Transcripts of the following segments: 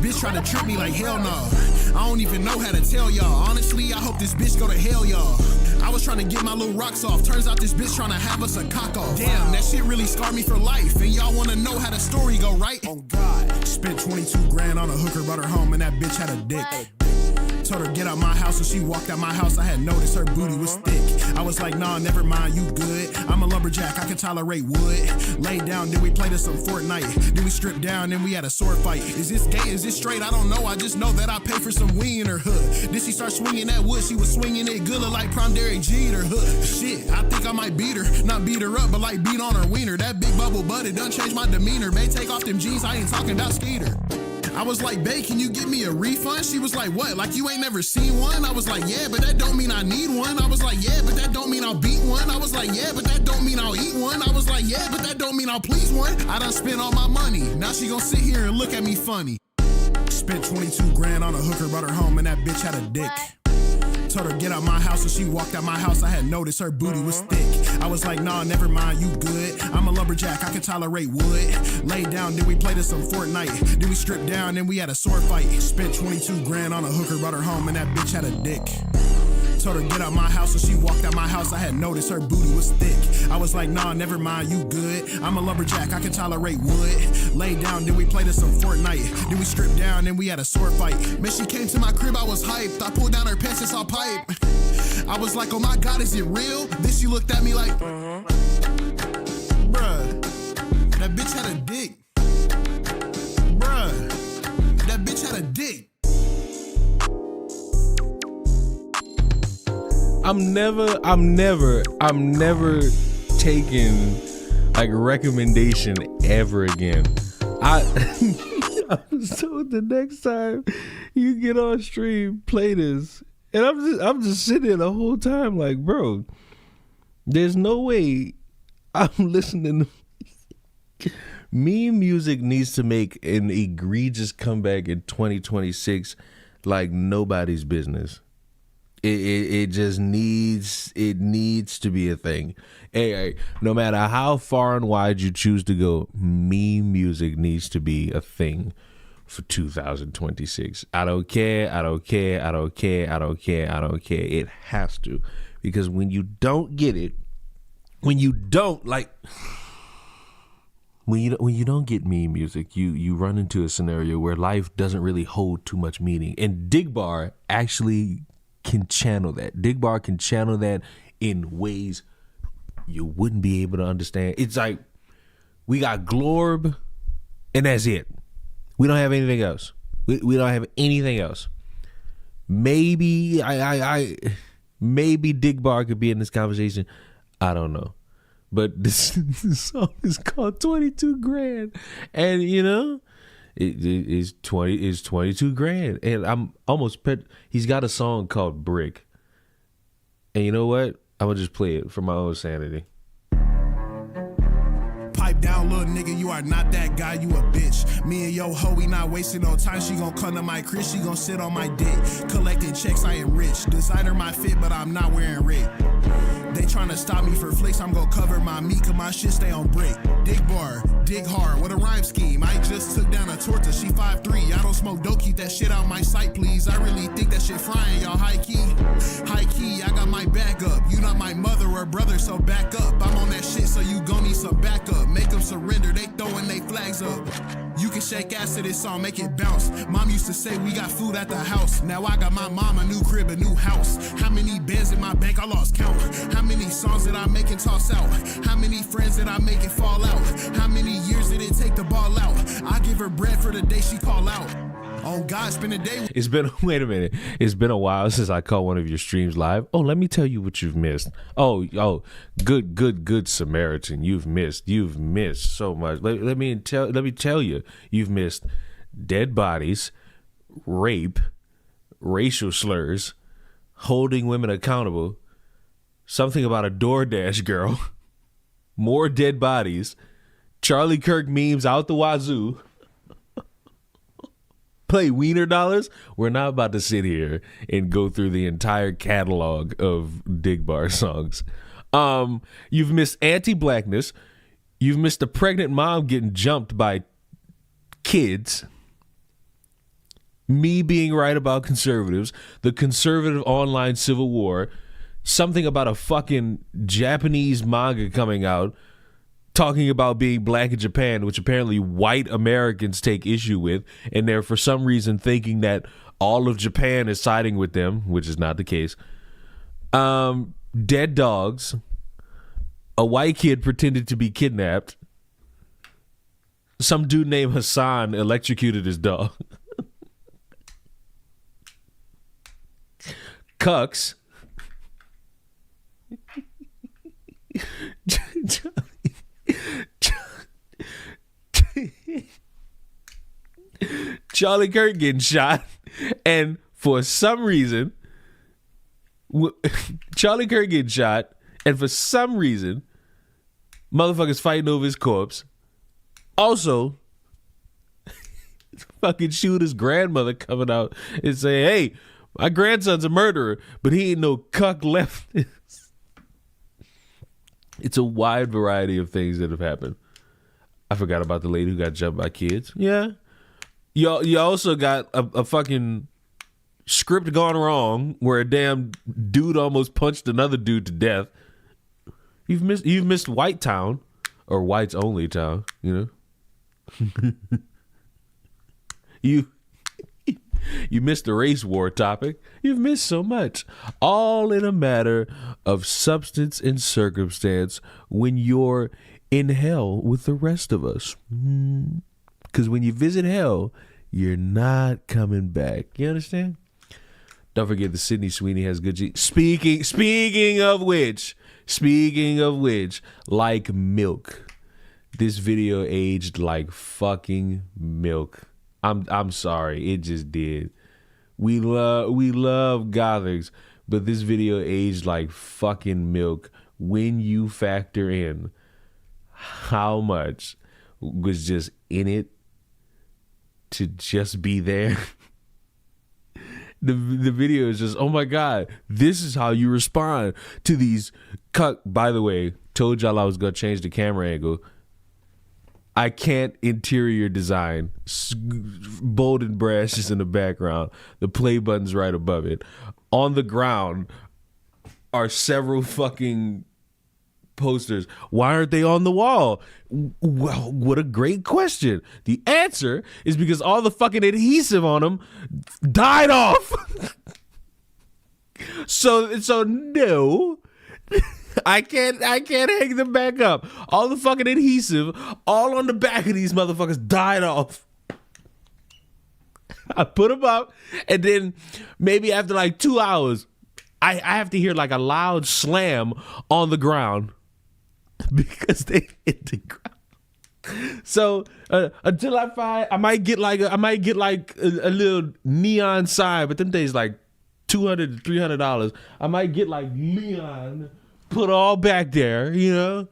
bitch try to trip me like hell no. I don't even know how to tell y'all. Honestly, I hope this bitch go to hell, y'all. I was trying to get my little rocks off. Turns out this bitch trying to have us a cock off. Damn, that shit really scarred me for life. And y'all want to know how the story go, right? Oh God. Spent 22 grand on a hooker, brought her home, and that bitch had a dick. Told her get out my house, so she walked out my house. I had noticed her booty was thick. I was like, nah, never mind, you good. I'm a lumberjack, I can tolerate wood. Laid down, then we played us some Fortnite. Then we stripped down, then we had a sword fight. Is this gay, is this straight? I don't know, I just know that I paid for some weed in her hood. Then she start swinging that wood, she was swinging it good, look like prom Derek G in her hood. Shit, I think I might beat her. Not beat her up, but like beat on her wiener. That big bubble butt, it done changed my demeanor. Bae, take off them jeans, I ain't talking about Skeeter. I was like, babe, can you give me a refund? She was like, what? Like you ain't never seen one? I was like, yeah, but that don't mean I need one. I was like, yeah, but that don't mean I'll beat one. I was like, yeah, but that don't mean I'll eat one. I was like, yeah, but that don't mean I'll please one. I done spent all my money. Now she gon' sit here and look at me funny. Spent 22 grand on a hooker, brought her home, and that bitch had a dick. Told her get out my house, so she walked out my house. I had noticed her booty was thick. I was like, nah, never mind, you good. I'm a lumberjack, I can tolerate wood. Laid down, then we played us some Fortnite. Then we stripped down, then we had a sword fight. Spent 22 grand on a hooker, brought her home, and that bitch had a dick. Told her get out my house, so she walked out my house. I had noticed her booty was thick. I was like, nah, never mind, you good. I'm a lumberjack, I can tolerate wood. Laid down, then we played us some Fortnite. Then we stripped down, then we had a sword fight. Man, she came to my crib, I was hyped. I pulled down her pants and saw pipe. I was like, oh my God, is it real? Then she looked at me like, bruh, that bitch had a dick. Bruh, that bitch had a dick. I'm never taking like recommendation ever again. I'm so the next time you get on stream, play this. And I'm just sitting there the whole time like, bro, there's no way I'm listening to meme music needs to make an egregious comeback in 2026 like nobody's business. It just needs to be a thing. Hey, no matter how far and wide you choose to go, meme music needs to be a thing for 2026. I don't care. It has to. Because when you don't get it, when you don't get meme music, you run into a scenario where life doesn't really hold too much meaning. And Digbar actually can channel that. Digbar can channel that in ways you wouldn't be able to understand. It's like we got Glorb and that's it. We don't have anything else. We don't have anything else. Maybe maybe Digbar could be in this conversation. I don't know. But this song is called 22 grand. And you know, it is 22 grand. And I'm almost he's got a song called Brick. And you know what? I'm gonna just play it for my own sanity. Pipe down, little nigga, you are not that guy, you a bitch. Me and yo ho, we not wasting no time. She gon' come to my crib, she gon' sit on my dick. Collecting checks, I am rich. Designer my fit, but I'm not wearing rig. They tryna stop me for flicks, I'm gon' cover my meat, cause my shit stay on brick. Dig bar, dig hard, what a rhyme scheme. I just took down a torta, she 5'3". I don't smoke dope, keep that shit out my sight, please. I really think that shit frying, y'all, high key. High key, I got my back up. You not my mother or brother, so back up. I'm on that shit, so you gon' need some backup. Make them surrender, they throwing they flags up. You can shake ass to this song, make it bounce. Mom used to say we got food at the house. Now I got my mom a new crib, a new house. How many bands in my bank, I lost count. How many songs did I make and toss out? How many friends did I make and fall out? How many years did it take to ball out? I give her bread for the day she call out. Oh God, spend a day. Wait a minute. It's been a while since I caught one of your streams live. Oh, let me tell you what you've missed. Oh, good Samaritan. You've missed so much. Let me tell you, you've missed dead bodies, rape, racial slurs, holding women accountable, something about a DoorDash girl, more dead bodies, Charlie Kirk memes out the wazoo. Play Wiener Dollars. We're not about to sit here and go through the entire catalog of Digbar songs. You've missed anti-blackness. You've missed a pregnant mom getting jumped by kids. me being right about conservatives, the conservative online civil war, something about a fucking Japanese manga coming out talking about being black in Japan, which apparently white Americans take issue with, and they're for some reason thinking that all of Japan is siding with them, which is not the case. Dead dogs. A white kid pretended to be kidnapped. Some dude named Hassan electrocuted his dog. Cucks. Charlie Kirk getting shot, and for some reason, Charlie Kirk getting shot, and for some reason, motherfuckers fighting over his corpse. Also, fucking shooter's grandmother coming out and saying, "Hey, my grandson's a murderer, but he ain't no cuck left." It's a wide variety of things that have happened. I forgot about the lady who got jumped by kids. Yeah. You also got a fucking script gone wrong where a damn dude almost punched another dude to death. You've missed White Town, or Whites Only Town, you know. You missed the race war topic. You've missed so much. All in a matter of substance and circumstance when you're in hell with the rest of us. Because when you visit hell, you're not coming back. You understand? Don't forget that Sydney Sweeney has good G. Speaking of which, like milk. This video aged like fucking milk. I'm sorry, it just did. We love Gothics, but this video aged like fucking milk when you factor in how much was just in it to just be there. The video is just, oh my God, this is how you respond to these by the way, told y'all I was gonna change the camera angle. I can't interior design. Bold and brash is in the background. The play button's right above it. On the ground are several fucking posters. Why aren't they on the wall? Well, what a great question. The answer is because all the fucking adhesive on them died off. So no. I can't hang them back up. All the fucking adhesive, all on the back of these motherfuckers died off. I put them up, and then maybe after like 2 hours, I have to hear like a loud slam on the ground because they hit the ground. So until I might get like a little neon sign, but them days like $200 to $300. I might get like neon put all back there, you know.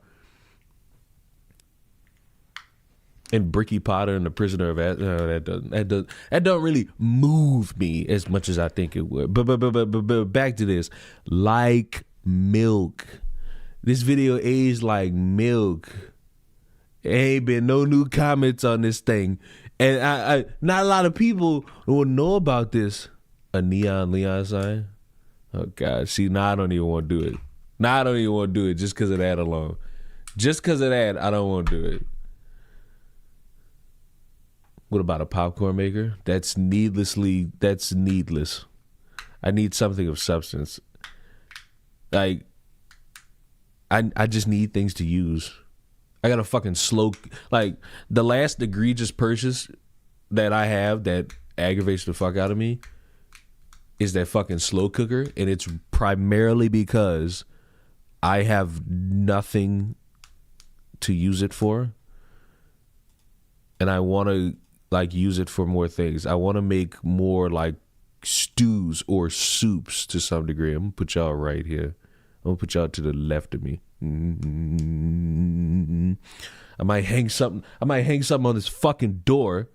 And Bricky Potter and the Prisoner of that don't really move me as much as I think it would. But back to this, like milk. This video aged like milk. There ain't been no new comments on this thing, and I not a lot of people will know about this. A neon sign. Oh God, see, now I don't even want to do it. Now I don't even want to do it just because of that alone. Just because of that, I don't want to do it. What about a popcorn maker? That's needless. I need something of substance. Like, I just need things to use. I got a fucking slow, like, the last egregious purchase that I have that aggravates the fuck out of me is that fucking slow cooker, and it's primarily because I have nothing to use it for, and I want to like use it for more things. I want to make more like stews or soups to some degree. I'm gonna put y'all right here. I'm gonna put y'all to the left of me. I might hang something on this fucking door.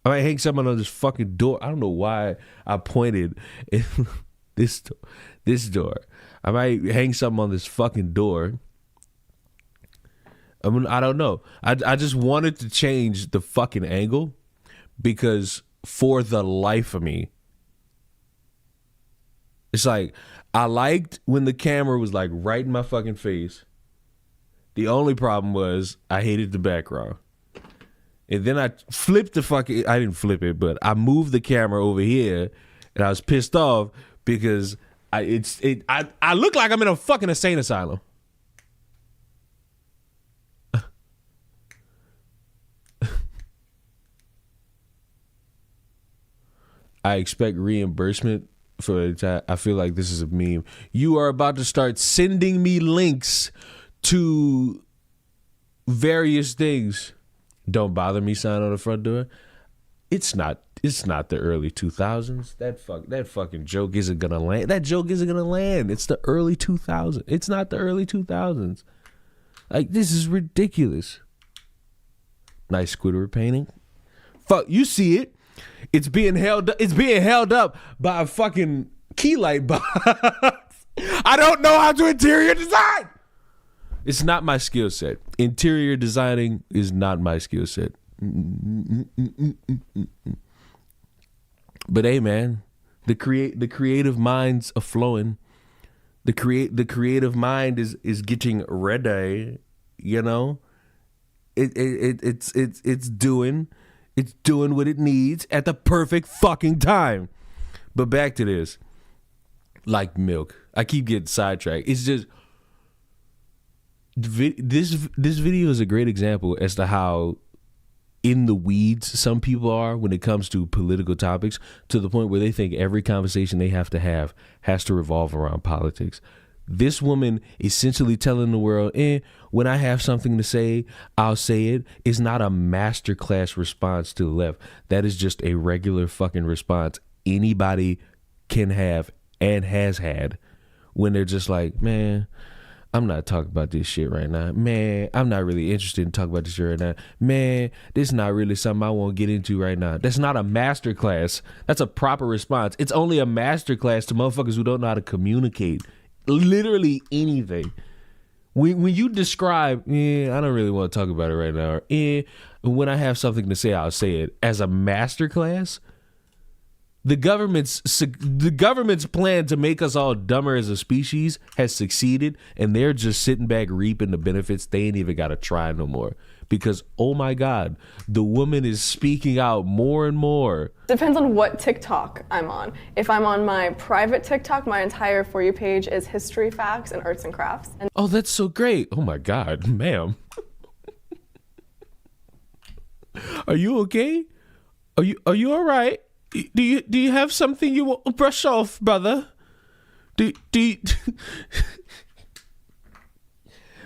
I don't know why I pointed at this door. I might hang something on this fucking door. I mean, I don't know. I just wanted to change the fucking angle because for the life of me. It's like, I liked when the camera was like right in my fucking face. The only problem was I hated the background. And then I flipped I didn't flip it, but I moved the camera over here and I was pissed off because I look like I'm in a fucking insane asylum. I expect reimbursement for it. I feel like this is a meme. You are about to start sending me links to various things. Don't bother me sign on the front door. It's not the early 2000s. That fucking joke isn't gonna land. That joke isn't gonna land. It's the early 2000s. It's not the early 2000s. Like, this is ridiculous. Nice Squidward painting. Fuck, you see it. It's being held up by a fucking key light box. I don't know how to interior design. It's not my skill set. Interior designing is not my skill set. But hey, man, the creative minds are flowing. The creative mind is getting ready. You know, it's doing what it needs at the perfect fucking time. But back to this, like milk. I keep getting sidetracked. It's just this video is a great example as to how in the weeds some people are when it comes to political topics, to the point where they think every conversation they have to has to revolve around politics. This woman essentially telling the world, when I have something to say, I'll say it. It's not a masterclass response to the left. That is just a regular fucking response anybody can have and has had when they're just like, man, I'm not talking about this shit right now. Man, I'm not really interested in talking about this shit right now. Man, this is not really something I want to get into right now. That's not a masterclass. That's a proper response. It's only a masterclass to motherfuckers who don't know how to communicate. Literally anything. When you describe, I don't really want to talk about it right now, or, when I have something to say, I'll say it, as a masterclass, the government's plan to make us all dumber as a species has succeeded, and they're just sitting back reaping the benefits. They ain't even got to try no more. Because, oh my God, the woman is speaking out more and more. Depends on what TikTok I'm on. If I'm on my private TikTok, my entire For You page is history, facts, and arts and crafts. And oh, that's so great. Oh my God, ma'am. Are you okay? Are you all right? Do you have something you want to brush off, brother? Do you...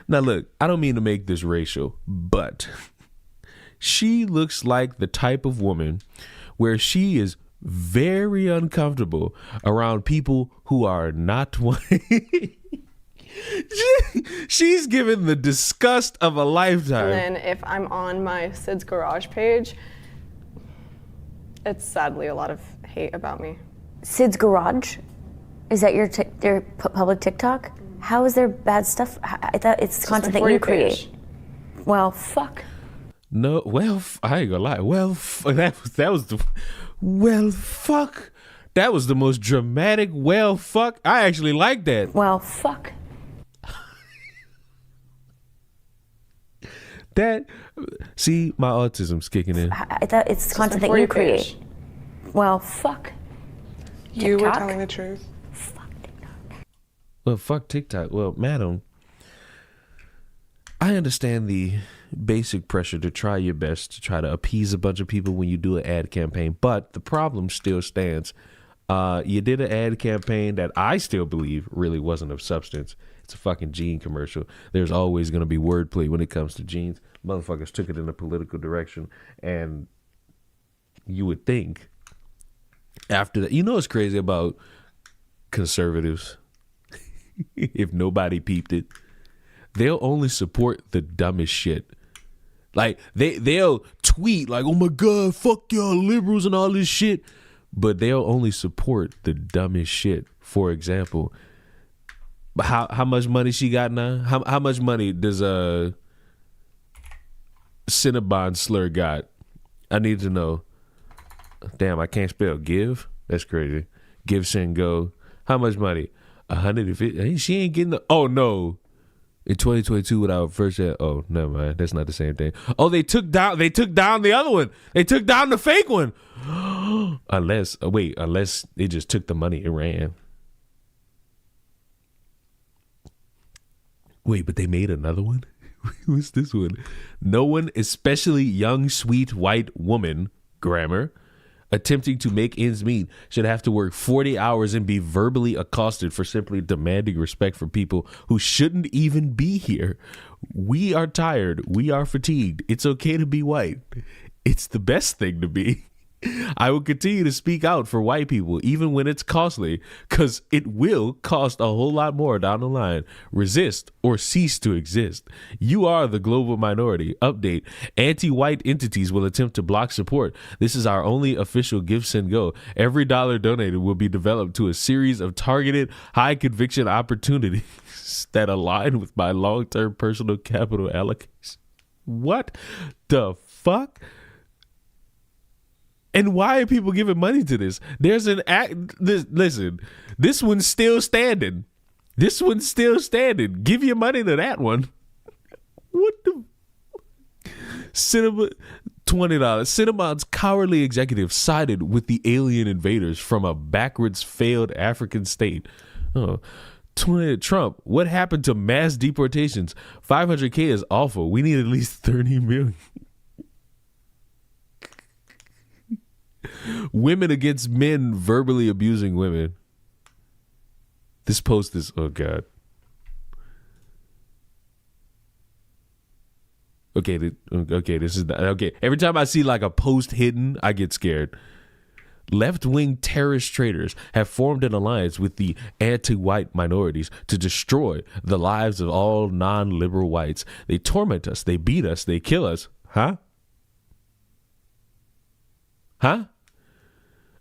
Now look, I don't mean to make this racial, but she looks like the type of woman where she is very uncomfortable around people who are not white. She's given the disgust of a lifetime. then if I'm on my Sid's Garage page, it's sadly a lot of hate about me. Sid's Garage? Is that your public TikTok? How is there bad stuff? I thought it's content that you create. Well, fuck. No, well, I ain't gonna lie. Well, that was the, well, fuck. That was the most dramatic, well, fuck. I actually like that. Well, fuck. That, see, my autism's kicking in. I thought it's content that you create. Well, fuck. You were TikTok? telling the truth. Well, fuck TikTok. Well, madam, I understand the basic pressure to try your best to try to appease a bunch of people when you do an ad campaign, but the problem still stands. You did an ad campaign that I still believe really wasn't of substance. It's a fucking jean commercial. There's always going to be wordplay when it comes to jeans. Motherfuckers took it in a political direction, and you would think after that, you know what's crazy about conservatives? If nobody peeped it, they'll only support the dumbest shit. Like they'll tweet like, "Oh my God, fuck y'all liberals and all this shit," but they'll only support the dumbest shit. For example, how much money she got now? How much money does Cinnabon Slur got? I need to know. Damn, I can't spell give. That's crazy. Give, send, go. How much money? 150. She ain't getting the. Oh no. In 2022, without first. Oh, never mind. That's not the same thing. Oh, they took down the other one. They took down the fake one. Unless they just took the money and ran. Wait, but they made another one? What's this one? No one, especially young, sweet, white woman, grammar, attempting to make ends meet should have to work 40 hours and be verbally accosted for simply demanding respect from people who shouldn't even be here. We are tired. We are fatigued. It's okay to be white. It's the best thing to be. I will continue to speak out for white people, even when it's costly, because it will cost a whole lot more down the line. Resist or cease to exist. You are the global minority. Update. Anti-white entities will attempt to block support. This is our only official Give, Send, Go. Every dollar donated will be developed to a series of targeted, high-conviction opportunities that align with my long-term personal capital allocation. What the fuck? And why are people giving money to this? There's an act. Listen, this one's still standing. Give your money to that one. What the? Cinema, $20. Cinema's cowardly executive sided with the alien invaders from a backwards, failed African state. Oh. 20 Trump. What happened to mass deportations? 500K is awful. We need at least 30 million. Women against men verbally abusing women. This post is, oh God. Okay, this is okay. Every time I see like a post hidden, I get scared. Left-wing terrorist traitors have formed an alliance with the anti-white minorities to destroy the lives of all non-liberal whites. They torment us, they beat us, they kill us. Huh?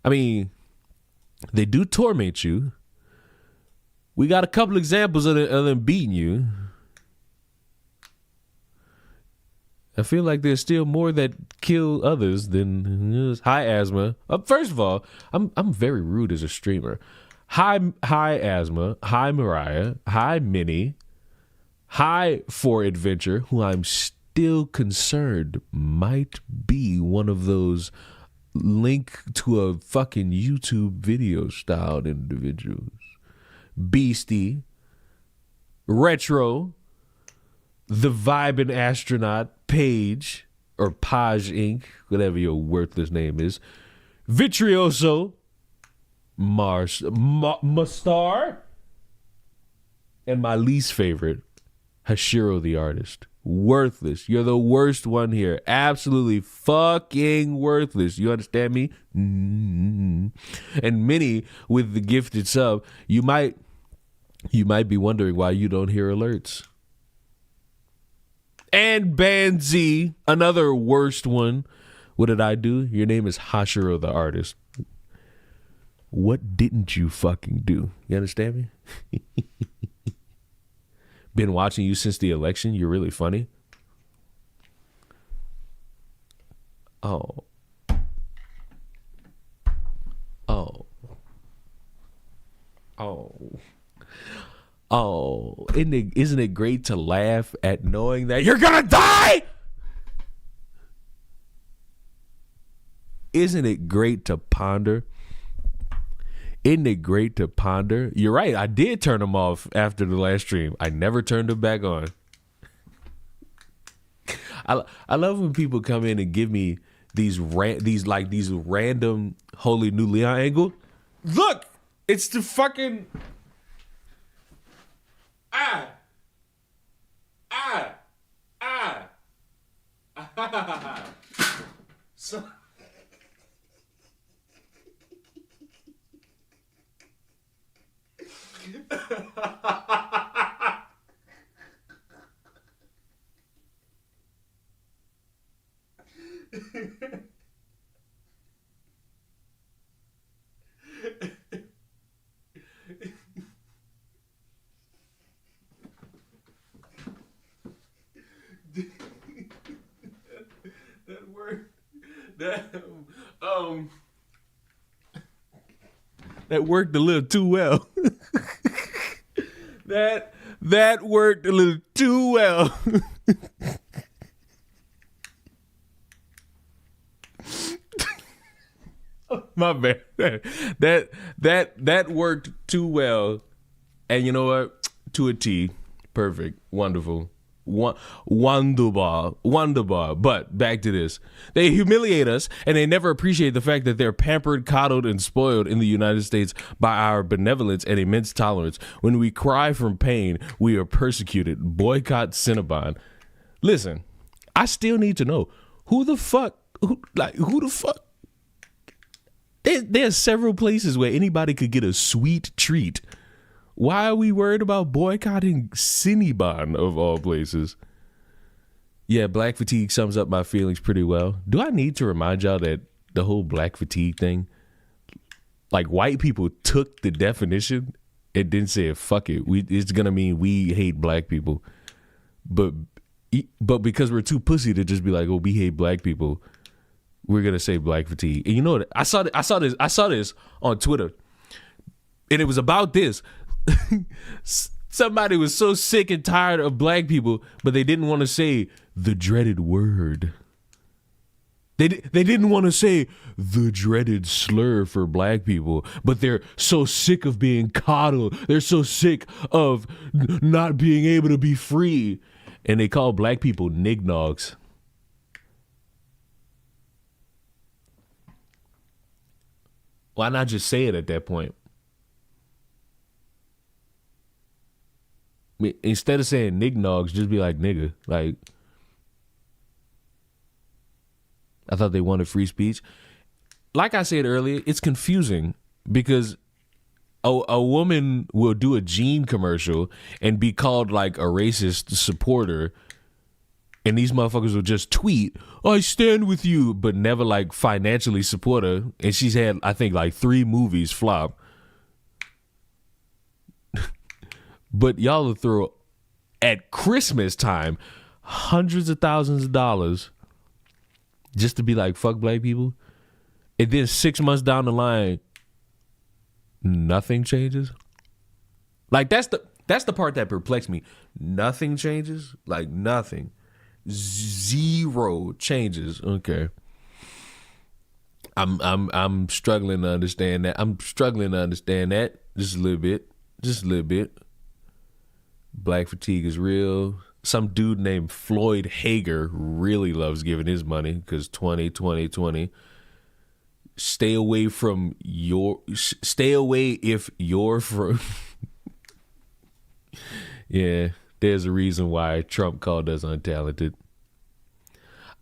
I mean, they do torment you. We got a couple examples of them beating you. I feel like there's still more that kill others than high asthma. First of all, I'm very rude as a streamer. Hi asthma. Hi Mariah. Hi Minnie. Hi for Adventure, who I'm still concerned might be one of those link to a fucking YouTube video styled individuals. Beastie, Retro, The Vibin' Astronaut, Page, or Paj Inc., whatever your worthless name is, Vitrioso, Mastar, and my least favorite, Hashiro the Artist. Worthless. You're the worst one here. Absolutely fucking worthless. You understand me? Mm-hmm. And many with the gifted sub, you might be wondering why you don't hear alerts. And Banzi, another worst one. What did I do? Your name is Hashiro the Artist. What didn't you fucking do? You understand me? Been watching you since the election. You're really funny. Oh. Isn't it great to laugh at knowing that you're gonna die? Isn't it great to ponder? Isn't it great to ponder? You're right. I did turn them off after the last stream. I never turned them back on. I love when people come in and give me these random Holy New Leon angle. Look, it's the fucking so. That word, that That worked a little too well. That worked a little too well. My bad. That worked too well. And you know what? To a T. Perfect. Wonderful. Wonderbar. But back to this. They humiliate us, and they never appreciate the fact that they're pampered, coddled, and spoiled in the United States by our benevolence and immense tolerance. When we cry from pain, we are persecuted. Boycott Cinnabon. Listen, I still need to know who the fuck. There's several places where anybody could get a sweet treat. Why are we worried about boycotting Cinnabon of all places? Yeah, black fatigue sums up my feelings pretty well. Do I need to remind y'all that the whole black fatigue thing, like white people took the definition and then said, fuck it. It's going to mean we hate black people. But because we're too pussy to just be like, oh, we hate black people, we're going to say black fatigue. And you know what? I saw this on Twitter, and it was about this. Somebody was so sick and tired of black people, but they didn't want to say the dreaded word. They didn't want to say the dreaded slur for black people, but they're so sick of being coddled. They're so sick of not being able to be free. And they call black people nignogs. Why not just say it at that point? I mean, instead of saying nignogs, just be like nigga. Like, I thought they wanted free speech. Like I said earlier, it's confusing because a woman will do a Gene commercial and be called like a racist supporter, and these motherfuckers will just tweet, I stand with you, but never like financially support her. And she's had, I think, like 3 movies flop. But y'all will throw at Christmas time hundreds of thousands of dollars just to be like, fuck black people. And then 6 months down the line, nothing changes. Like that's the part that perplexed me. Nothing changes. Like nothing. Zero changes. Okay. I'm struggling to understand that. Just a little bit. Black fatigue is real. Some dude named Floyd Hager really loves giving his money because 2020. Stay away if you're from. Yeah, there's a reason why Trump called us untalented.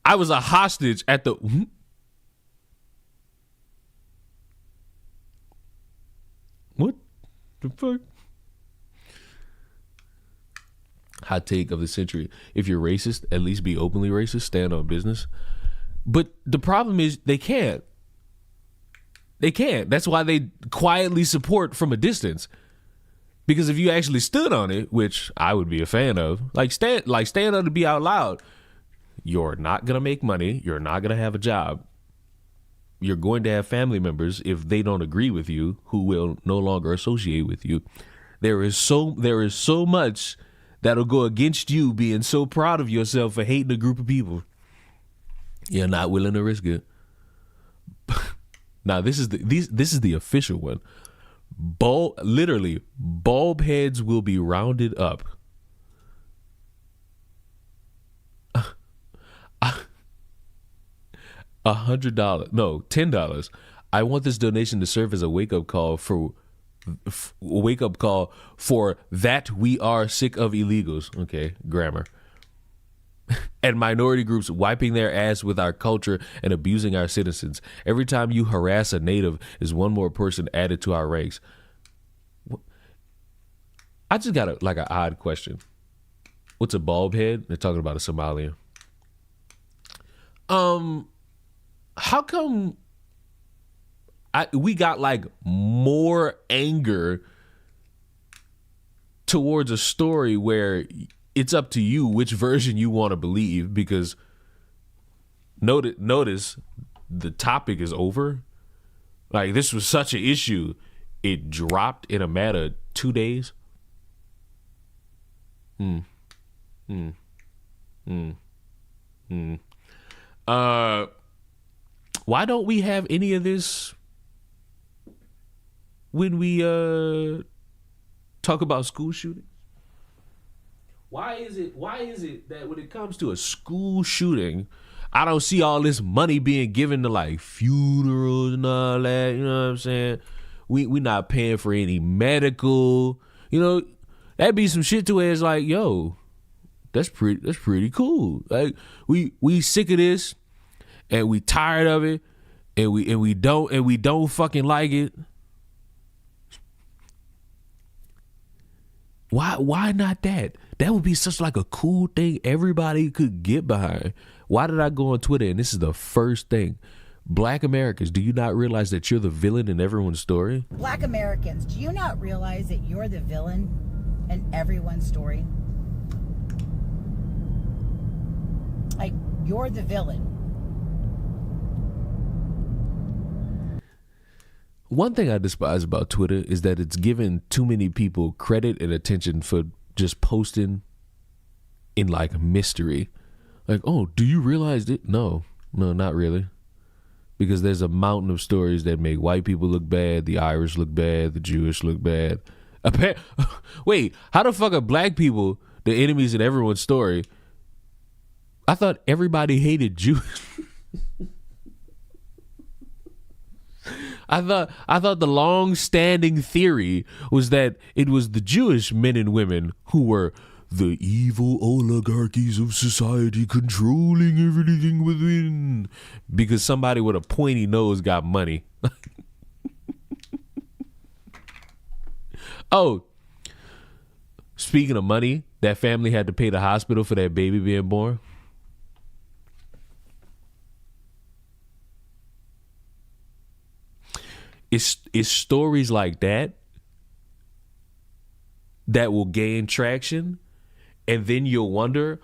I was a hostage at the. What the fuck? Hot take of the century. If you're racist, at least be openly racist. Stand on business. But the problem is they can't. That's why they quietly support from a distance. Because if you actually stood on it, which I would be a fan of, stand on it, be out loud. You're not gonna make money. You're not gonna have a job. You're going to have family members, if they don't agree with you, who will no longer associate with you. There is so much that'll go against you being so proud of yourself for hating a group of people. You're not willing to risk it. Now this is the official one. Bulb heads will be rounded up. $100, no, $10. I want this donation to serve as a wake up call for that we are sick of illegals. Okay, grammar. And minority groups wiping their ass with our culture and abusing our citizens. Every time you harass a native is one more person added to our ranks. I just got an odd question. What's a bulb head? They're talking about a Somalian. How come we got like more anger towards a story where it's up to you which version you want to believe? Because notice the topic is over. Like, this was such an issue. it dropped in a matter of 2 days. Why don't we have any of this when we talk about school shootings? Why is it that when it comes to a school shooting, I don't see all this money being given to like funerals and all that? You know what I'm saying? We not paying for any medical. You know, that'd be some shit to where it's like, yo, that's pretty cool. Like we sick of this, and we tired of it, and we don't fucking like it. Why not that? That would be such like a cool thing everybody could get behind. Why did I go on Twitter and this is the first thing? Black Americans, do you not realize that you're the villain in everyone's story? Black Americans, do you not realize that you're the villain in everyone's story? Like, you're the villain. One thing I despise about Twitter is that it's given too many people credit and attention for just posting in like mystery. Like, oh, do you realize it? No, not really. Because there's a mountain of stories that make white people look bad, the Irish look bad, the Jewish look bad. Wait, how the fuck are black people the enemies in everyone's story? I thought everybody hated Jews. I thought the long-standing theory was that it was the Jewish men and women who were the evil oligarchies of society controlling everything within because somebody with a pointy nose got money. Oh, speaking of money, that family had to pay the hospital for that baby being born. It's stories like that that will gain traction, and then you'll wonder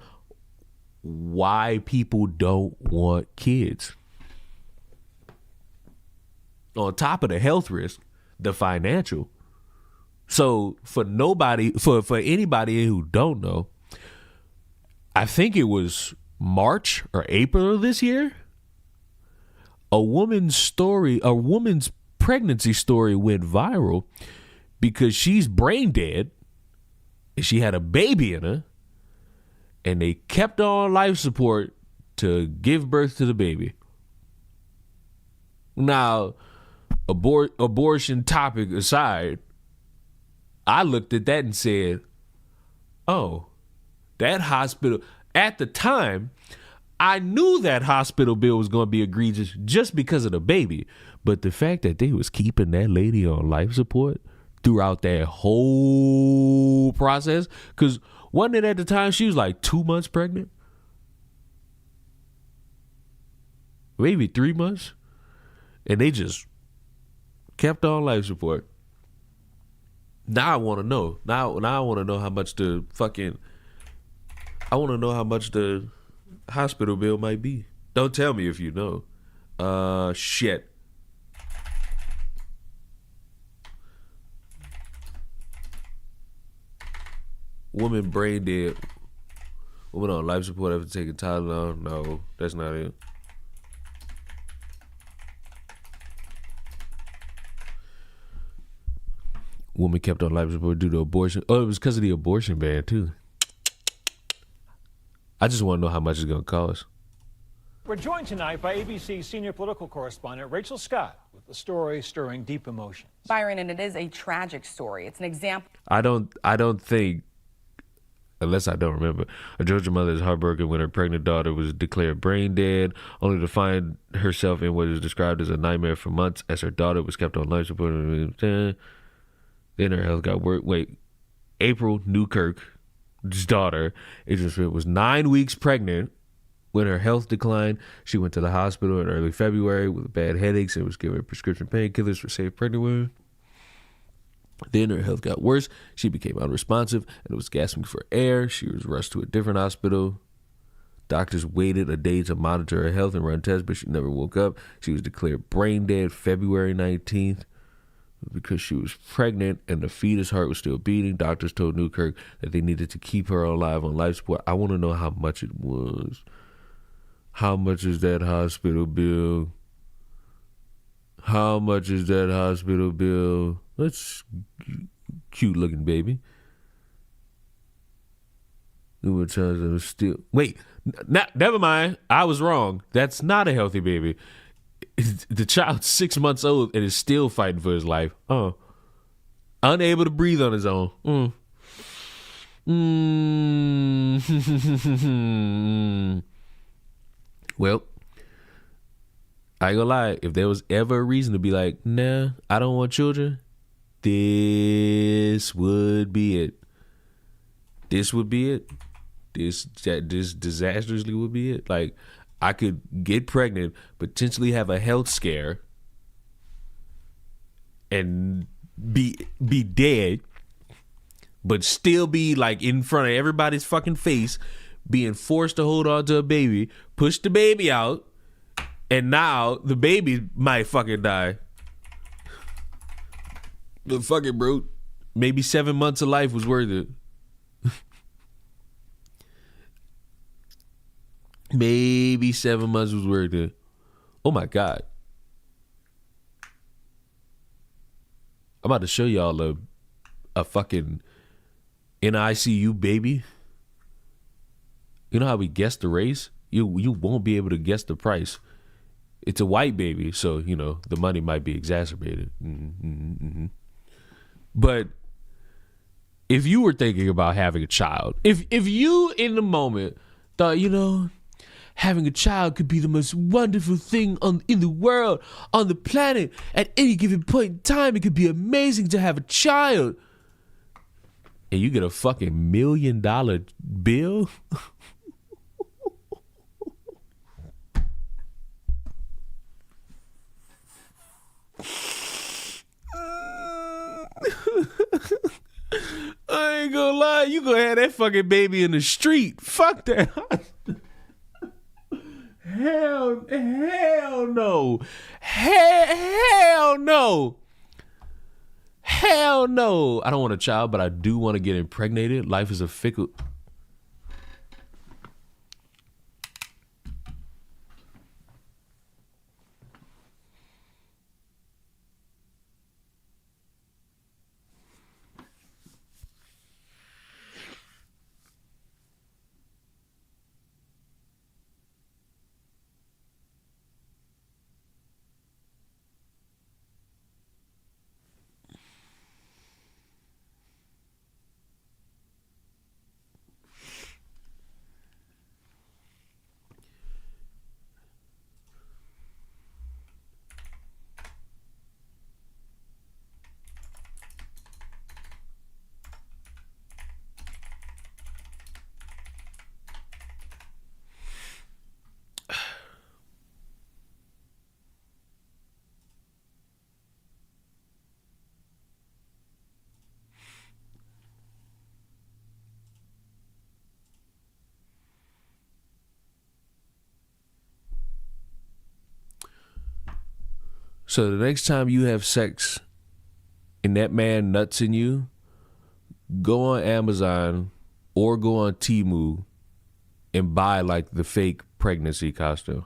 why people don't want kids. On top of the health risk, the financial. So for anybody who don't know, I think it was March or April of this year, a woman's pregnancy story went viral because she's brain dead and she had a baby in her and they kept her on life support to give birth to the baby. Now, abortion topic aside, I looked at that and said, oh, that hospital, at the time, I knew that hospital bill was going to be egregious just because of the baby. But the fact that they was keeping that lady on life support throughout that whole process, because wasn't it at the time she was like 2 months pregnant? Maybe 3 months? And they just kept on life support. Now I want to know. Now I want to know how much the hospital bill might be. Don't tell me if you know. Shit. Woman brain dead. Woman on life support after taking Tylenol. No, that's not it. Woman kept on life support due to abortion. Oh, it was because of the abortion ban too. I just want to know how much it's going to cost. We're joined tonight by ABC senior political correspondent Rachel Scott with the story stirring deep emotions. Byron, and it is a tragic story. It's an example. I don't think, unless I don't remember, a Georgia mother is heartbroken when her pregnant daughter was declared brain dead, only to find herself in what is described as a nightmare for months as her daughter was kept on life support. Then her health got worse. Wait, April Newkirk's daughter was 9 weeks pregnant when her health declined. She went to the hospital in early February with bad headaches and was given prescription painkillers for safe pregnant women. Then her health got worse. She became unresponsive and was gasping for air. She was rushed to a different hospital. Doctors waited a day to monitor her health and run tests, but she never woke up. She was declared brain dead February 19th. because she was pregnant and the fetus heart was still beating. Doctors told Newkirk that they needed to keep her alive on life support. I want to know how much it was. How much is that hospital bill? How much is that hospital bill? That's cute looking baby. Wait, never mind. I was wrong. That's not a healthy baby. The child's 6 months old and is still fighting for his life. Unable to breathe on his own. Well, I ain't gonna lie. If there was ever a reason to be like, nah, I don't want children, this would be it. This would be it. This disastrously would be it. Like, I could get pregnant, potentially have a health scare, and be dead, but still be like in front of everybody's fucking face, being forced to hold on to a baby, push the baby out, and now the baby might fucking die. But fuck it, bro. Maybe 7 months of life was worth it. Maybe 7 months was worth it. Oh my God. I'm about to show y'all a fucking NICU baby. You know how we guess the race? You won't be able to guess the price. It's a white baby, so, you know, the money might be exacerbated. But if you were thinking about having a child, if you in the moment thought, you know, having a child could be the most wonderful thing in the world, on the planet, at any given point in time, it could be amazing to have a child, and you get a fucking $1 million bill. I ain't gonna lie, you gonna have that fucking baby in the street. Fuck that. Hell no. Hell no. Hell no. I don't want a child, but I do want to get impregnated. Life is a fickle. So the next time you have sex and that man nuts in you, go on Amazon or go on Temu and buy like the fake pregnancy costume.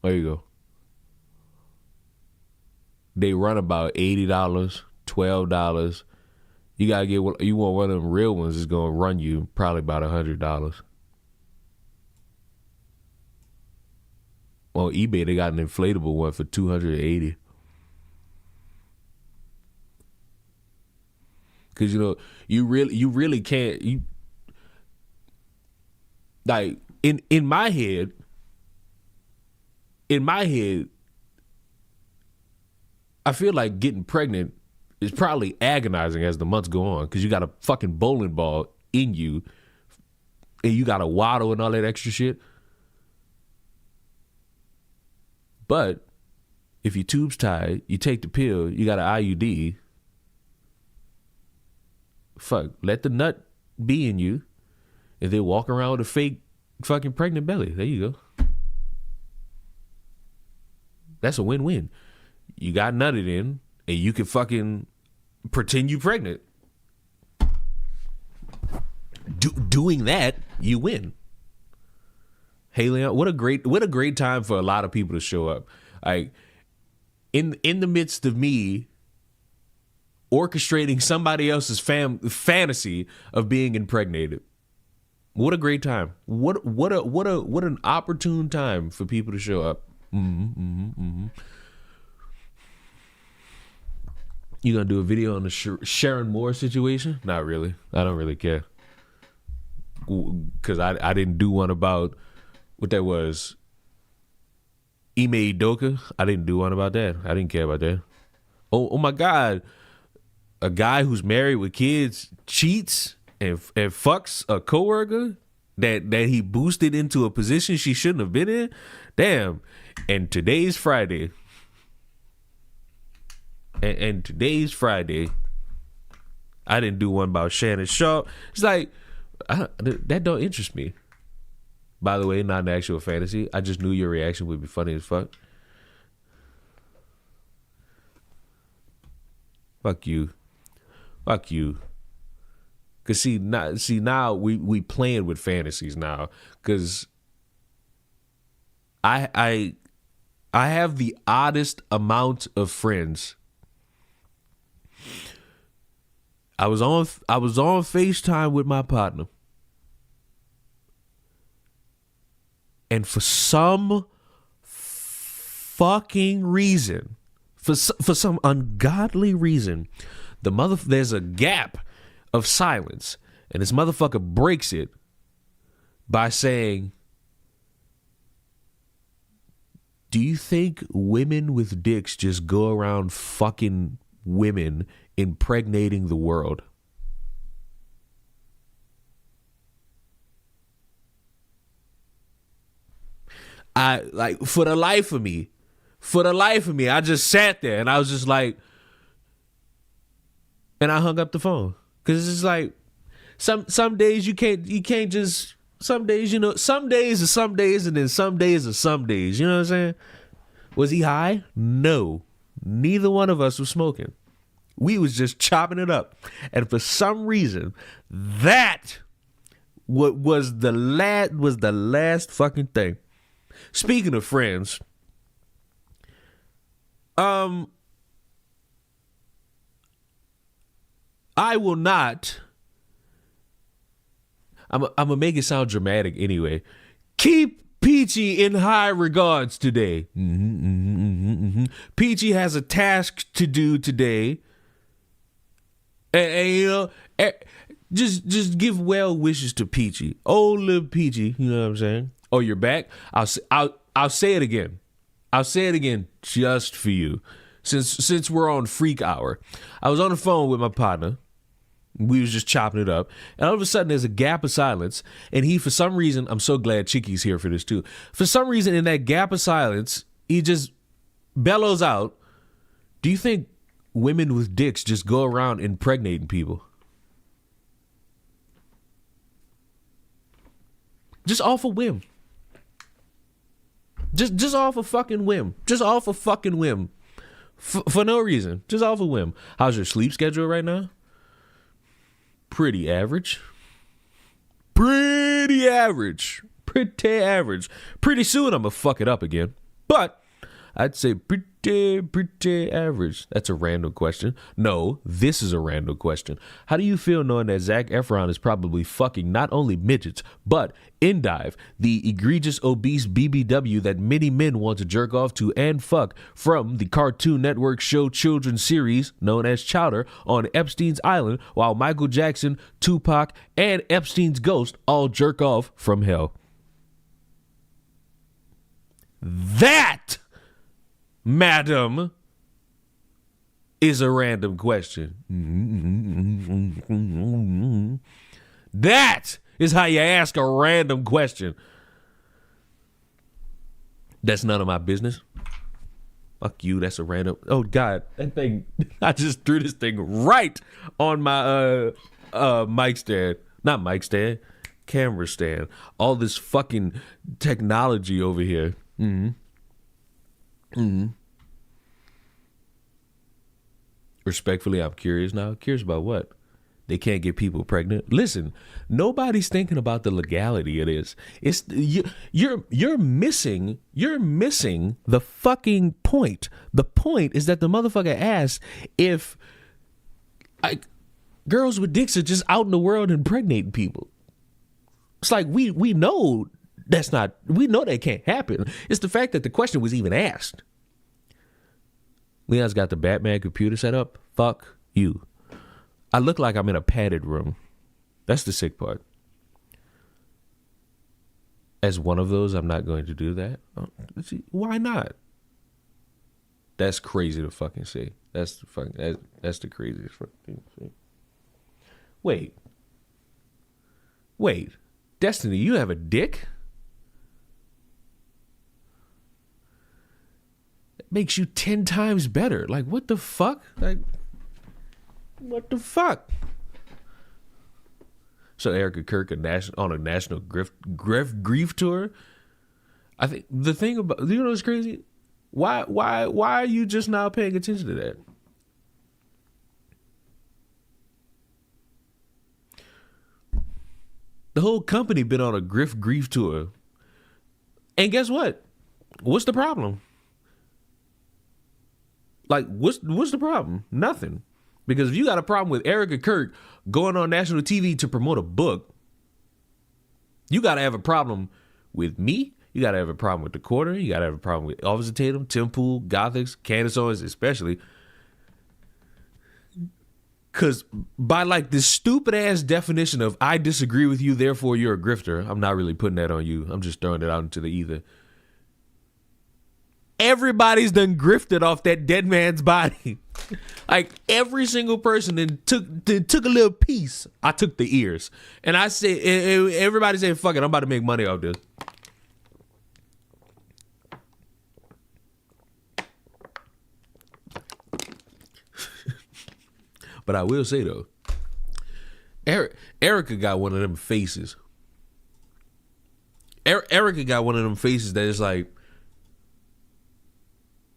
There you go. They run about $80, $12. You gotta get you want one of them real ones. It's gonna run you probably about $100. On eBay, they got an inflatable one for $280. Cause you know you really can't. You like in my head. I feel like getting pregnant is probably agonizing as the months go on because you got a fucking bowling ball in you and you got to waddle and all that extra shit. But if your tube's tied, you take the pill, you got an IUD, fuck, let the nut be in you and then walk around with a fake fucking pregnant belly. There you go. That's a win-win. You got nutted in, and you can fucking pretend you pregnant. Doing that, you win. Hey, Leon, what a great time for a lot of people to show up. Like in the midst of me orchestrating somebody else's fantasy of being impregnated. What a great time. What an opportune time for people to show up. You gonna do a video on the Sharon Moore situation? Not really. I don't really care. Because I didn't do one about what that was. Ime Udoka. I didn't do one about that. I didn't care about that. Oh my God. A guy who's married with kids cheats and fucks a coworker that he boosted into a position she shouldn't have been in. Damn. And today's Friday. And today's Friday. I didn't do one about Shannon Sharp. It's like, that don't interest me. By the way, not an actual fantasy. I just knew your reaction would be funny as fuck. Fuck you. Fuck you. Cause now we playing with fantasies now. Cause I have the oddest amount of friends. I was on FaceTime with my partner. And for some fucking reason, for some ungodly reason, there's a gap of silence, and this motherfucker breaks it by saying, "Do you think women with dicks just go around fucking women, impregnating the world?" For the life of me, I just sat there and I was just like, and I hung up the phone. Cause it's just like, some days you can't just, some days, some days are some days and then some days are some days, you know what I'm saying? Was he high? No, neither one of us was smoking. We was just chopping it up. And for some reason, that was the last fucking thing. Speaking of friends, I will not. I'm gonna make it sound dramatic anyway. Keep Peachy in high regards today. Peachy has a task to do today, and just give well wishes to Peachy. Oh, little Peachy, you know what I'm saying? Oh, you're back? I'll say it again. I'll say it again just for you. Since we're on freak hour. I was on the phone with my partner. We was just chopping it up. And all of a sudden there's a gap of silence. And he, for some reason, I'm so glad Chicky's here for this too. For some reason, in that gap of silence, he just bellows out, "Do you think women with dicks just go around impregnating people?" Just off a whim. Just off a fucking whim. Just off a fucking whim. For no reason. Just off a whim. How's your sleep schedule right now? Pretty average. Pretty average. Pretty average. Pretty soon I'm gonna fuck it up again. But I'd say pretty average. That's a random question. No, this is a random question. How do you feel knowing that Zac Efron is probably fucking not only midgets, but Endive, the egregious obese BBW that many men want to jerk off to and fuck from the Cartoon Network show children's series known as Chowder on Epstein's Island, while Michael Jackson, Tupac, and Epstein's ghost all jerk off from hell? That, madam, is a random question. That is how you ask a random question. That's none of my business. Fuck you, that's a random. Oh God, that thing, I just threw this thing right on my mic stand. Not mic stand, camera stand, all this fucking technology over here. Respectfully, I'm curious now. Curious about what? They can't get people pregnant. Listen, nobody's thinking about the legality of this. It's you're missing the fucking point. The point is that the motherfucker asked if girls with dicks are just out in the world impregnating people. It's like we know that's not. We know that can't happen. It's the fact that the question was even asked. Leon's got the Batman computer set up. Fuck you. I look like I'm in a padded room. That's the sick part. As one of those, I'm not going to do that. Why not? That's crazy to fucking say. That's the craziest fucking thing to say. Wait. Destiny, you have a dick? That makes you 10 times better. Like, what the fuck? Like, what the fuck? So Erica Kirk on a national grief tour. I think the thing about, you know what's crazy? Why are you just now paying attention to that? The whole company been on a grief tour. And guess what? What's the problem? Like, what's the problem? Nothing. Because if you got a problem with Erica Kirk going on national TV to promote a book, you got to have a problem with me. You got to have a problem with the Quarter. You got to have a problem with Officer Tatum, Tim Pool, Gothics, Candace Owens especially. Because by like this stupid ass definition of I disagree with you, therefore you're a grifter, I'm not really putting that on you. I'm just throwing it out into the ether. Everybody's done grifted off that dead man's body. Like every single person then took a little piece. I took the ears. And I said, everybody said, fuck it, I'm about to make money off this. But I will say though, Erica got one of them faces. Erica got one of them faces that is like,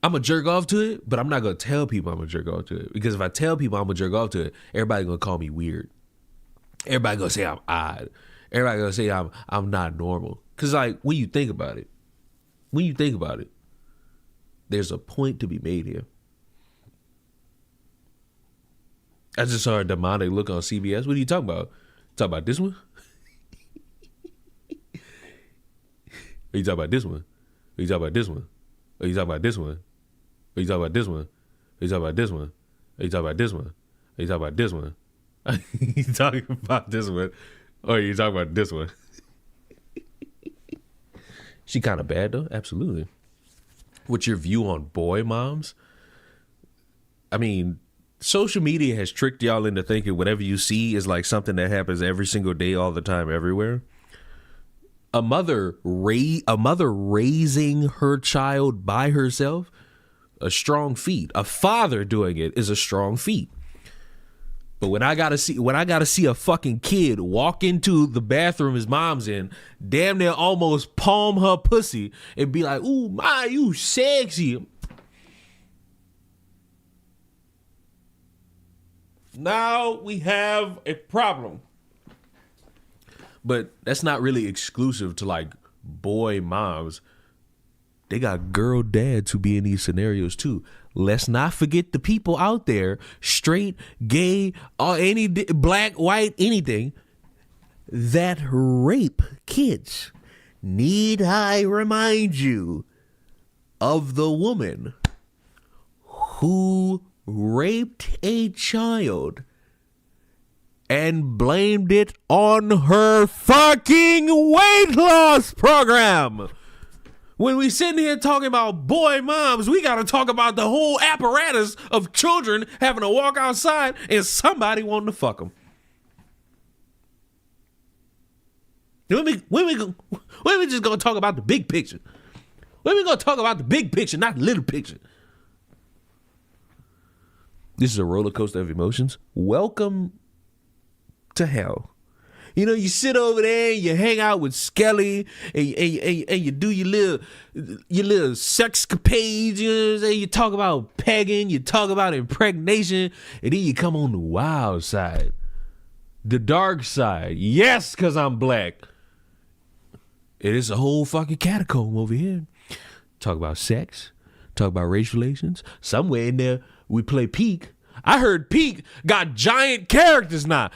I'm going to jerk off to it, but I'm not going to tell people I'm going to jerk off to it. Because if I tell people I'm going to jerk off to it, everybody's going to call me weird. Everybody's going to say I'm odd. Everybody's going to say I'm not normal. Because like, when you think about it, there's a point to be made here. I just saw a demonic look on CBS. What are you talking about? Talk about this one? Are you talking about this one? Are you talking about this one? Are you talking about this one? Are you talking about this one? Are you talking about this one? Are you talking about this one? Are you talking about this one? Are you talking about this one? Or are you talking about this one? She kind of bad though, absolutely. What's your view on boy moms? I mean, social media has tricked y'all into thinking whatever you see is like something that happens every single day, all the time, everywhere. A mother raising her child by herself, a strong feat. A father doing it is a strong feat. But when I gotta see a fucking kid walk into the bathroom his mom's in, damn near almost palm her pussy and be like, "Ooh, my, you sexy." Now we have a problem. But that's not really exclusive to like boy moms. They got girl dads who be in these scenarios too. Let's not forget the people out there, straight, gay, or any black, white, anything, that rape kids. Need I remind you of the woman who raped a child and blamed it on her fucking weight loss program? When we sitting here talking about boy moms, we got to talk about the whole apparatus of children having to walk outside and somebody wanting to fuck them. When we just going to talk about the big picture? When we going to talk about the big picture, not the little picture? This is a roller coaster of emotions. Welcome to hell. You know, you sit over there and you hang out with Skelly and you do your little sexcapades, you know what I'm saying? You talk about pegging, you talk about impregnation, and then you come on the wild side. The dark side. Yes, because I'm black. It is a whole fucking catacomb over here. Talk about sex. Talk about race relations. Somewhere in there, we play Peak. I heard Peak got giant characters now.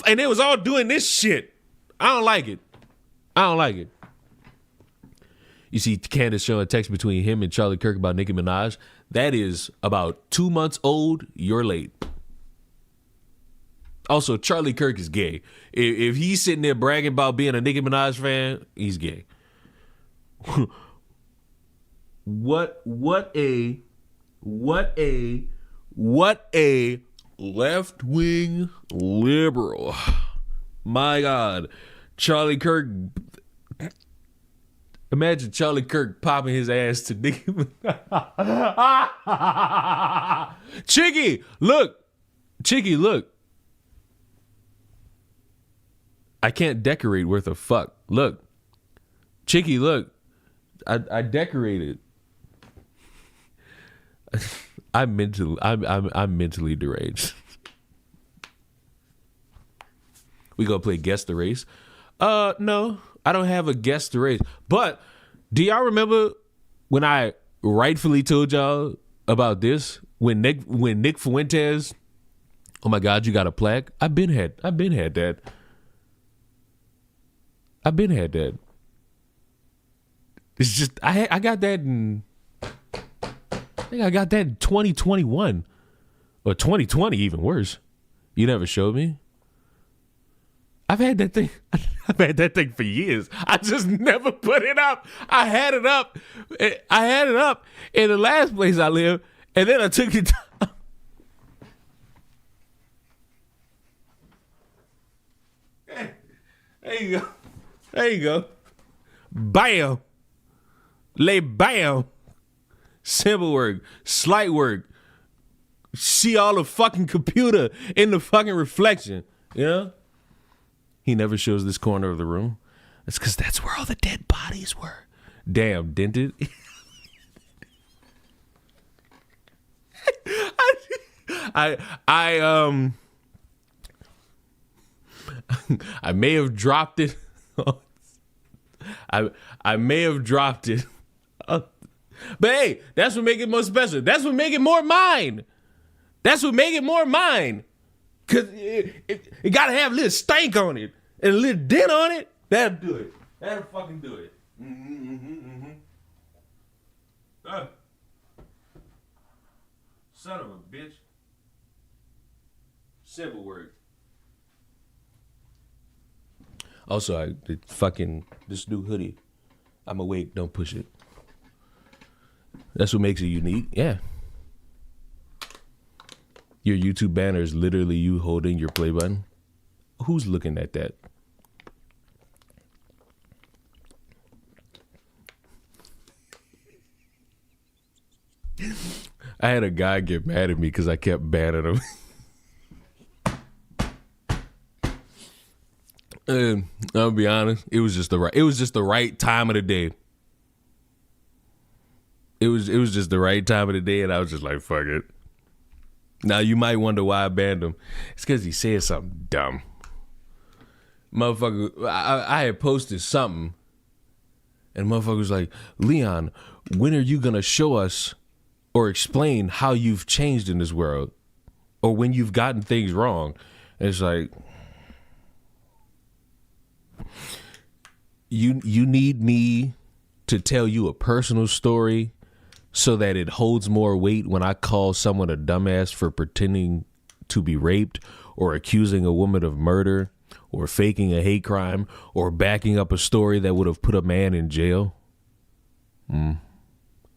And they was all doing this shit. I don't like it. I don't like it. You see Candace showing a text between him and Charlie Kirk about Nicki Minaj. That is about 2 months old. You're late. Also, Charlie Kirk is gay. If he's sitting there bragging about being a Nicki Minaj fan, he's gay. What a left-wing liberal. My God. Charlie Kirk. Imagine Charlie Kirk popping his ass to Nicki Minaj. Chicky, look. I can't decorate worth a fuck. Look. Chicky, look. I decorated. I'm mentally deranged. We gonna play Guess the Race? No, I don't have a Guess the Race. But do y'all remember when I rightfully told y'all about this? When Nick Fuentes, oh my God, you got a plaque? I've been had that. It's just I got that in. I think I got that in 2021 or 2020, even worse. You never showed me. I've had that thing for years. I just never put it up. I had it up in the last place I lived, and then I took it down. There you go. Bam. Lay bam. Simple work. Slight work. See all the fucking computer in the fucking reflection. You know? He never shows this corner of the room. That's because that's where all the dead bodies were. Damn, dented. I may have dropped it. I may have dropped it. But hey, that's what make it more special. That's what make it more mine. Cause it gotta have a little stank on it and a little dent on it. That'll do it. That'll fucking do it. Son of a bitch. Simple work. Also, this new hoodie. I'm awake. Don't push it. That's what makes it unique. Yeah. Your YouTube banner is literally you holding your play button. Who's looking at that? I had a guy get mad at me because I kept banning him. And I'll be honest, it was just the right time of the day. It was just the right time of the day, and I was just like, fuck it. Now you might wonder why I banned him. It's because he said something dumb. Motherfucker, I had posted something, and motherfucker was like, Leon, when are you gonna show us or explain how you've changed in this world, or when you've gotten things wrong? And it's like, you need me to tell you a personal story so that it holds more weight when I call someone a dumbass for pretending to be raped, or accusing a woman of murder, or faking a hate crime, or backing up a story that would have put a man in jail?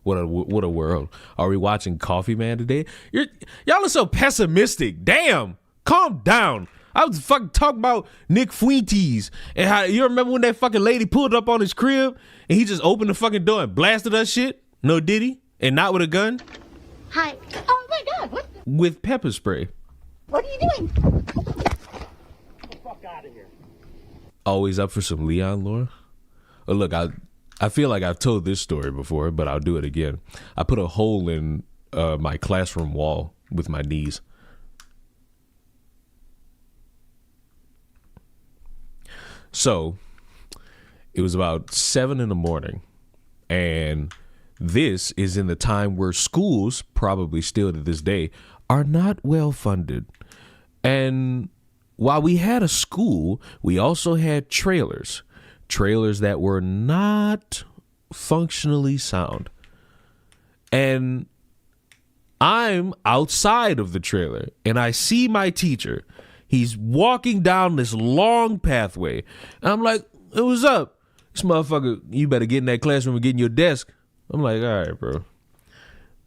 What a world. Are we watching Coffee Man today? Y'all are so pessimistic. Damn. Calm down. I was fucking talking about Nick Fuentes and how, you remember when that fucking lady pulled up on his crib and he just opened the fucking door and blasted us shit? No, did he? And not with a gun? Hi. Oh my God, what? With pepper spray. What are you doing? Always up for some Leon lore? Oh, look, I feel like I've told this story before, but I'll do it again. I put a hole in my classroom wall with my knees. So it was about 7 a.m, and this is in the time where schools, probably still to this day, are not well funded. And while we had a school, we also had trailers that were not functionally sound. And I'm outside of the trailer and I see my teacher. He's walking down this long pathway. And I'm like, hey, what's up? This motherfucker, you better get in that classroom and get in your desk. I'm like, all right, bro.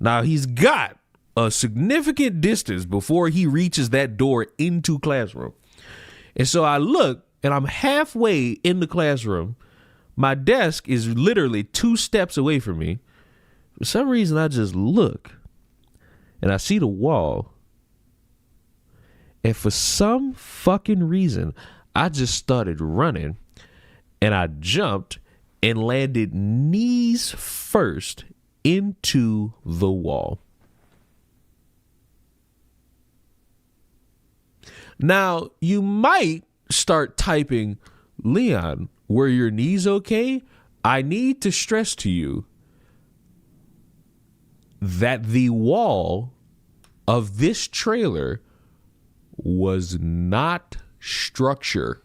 Now he's got a significant distance before he reaches that door into classroom. And so I look and I'm halfway in the classroom. My desk is literally 2 steps away from me. For some reason, I just look and I see the wall. And for some fucking reason, I just started running and I jumped and landed knees first into the wall. Now, you might start typing, Leon, were your knees okay? I need to stress to you that the wall of this trailer was not structure.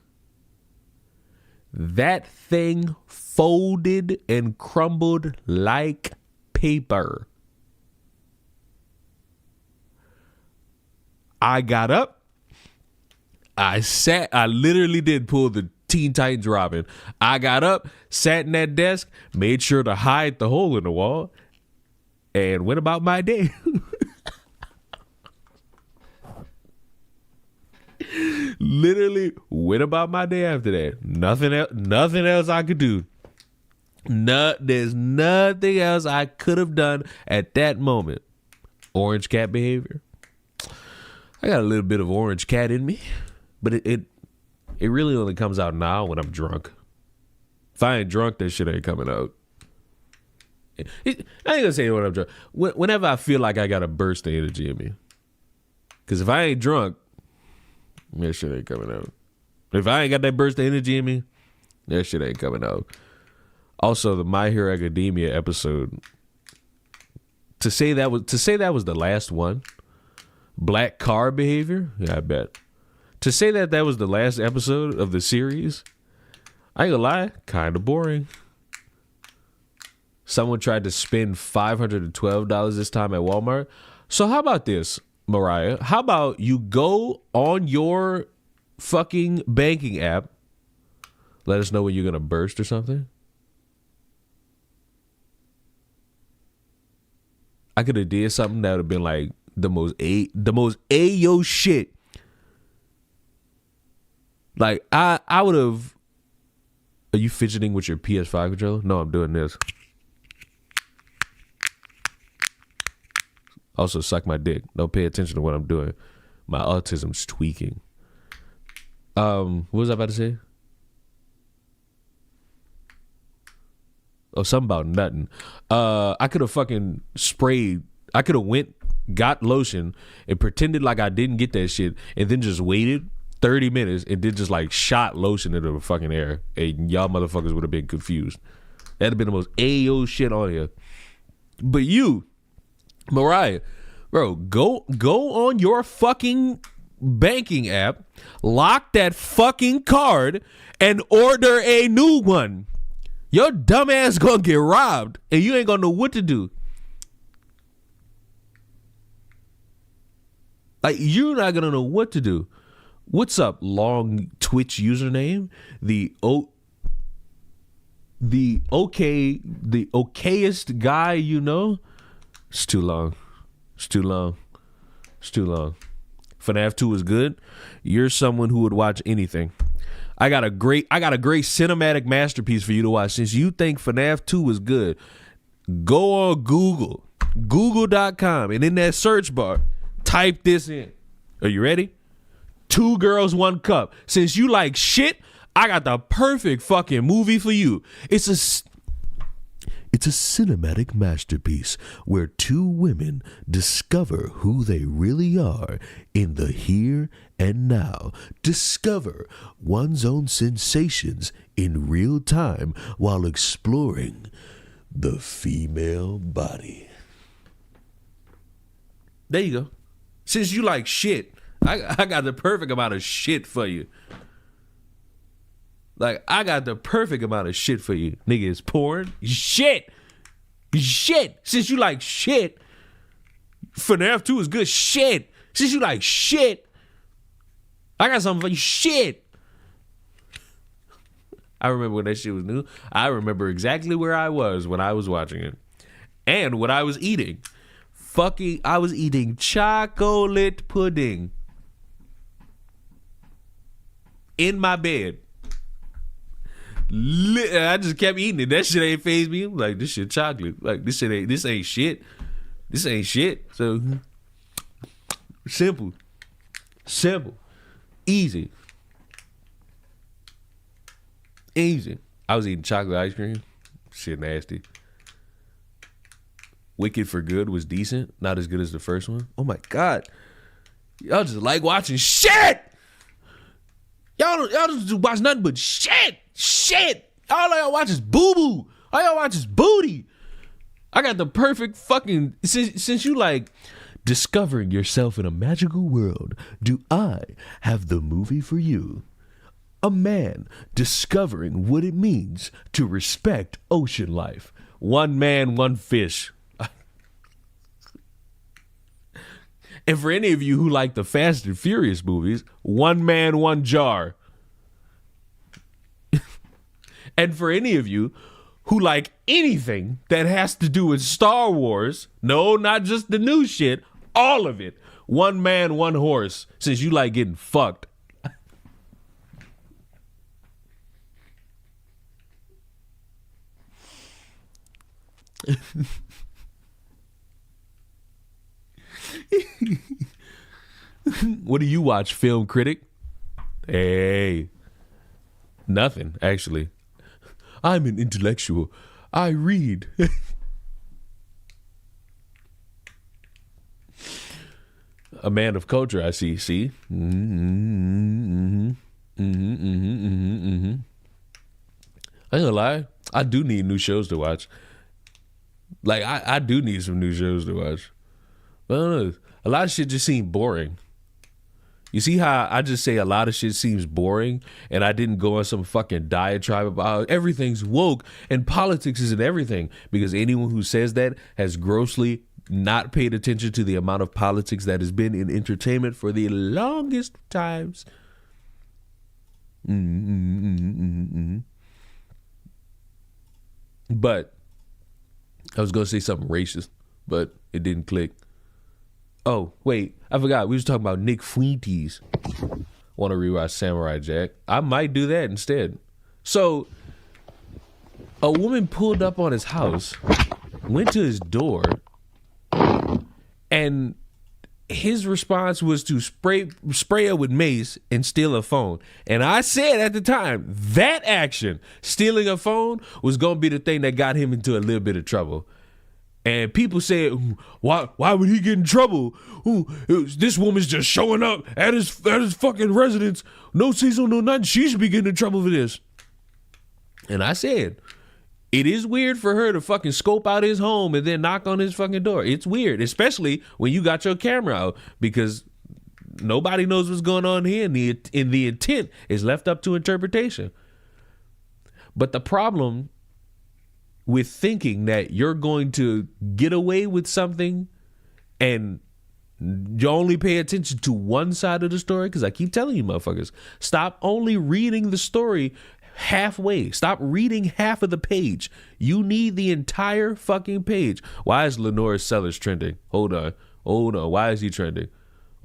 That thing folded and crumbled like paper. I got up. I literally did pull the Teen Titans Robin. I got up, sat in that desk, made sure to hide the hole in the wall, and went about my day. Literally went about my day after that. Nothing else I could do. There's nothing else I could have done at that moment. Orange cat behavior. I got a little bit of orange cat in me, but it really only comes out now when I'm drunk. If I ain't drunk, that shit ain't coming out. I ain't gonna say when I'm drunk. Whenever I feel like I got a burst of energy in me. Because if I ain't drunk, that shit ain't coming out. If I ain't got that burst of energy in me, that shit ain't coming out. Also, the My Hero Academia episode. To say that was the last one. Black car behavior? Yeah, I bet. To say that was the last episode of the series, I ain't gonna lie, kind of boring. Someone tried to spend $512 this time at Walmart. So how about this, Mariah? How about you go on your fucking banking app, let us know when you're gonna burst or something? I could have did something that would have been like the most ayo shit. Like I would have. Are you fidgeting with your PS5 controller? No, I'm doing this. Also, suck my dick. Don't pay attention to what I'm doing. My autism's tweaking. What was I about to say? Oh, something about nothing. I could have fucking sprayed. I could have got lotion and pretended like I didn't get that shit and then just waited 30 minutes and then just like shot lotion into the fucking air. And y'all motherfuckers would have been confused. That'd have been the most AO shit on here. But you, Mariah, bro, go on your fucking banking app, lock that fucking card, and order a new one. Your dumb ass gonna get robbed and you ain't gonna know what to do. Like, you're not gonna know what to do. What's up, long Twitch username? The okayest guy you know? It's too long. It's too long. It's too long. FNAF 2 is good. You're someone who would watch anything. I got a great cinematic masterpiece for you to watch. Since you think FNAF 2 is good, go on Google. Google.com, and in that search bar, type this in. Are you ready? Two Girls, One Cup. Since you like shit, I got the perfect fucking movie for you. It's a cinematic masterpiece where two women discover who they really are in the here and now. Discover one's own sensations in real time while exploring the female body. There you go. Since you like shit, I got the perfect amount of shit for you. Like, I got the perfect amount of shit for you. Nigga, it's porn. Shit. Since you like shit. FNAF 2 is good. Shit. Since you like shit. I got something for you. Shit. I remember when that shit was new. I remember exactly where I was when I was watching it. And what I was eating. I was eating chocolate pudding. In my bed. I just kept eating it. That shit ain't fazed me. I'm like, this shit chocolate. Like, this ain't shit. This ain't shit. So simple. Easy. I was eating chocolate ice cream. Shit nasty. Wicked for Good was decent. Not as good as the first one. Oh my God. Y'all just like watching shit. Y'all just watch nothing but shit. All y'all watch is boo-boo. All y'all watch is booty. I got the perfect fucking... Since you like discovering yourself in a magical world, do I have the movie for you. A man discovering what it means to respect ocean life. One man, one fish. And for any of you who like the Fast and Furious movies, one man, one jar. And for any of you who like anything that has to do with Star Wars, no, not just the new shit, all of it. One man, one horse, since you like getting fucked. What do you watch, Film Critic? Hey, nothing, actually. I'm an intellectual. I read. A man of culture, I see. See? I ain't gonna lie. I do need new shows to watch. Like, I do need some new shows to watch. But I don't know. A lot of shit just seems boring. You see how I just say a lot of shit seems boring and I didn't go on some fucking diatribe about how everything's woke and politics isn't everything, because anyone who says that has grossly not paid attention to the amount of politics that has been in entertainment for the longest times. But I was going to say something racist, but it didn't click. Oh, wait, I forgot. We was talking about Nick Fuentes. Want to rewatch Samurai Jack? I might do that instead. So, a woman pulled up on his house, went to his door, and his response was to spray her with mace and steal a phone. And I said at the time, that action, stealing a phone, was going to be the thing that got him into a little bit of trouble. And people said, why would he get in trouble? This woman's just showing up at his fucking residence. No cecil, no nothing. She should be getting in trouble for this. And I said, it is weird for her to fucking scope out his home and then knock on his fucking door. It's weird, especially when you got your camera out, because nobody knows what's going on here, and the intent is left up to interpretation. But the problem with thinking that you're going to get away with something and you only pay attention to one side of the story, because I keep telling you motherfuckers, stop only reading the story halfway. Stop reading half of the page. You need the entire fucking page. Why is Lenore Sellers trending? Hold on. Why is he trending?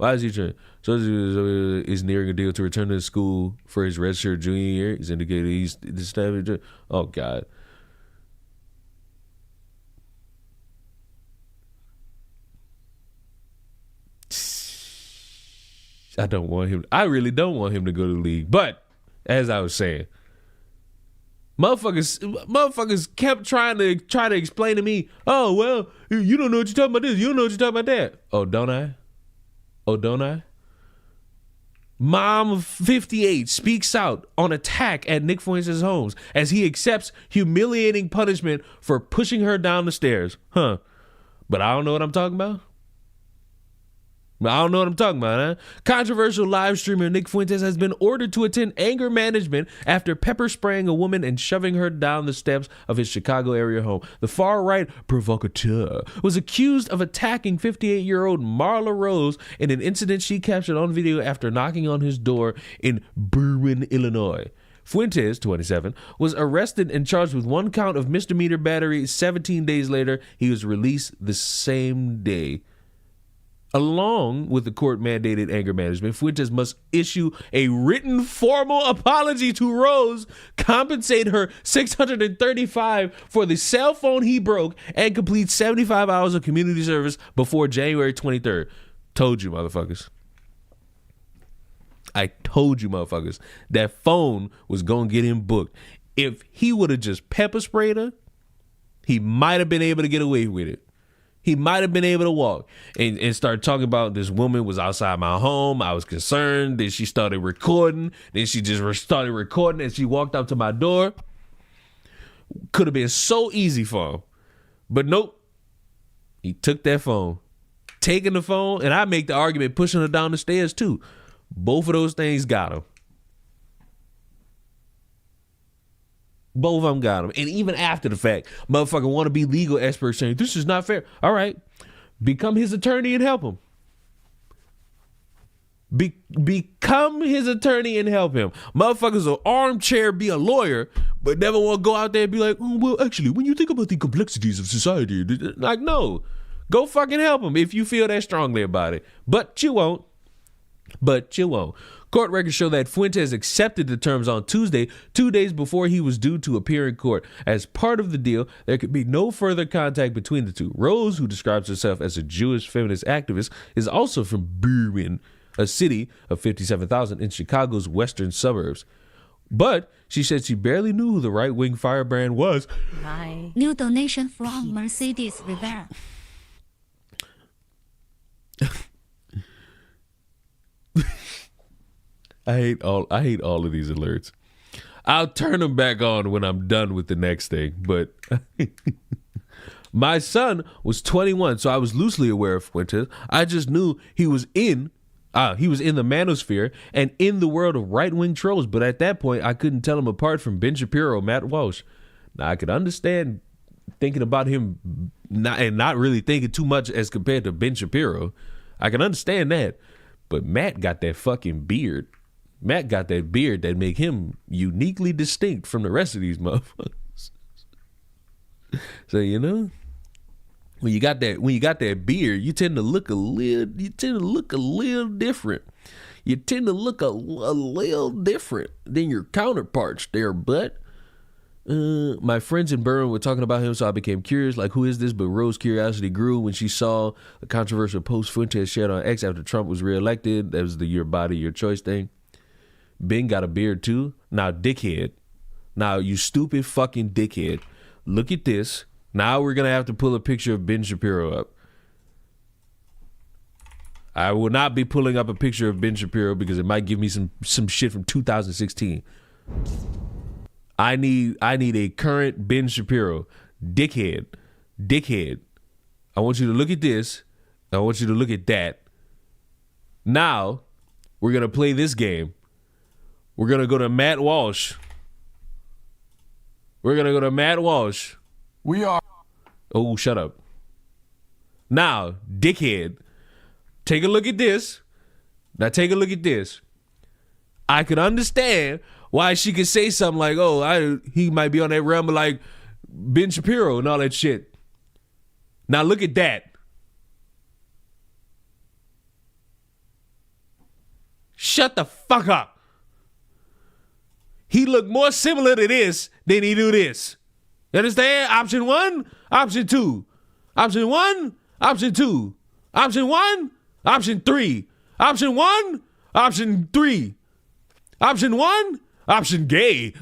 So is nearing a deal to return to school for his redshirt junior year. He's indicated he's the oh God. I really don't want him to go to the league. But as I was saying, motherfuckers kept trying to explain to me, oh, well, you don't know what you're talking about this. You don't know what you're talking about that. Oh, don't I? Oh, don't I? Mom of 58 speaks out on attack at Nick Fuentes' homes as he accepts humiliating punishment for pushing her down the stairs. Huh. But I don't know what I'm talking about. Huh? Controversial live streamer Nick Fuentes has been ordered to attend anger management after pepper spraying a woman and shoving her down the steps of his Chicago area home. The far-right provocateur was accused of attacking 58-year-old Marla Rose in an incident she captured on video after knocking on his door in Berwyn, Illinois. Fuentes, 27, was arrested and charged with 1 count of misdemeanor battery. 17 days later, he was released the same day. Along with the court-mandated anger management, Fuentes must issue a written formal apology to Rose, compensate her $635 for the cell phone he broke, and complete 75 hours of community service before January 23rd. Told you, motherfuckers. I told you, motherfuckers, that phone was going to get him booked. If he would have just pepper sprayed her, he might have been able to get away with it. He might have been able to walk and start talking about this woman was outside my home. I was concerned. Then she started recording. Then she just started recording and she walked up to my door. Could have been so easy for him. But nope. He took that phone. Taking the phone, and I make the argument pushing her down the stairs too. Both of those things got him. Both of them got him. And even after the fact, motherfucker want to be legal experts saying, this is not fair. All right. Become his attorney and help him. Become his attorney and help him. Motherfuckers will armchair be a lawyer, but never want to go out there and be like, oh, well, actually, when you think about the complexities of society, like, no. Go fucking help him if you feel that strongly about it. But you won't. Court records show that Fuentes accepted the terms on Tuesday, 2 days before he was due to appear in court. As part of the deal, there could be no further contact between the two. Rose, who describes herself as a Jewish feminist activist, is also from Berwyn, a city of 57,000 in Chicago's western suburbs. But she said she barely knew who the right-wing firebrand was. Bye. New donation from Mercedes Rivera. I hate all of these alerts. I'll turn them back on when I'm done with the next thing. But my son was 21, so I was loosely aware of Fuentes. I just knew he was in the manosphere and in the world of right-wing trolls. But at that point, I couldn't tell him apart from Ben Shapiro or Matt Walsh. Now, I could understand thinking about him not really thinking too much as compared to Ben Shapiro. I can understand that. But Matt got that fucking beard. Matt got that beard that make him uniquely distinct from the rest of these motherfuckers. So, you know, when you got that beard, you tend to look a little different. You tend to look a little different than your counterparts there, but my friends in Berwyn were talking about him, so I became curious, like, who is this? But Rose's curiosity grew when she saw the controversial post Fuentes shared on X after Trump was reelected. That was the your body, your choice thing. Ben got a beard too. Now, dickhead. Now, you stupid fucking dickhead. Look at this. Now we're going to have to pull a picture of Ben Shapiro up. I will not be pulling up a picture of Ben Shapiro because it might give me some shit from 2016. I need a current Ben Shapiro. Dickhead. I want you to look at this. I want you to look at that. Now, we're going to play this game. We're going to go to Matt Walsh. We are. Oh, shut up. Now, dickhead. Take a look at this. Now, take a look at this. I could understand why she could say something like, oh, he might be on that realm of like Ben Shapiro and all that shit. Now look at that. Shut the fuck up. He looked more similar to this than he do this. You understand? Option 1, option 2. Option 1, option 2. Option 1, option 3. Option 1, Option 3. Option 1. Option gay.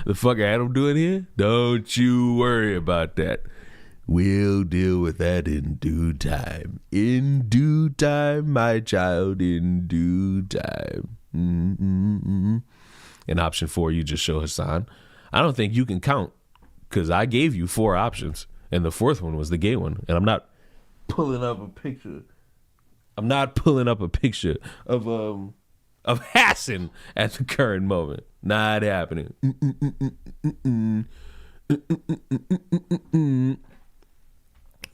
The fuck Adam doing here? Don't you worry about that. We'll deal with that in due time. In due time, my child, in due time. And option 4, you just show Hassan. I don't think you can count because I gave you 4 options. And the 4th one was the gay one. And I'm not pulling up a picture. I'm not pulling up a picture of Hassan at the current moment. Not happening.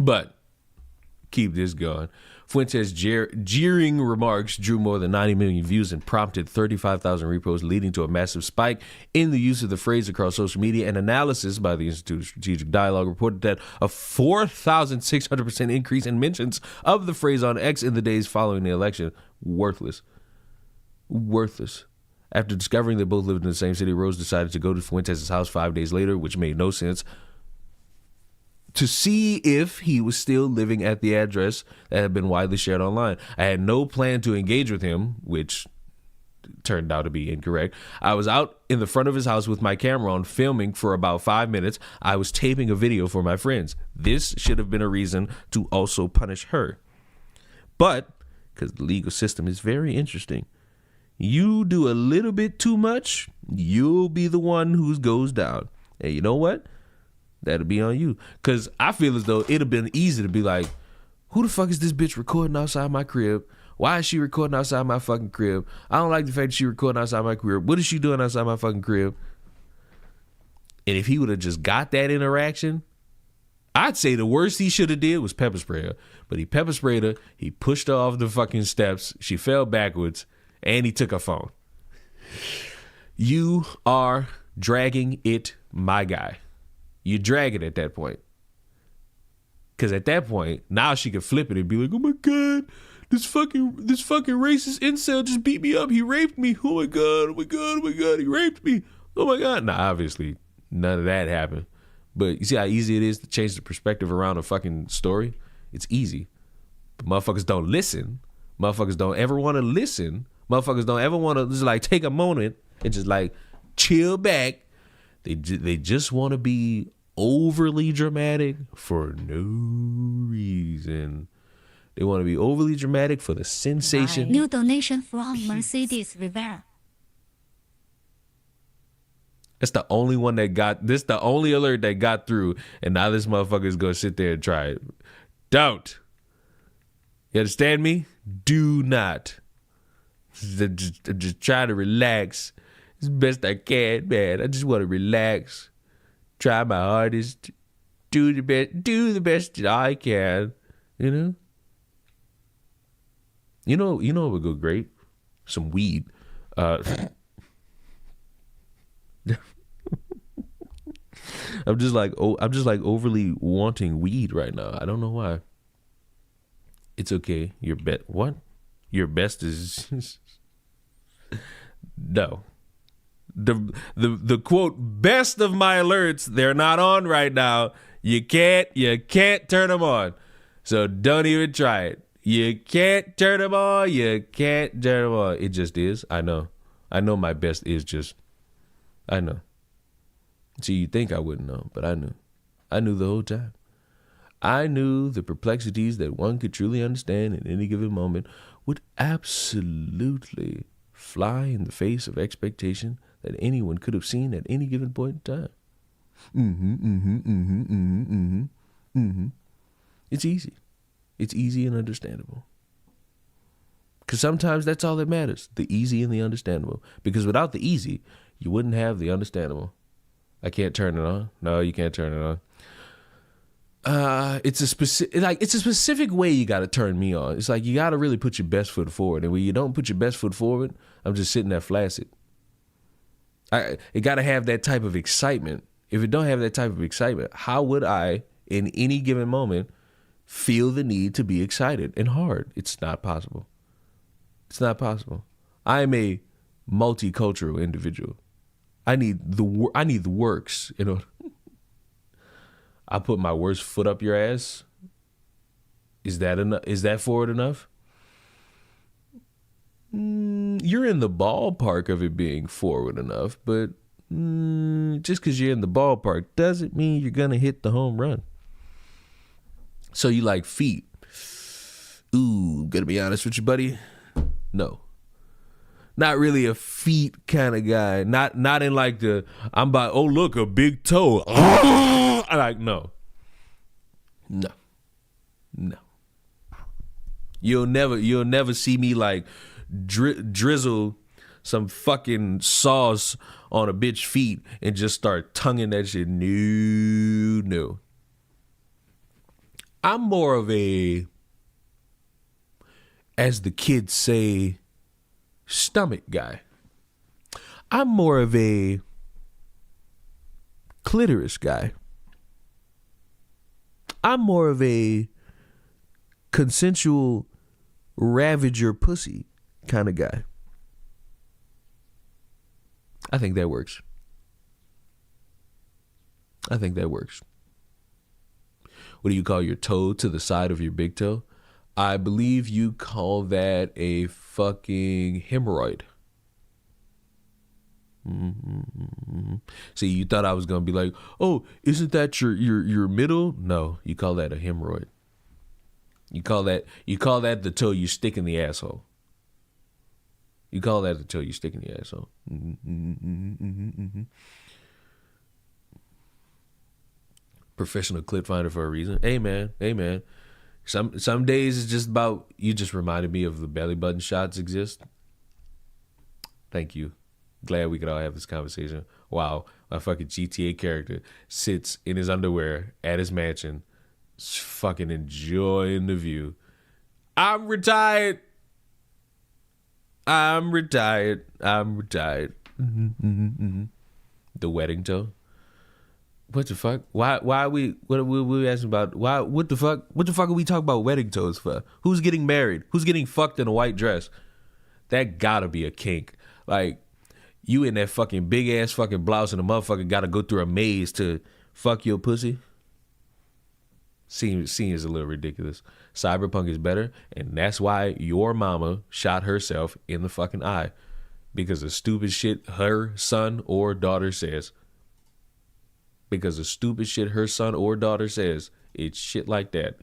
But keep this going. Fuentes' jeering remarks drew more than 90 million views and prompted 35,000 reposts, leading to a massive spike in the use of the phrase across social media. An analysis by the Institute of Strategic Dialogue reported that a 4,600% increase in mentions of the phrase on X in the days following the election. Worthless. After discovering they both lived in the same city, Rose decided to go to Fuentes' house 5 days later, which made no sense, to see if he was still living at the address that had been widely shared online. I had no plan to engage with him, which turned out to be incorrect. I was out in the front of his house with my camera on, filming for about 5 minutes. I was taping a video for my friends. This should have been a reason to also punish her. But, because the legal system is very interesting, you do a little bit too much, you'll be the one who goes down. And you know what? That'll be on you. Because I feel as though it'd have been easy to be like, who the fuck is this bitch recording outside my crib? Why is she recording outside my fucking crib? I don't like the fact that she recording outside my crib. What is she doing outside my fucking crib? And if he would have just got that interaction, I'd say the worst he should have did was pepper spray her. But he pepper sprayed her. He pushed her off the fucking steps. She fell backwards. And he took her phone. You are dragging it, my guy. You drag it at that point. Because at that point, now she could flip it and be like, oh my God, this fucking racist incel just beat me up. He raped me. Oh my God, he raped me. Oh my God. Nah, obviously, none of that happened. But you see how easy it is to change the perspective around a fucking story? It's easy. But motherfuckers don't listen. Motherfuckers don't ever want to listen. Motherfuckers don't ever want to just like take a moment and just like chill back. They just want to be overly dramatic for no reason. They want to be overly dramatic for the sensation. New donation from Mercedes Rivera. That's the only one that got this. The only alert that got through, and now this motherfucker is gonna sit there and try it. Don't. You understand me? Do not. Just try to relax as best I can, man. I just want to relax, try my hardest, do the best that I can. You know what would go great? Some weed. I'm just like overly wanting weed right now. I don't know why. It's okay. Your best is no. The quote best of my alerts, they're not on right now. You can't turn them on. So don't even try it. You can't turn them on. You can't turn them on. It just is. I know my best is just. I know. See, you think I wouldn't know, but I knew. I knew the whole time. I knew the perplexities that one could truly understand in any given moment would absolutely fly in the face of expectation that anyone could have seen at any given point in time. It's easy. It's easy and understandable. Because sometimes that's all that matters, the easy and the understandable. Because without the easy, you wouldn't have the understandable. I can't turn it on. No, you can't turn it on. It's a specific way you got to turn me on. It's like you got to really put your best foot forward, and when you don't put your best foot forward, I'm just sitting there flaccid. It got to have that type of excitement. If it don't have that type of excitement, how would I in any given moment feel the need to be excited and hard. It's not possible. It's not possible. I am a multicultural individual. I need the works, you know. I put my worst foot up your ass. Is that enough? Is that forward enough? You're in the ballpark of it being forward enough, but just because you're in the ballpark doesn't mean you're gonna hit the home run. So you like feet? Ooh, gonna be honest with you, buddy. No. Not really a feet kind of guy. Not in like the I'm about, oh look, a big toe. I like no. You'll never see me like drizzle some fucking sauce on a bitch feet and just start tonguing that shit. No. I'm more of a, as the kids say, stomach guy. I'm more of a clitoris guy. I'm more of a consensual ravage your pussy kind of guy. I think that works. What do you call your toe to the side of your big toe? I believe you call that a fucking hemorrhoid. See, you thought I was gonna be like, oh, isn't that your middle? No, you call that a hemorrhoid. You call that the toe you stick in the asshole. You call that the toe you stick in the asshole. Professional clip finder for a reason. Hey man. Some days it's just about, you just reminded me of the belly button shots exist. Thank you. Glad we could all have this conversation. Wow, my fucking GTA character sits in his underwear at his mansion, fucking enjoying the view. I'm retired. The wedding toe. What the fuck? Why are we? What are we asking about? Why? What the fuck? What the fuck are we talking about wedding toes for? Who's getting married? Who's getting fucked in a white dress? That gotta be a kink. Like, you in that fucking big ass fucking blouse and the motherfucker gotta go through a maze to fuck your pussy. Seems a little ridiculous. Cyberpunk is better, and that's why your mama shot herself in the fucking eye, because of stupid shit her son or daughter says. Because of stupid shit her son or daughter says. It's shit like that.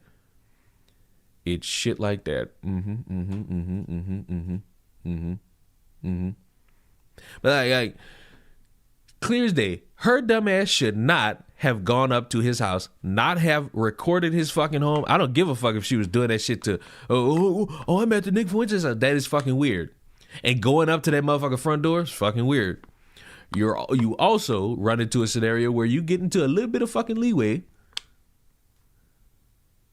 But like clear as day, her dumb ass should not have gone up to his house, not have recorded his fucking home. I don't give a fuck if she was doing that shit to, I'm at the Nick Fuentes house. That is fucking weird. And going up to that motherfucking front door is fucking weird. You also run into a scenario where you get into a little bit of fucking leeway,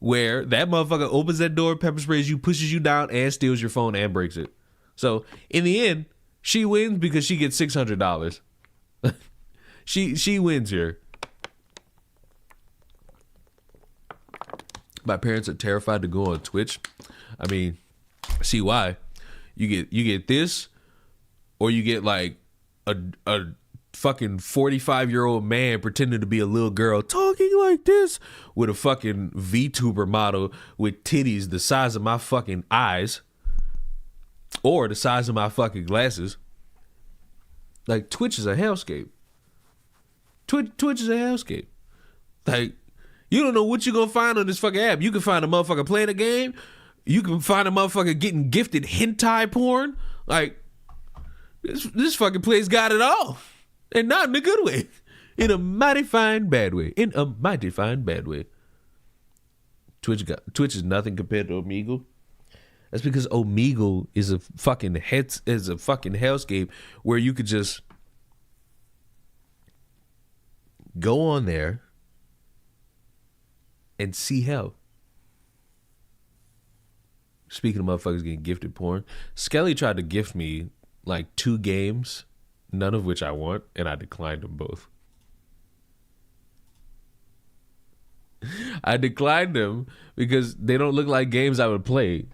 where that motherfucker opens that door, pepper sprays you, pushes you down, and steals your phone and breaks it. So in the end, she wins because she gets $600. She wins here. My parents are terrified to go on Twitch. I mean, see why? You get this, or you get like a fucking 45-year-old man pretending to be a little girl talking like this with a fucking VTuber model with titties the size of my fucking eyes or the size of my fucking glasses. Like, Twitch is a hellscape. Twitch is a hellscape. Like, you don't know what you're gonna find on this fucking app. You can find a motherfucker playing a game. You can find a motherfucker getting gifted hentai porn. Like, this fucking place got it all. And not in a good way. In a mighty fine bad way. Twitch is nothing compared to Omegle. That's because Omegle is a fucking hellscape where you could just go on there and see hell. Speaking of motherfuckers getting gifted porn, Skelly tried to gift me like 2 games, none of which I want, and I declined them both. I declined them because they don't look like games I would play.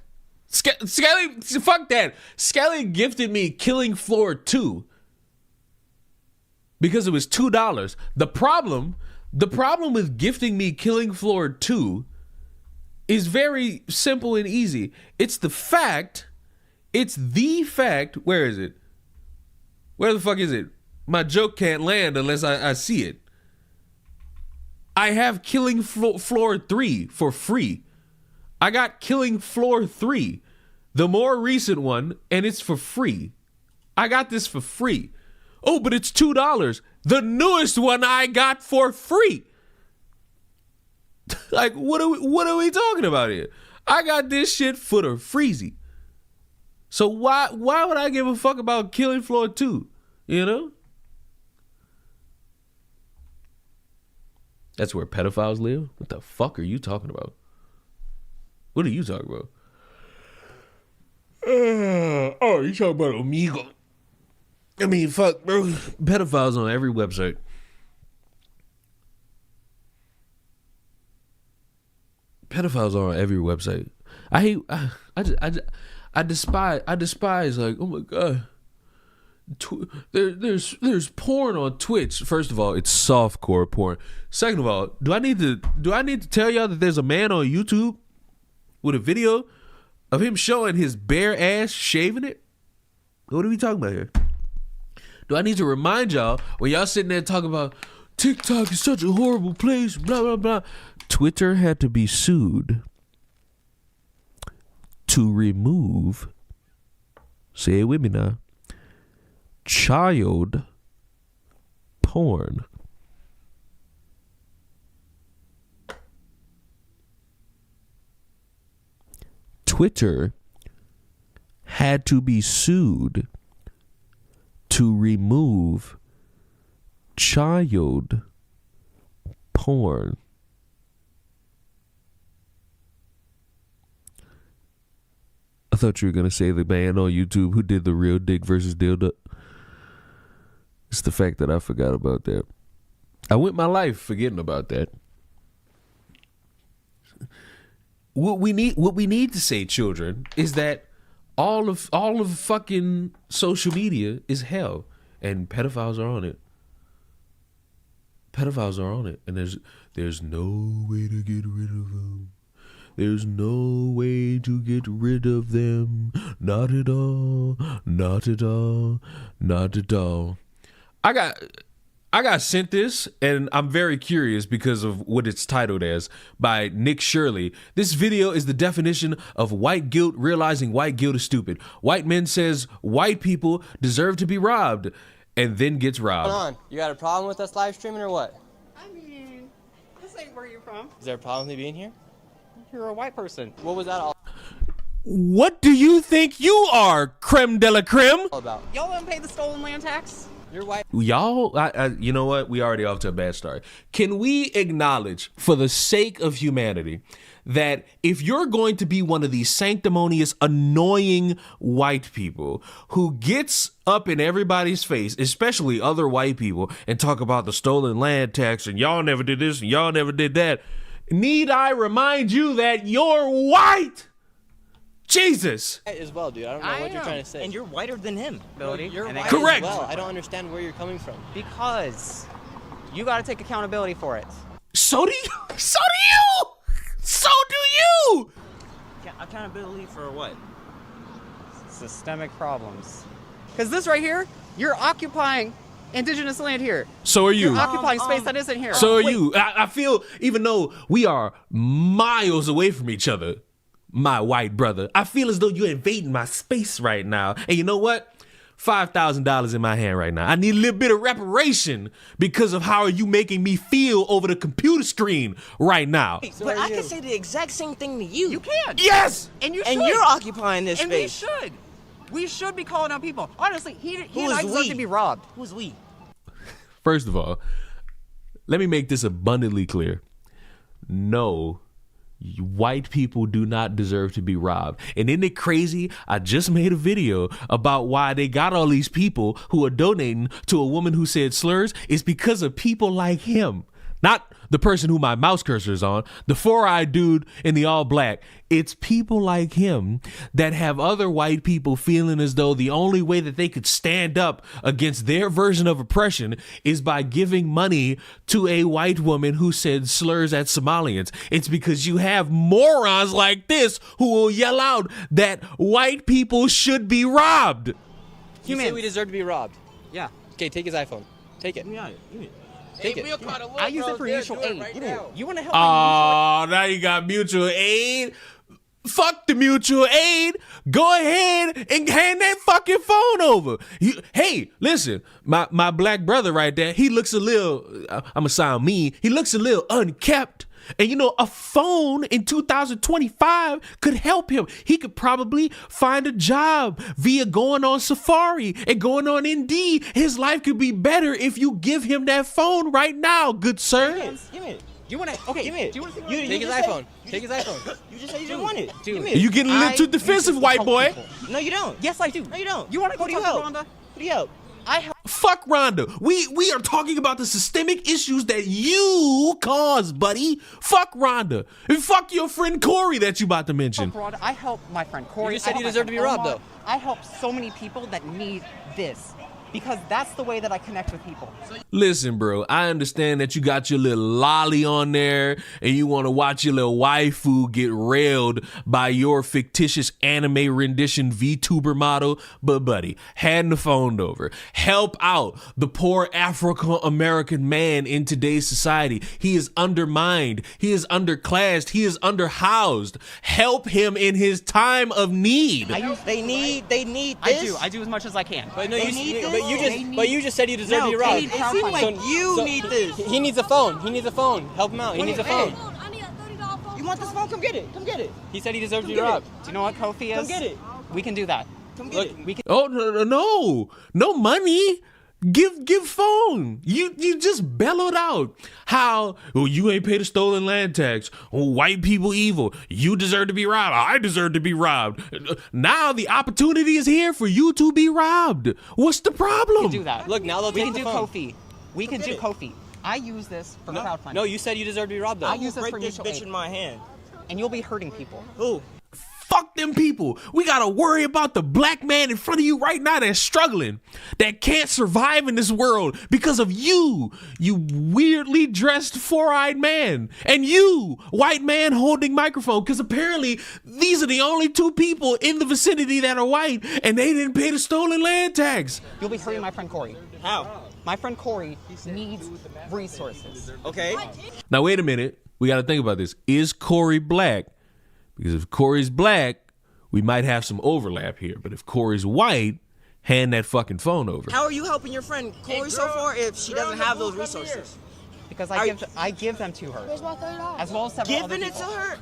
Skelly, fuck that. Skelly gifted me Killing Floor 2 because it was $2. The problem with gifting me Killing Floor 2 is very simple and easy. It's the fact, where is it? Where the fuck is it? My joke can't land unless I see it. I have Killing Floor 3 for free. I got Killing Floor 3, the more recent one, and it's for free. I got this for free. Oh, but it's $2. The newest one I got for free. Like, what are we talking about here? I got this shit for the freezy. So why would I give a fuck about Killing Floor 2? You know? That's where pedophiles live? What the fuck are you talking about? What are you talking about? Oh, you talking about Omegle? I mean, fuck, bro. Pedophiles on every website. Pedophiles are on every website. I despise like, oh my god. There's porn on Twitch. First of all, it's softcore porn. Second of all, do I need to tell y'all that there's a man on YouTube with a video of him showing his bare ass shaving it? What are we talking about here? Do I need to remind y'all when y'all sitting there talking about TikTok is such a horrible place, blah blah blah? Twitter had to be sued to remove, say it with me now, child porn. Twitter had to be sued to remove child porn. I thought you were going to say the man on YouTube who did the real dick versus dildo. It's the fact that I forgot about that. I went my life forgetting about that. What we need to say, children, is that all of fucking social media is hell, and pedophiles are on it. Pedophiles are on it, and there's no way to get rid of them. There's no way to get rid of them. Not at all. Not at all. Not at all. I got sent this, and I'm very curious because of what it's titled as, by Nick Shirley. This video is the definition of white guilt, realizing white guilt is stupid. White men says white people deserve to be robbed, and then gets robbed. Hold on. You got a problem with us live streaming or what? I mean, this ain't where you're from. Is there a problem with me being here? You're a white person. What was that all What do you think you are, creme de la creme? about? Y'all don't pay the stolen land tax? You're white. Y'all, you know what? We already off to a bad start. Can we acknowledge, for the sake of humanity, that if you're going to be one of these sanctimonious, annoying white people who gets up in everybody's face, especially other white people, and talk about the stolen land tax and y'all never did this and y'all never did that, need I remind you that you're white? Jesus. As well, dude. I don't know what you're trying to say. And you're whiter than him, Billy. You're white Correct. as well. I don't understand where you're coming from. Because you got to take accountability for it. So do you. So do you. So do you. Accountability for what? Systemic problems. Because this right here, you're occupying indigenous land here. So are you. You're occupying space that isn't here. So are you. I feel, even though we are miles away from each other, my white brother, I feel as though you're invading my space right now. And you know what? $5,000 in my hand right now. I need a little bit of reparation because of how are you making me feel over the computer screen right now. But I can say the exact same thing to you. You can. Yes! And you should. And you're occupying this and space. we should. We should be calling out people. Honestly, he and I is deserve we? to be robbed. Who's we? First of all, let me make this abundantly clear. No, white people do not deserve to be robbed. And isn't it crazy? I just made a video about why they got all these people who are donating to a woman who said slurs. It's because of people like him. Not the person who my mouse cursor is on, the four-eyed dude in the all black. It's people like him that have other white people feeling as though the only way that they could stand up against their version of oppression is by giving money to a white woman who said slurs at Somalians. It's because you have morons like this who will yell out that white people should be robbed. You say we deserve to be robbed? Yeah. Okay, take his iPhone. Take it. Yeah. Take it. I use it for mutual aid. You want to help? Oh, now you got mutual aid. Fuck the mutual aid. Go ahead and hand that fucking phone over. Hey, listen, my black brother right there, he looks a little, I'm gonna sound mean, he looks a little unkept. And you know, a phone in 2025 could help him. He could probably find a job via going on Safari and going on Indeed. His life could be better if you give him that phone right now, good sir. Give me it. You want to? Okay. Give me it. Do you want to Take his iPhone. Take his iPhone. You just said you didn't want it. Dude, Give me it. You getting a little too defensive, white boy. No, you don't. Yes, I do. No, you don't. You want to go Who do you talk help? to Rhonda? Who do you help? I help. Fuck Rhonda. We are talking about the systemic issues that you caused, buddy. Fuck Rhonda. And fuck your friend Corey that you about to mention. Rhonda. I help my friend Corey. You just said I you help deserve my to be friend robbed, Omar. though. I help so many people that need this. Because that's the way that I connect with people. Listen, bro, I understand that you got your little lolly on there and you want to watch your little waifu get railed by your fictitious anime rendition VTuber model, but buddy, hand the phone over. Help out the poor African-American man in today's society. He is undermined, he is underclassed, he is underhoused. Help him in his time of need. They need this. I do as much as I can. But no, They need this. you just said you deserve to be robbed. It seems like you need this. He needs a phone. He needs a phone. Help him out. He needs a phone. You want this phone? Come get it. Come get it. He said he deserves to be Come get robbed. Do you know what Kofi is? Come get it. We can do that. Come get Look, it. We can. Oh no money. Give phone. You just bellowed out how you ain't paid a stolen land tax. White people evil. You deserve to be robbed. I deserve to be robbed. Now the opportunity is here for you to be robbed. What's the problem? We can do that. Look, now they'll we take can the do phone. Kofi. We can do Kofi. I use this for crowdfunding. No, you said you deserve to be robbed, though. I use this Break for this mutual bitch aid. in my hand. And you'll be hurting people. Who? Fuck them people. We gotta worry about the black man in front of you right now that's struggling, that can't survive in this world because of you weirdly dressed four-eyed man, and you, white man holding microphone, because apparently these are the only two people in the vicinity that are white, and they didn't pay the stolen land tax. You'll be hurting my friend Corey. How? My friend Corey needs resources. Okay. Now wait a minute. We gotta think about this. Is Corey black? Because if Corey's black, we might have some overlap here. But if Corey's white, hand that fucking phone over. How are you helping your friend Corey so far if she doesn't have those resources? Because I give them to her. As well as several other Giving it to people. her?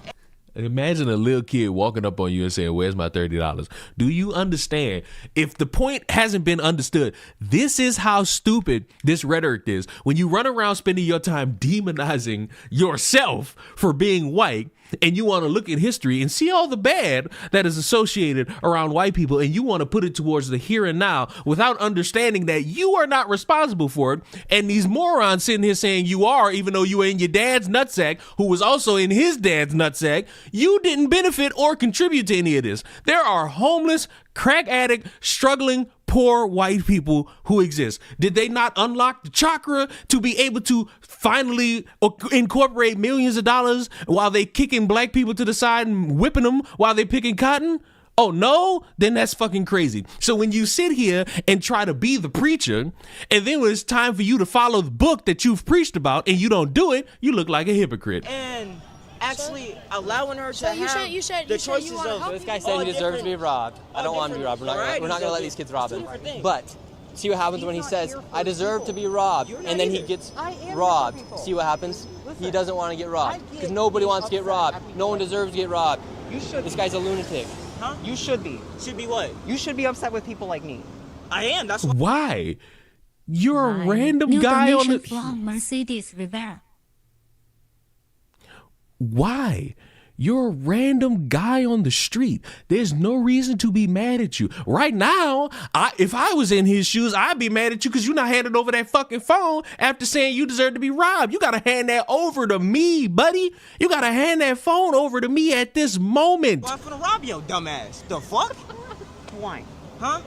Imagine a little kid walking up on you and saying, "Where's my $30?" Do you understand? If the point hasn't been understood, this is how stupid this rhetoric is. When you run around spending your time demonizing yourself for being white, and you want to look at history and see all the bad that is associated around white people, and you want to put it towards the here and now without understanding that you are not responsible for it, and these morons sitting here saying you are, even though you were in your dad's nutsack, who was also in his dad's nutsack, you didn't benefit or contribute to any of this. There are homeless, crack addict, struggling, poor white people who exist. Did they not unlock the chakra to be able to finally incorporate millions of dollars while they kicking black people to the side and whipping them while they picking cotton? Oh no? Then that's fucking crazy. So when you sit here and try to be the preacher, and then when it's time for you to follow the book that you've preached about and you don't do it, you look like a hypocrite. And actually allowing her to have the choices of So this guy said he deserves to be robbed. I don't want him to be robbed. We're not gonna let these kids rob him. But see what happens when he says, "I deserve to be robbed," and then he gets robbed. See what happens? He doesn't want to get robbed because nobody wants to get robbed. No one deserves to get robbed. This guy's a lunatic. Huh? You should be. Should be what? You should be upset with people like me. I am. That's what. Why? You're a random New guy on donation the... from Mercedes Rivera. Why? You're a random guy on the street. There's no reason to be mad at you. Right now, if I was in his shoes, I'd be mad at you because you're not handing over that fucking phone after saying you deserve to be robbed. You got to hand that over to me, buddy. You got to hand that phone over to me at this moment. Why I'm finna rob your dumbass? The fuck? Why? Huh?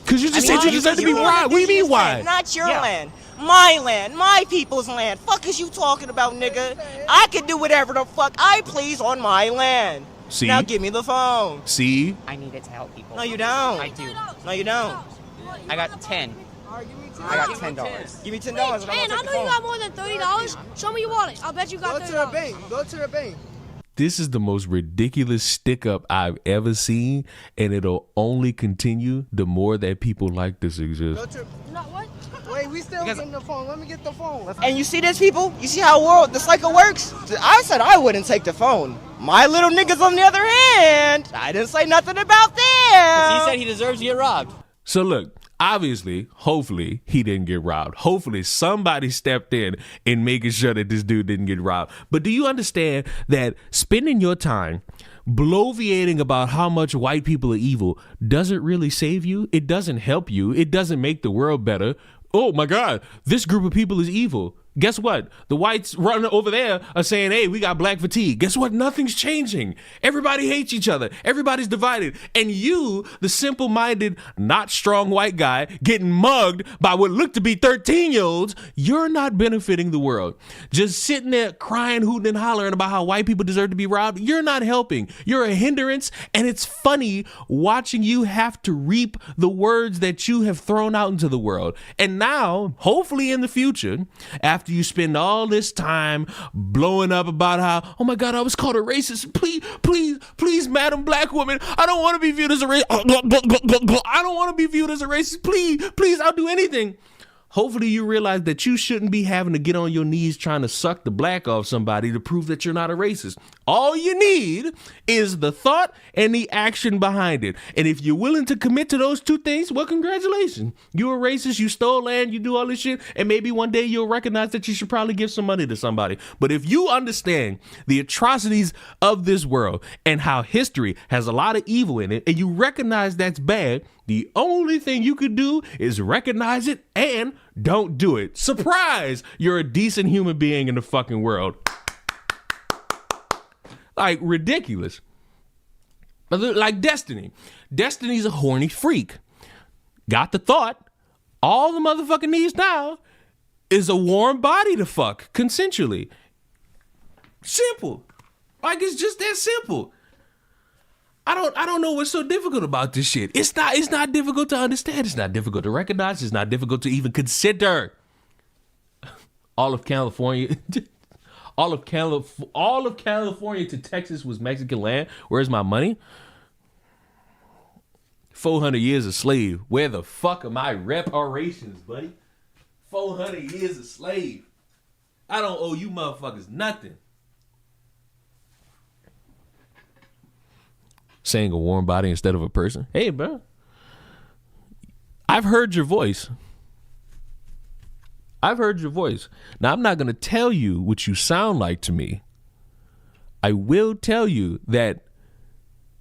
Because you just said you deserve to be robbed. What do you mean why? Not your land. My land. My people's land. Fuck is you talking about, nigga? I can do whatever the fuck I please on my land. See? Now give me the phone. See? I need it to help people. No, you don't. I do. No, you don't. I got 10. I got $10. Give me $10. and Man, I'm gonna I take know the you phone. got more than $30. Show me your wallet. I'll bet you got $30. Go to the bank. Go to the bank. This is the most ridiculous stick up I've ever seen, and it'll only continue the more that people like this exist. No, what? Wait, we still getting the phone. Let me get the phone. And you see this, people? You see how the cycle works? I said I wouldn't take the phone. My little niggas, on the other hand, I didn't say nothing about them. He said he deserves to get robbed. So look, obviously, hopefully, he didn't get robbed. Hopefully, somebody stepped in making sure that this dude didn't get robbed. But do you understand that spending your time bloviating about how much white people are evil doesn't really save you? It doesn't help you. It doesn't make the world better. Oh my God, this group of people is evil. Guess what? The whites running over there are saying, hey, we got black fatigue. Guess what? Nothing's changing. Everybody hates each other. Everybody's divided. And you, the simple-minded, not strong white guy, getting mugged by what look to be 13-year-olds, you're not benefiting the world. Just sitting there crying, hooting, and hollering about how white people deserve to be robbed, you're not helping. You're a hindrance, and it's funny watching you have to reap the words that you have thrown out into the world. And now, hopefully in the future, after you spend all this time blowing up about how, oh my God, I was called a racist. Please, Madam Black Woman, I don't want to be viewed as a racist. I don't want to be viewed as a racist. Please, I'll do anything. Hopefully you realize that you shouldn't be having to get on your knees trying to suck the black off somebody to prove that you're not a racist. All you need is the thought and the action behind it. And if you're willing to commit to those two things, well, congratulations. You're a racist, you stole land, you do all this shit, and maybe one day you'll recognize that you should probably give some money to somebody. But if you understand the atrocities of this world and how history has a lot of evil in it, and you recognize that's bad, the only thing you could do is recognize it and don't do it. Surprise! You're a decent human being in the fucking world. Like, ridiculous. Like Destiny. Destiny's a horny freak. Got the thought. All the motherfucking needs now is a warm body to fuck consensually. Simple. Like, it's just that simple. I don't know what's so difficult about this shit. It's not difficult to understand. It's not difficult to recognize. It's not difficult to even consider. All of California, all of California to Texas was Mexican land. Where's my money? 400 years a slave. Where the fuck are my reparations, buddy? 400 years a slave. I don't owe you motherfuckers nothing. Saying a warm body instead of a person. Hey, bro. I've heard your voice. Now, I'm not going to tell you what you sound like to me. I will tell you that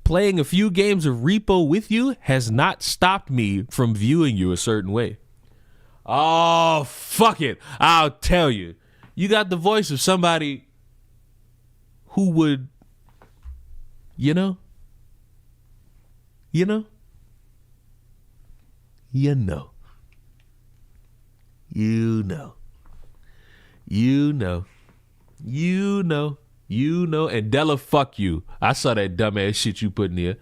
playing a few games of Repo with you has not stopped me from viewing you a certain way. Oh, fuck it. I'll tell you. You got the voice of somebody who would, you know. And Della, fuck you. I saw that dumbass shit you put in there.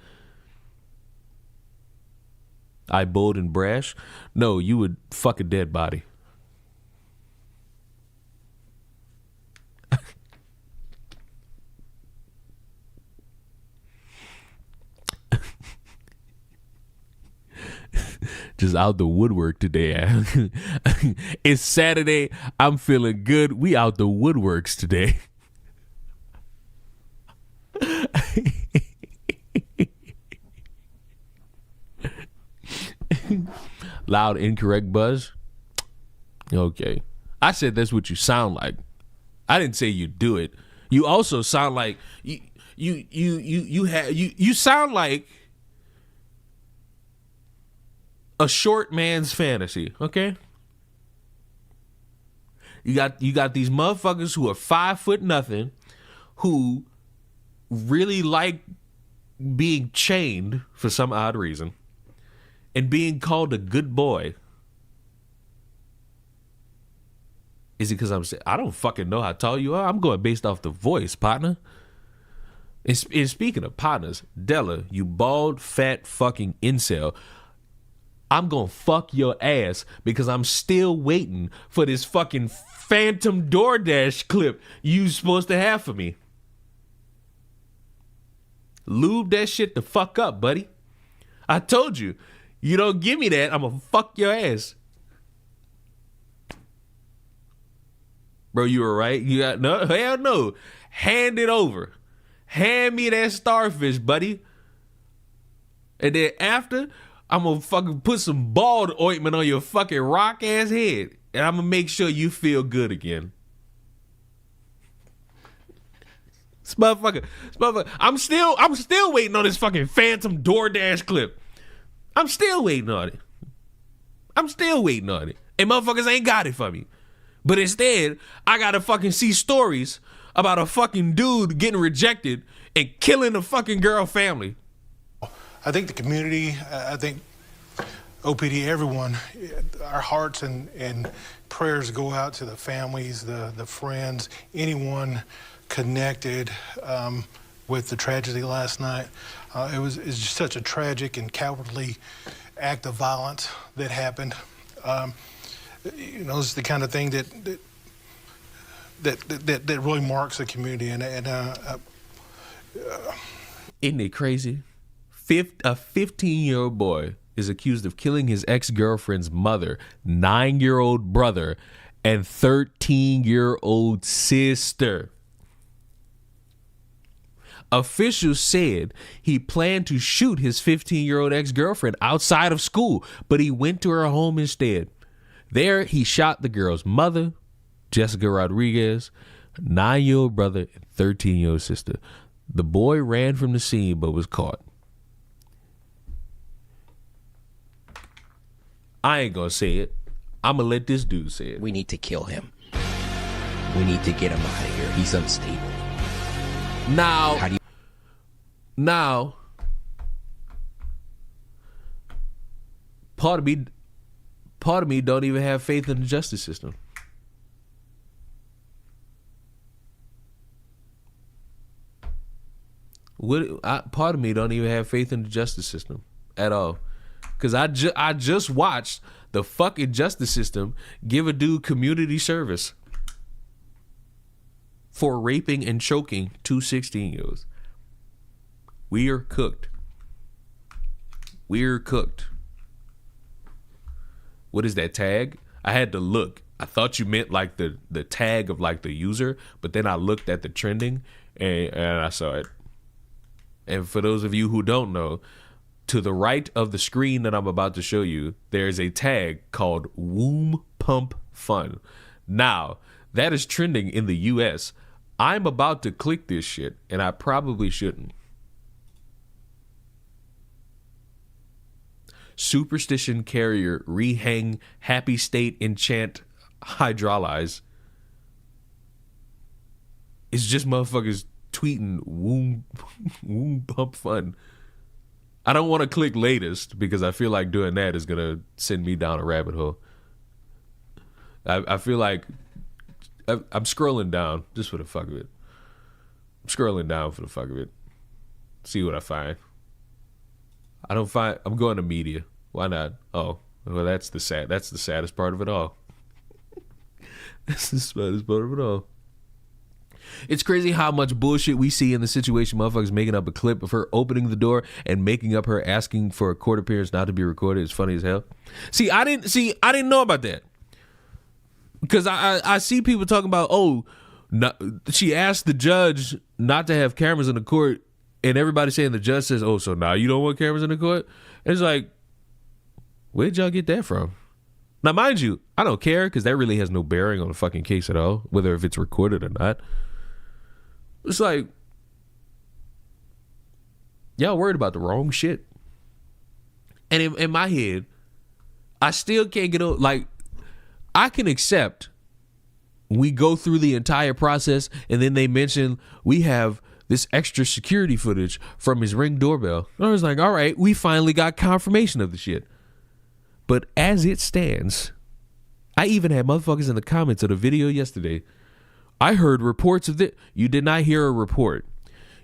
I bold and brash. No, you would fuck a dead body. Just out the woodwork today. It's Saturday. I'm feeling good. We out the woodworks today. Loud, incorrect buzz. Okay. I said that's what you sound like. I didn't say you do it. You also sound like you sound like a short man's fantasy, okay? You got these motherfuckers who are 5'0" who really like being chained for some odd reason and being called a good boy. Is it because I don't fucking know how tall you are? I'm going based off the voice, partner. And speaking of partners, Della, you bald, fat, fucking incel, I'm gonna fuck your ass because I'm still waiting for this fucking phantom DoorDash clip you supposed to have for me. Lube that shit the fuck up, buddy. I told you, you don't give me that, I'm gonna fuck your ass. Bro, you were right. You got no, hell no. Hand it over. Hand me that starfish, buddy. And then after, I'm gonna fucking put some bald ointment on your fucking rock ass head. And I'm gonna make sure you feel good again. This motherfucker. I'm still waiting on this fucking phantom DoorDash clip. I'm still waiting on it. And motherfuckers ain't got it for me. But instead, I gotta fucking see stories about a fucking dude getting rejected and killing a fucking girl family. I think the community, I think OPD, everyone, our hearts and prayers go out to the families, the friends, anyone connected with the tragedy last night. It's just such a tragic and cowardly act of violence that happened. This is the kind of thing that really marks the community. Isn't it crazy? A 15-year-old boy is accused of killing his ex-girlfriend's mother, 9-year-old brother, and 13-year-old sister. Officials said he planned to shoot his 15-year-old ex-girlfriend outside of school, but he went to her home instead. There, he shot the girl's mother, Jessica Rodriguez, 9-year-old brother, and 13-year-old sister. The boy ran from the scene but was caught. I ain't gonna say it. I'm gonna let this dude say it. We need to kill him. We need to get him out of here. He's unstable. Now, part of me don't even have faith in the justice system. Part of me don't even have faith in the justice system at all. Because I just watched the fucking justice system give a dude community service for raping and choking two 16-year-olds. We're cooked. What is that tag? I had to look. I thought you meant like the tag of like the user, but then I looked at the trending and I saw it. And for those of you who don't know, to the right of the screen that I'm about to show you, there's a tag called Womb Pump Fun. Now, that is trending in the US. I'm about to click this shit, and I probably shouldn't. Superstition carrier rehang happy state enchant hydrolyze. It's just motherfuckers tweeting womb pump fun. I don't want to click latest because I feel like doing that is gonna send me down a rabbit hole. I feel like I'm scrolling down just for the fuck of it. See what I find. I'm going to media. Why not? Oh, well, that's the saddest part of it all. That's the saddest part of it all. It's crazy how much bullshit we see in the situation. Motherfuckers making up a clip of her opening the door and making up her asking for a court appearance not to be recorded. It's funny as hell. I didn't know about that. Because I see people talking about, she asked the judge not to have cameras in the court, and everybody saying the judge says, so now you don't want cameras in the court? And it's like, where'd y'all get that from? Now, mind you, I don't care because that really has no bearing on the fucking case at all, whether if it's recorded or not. It's like, Y'all worried about the wrong shit. And in my head, I still can't get over, like, I can accept we go through the entire process and then they mention we have this extra security footage from his Ring doorbell. I was like, all right, we finally got confirmation of the shit. But as it stands, I even had motherfuckers in the comments of the video yesterday. I heard reports of this. You did not hear a report.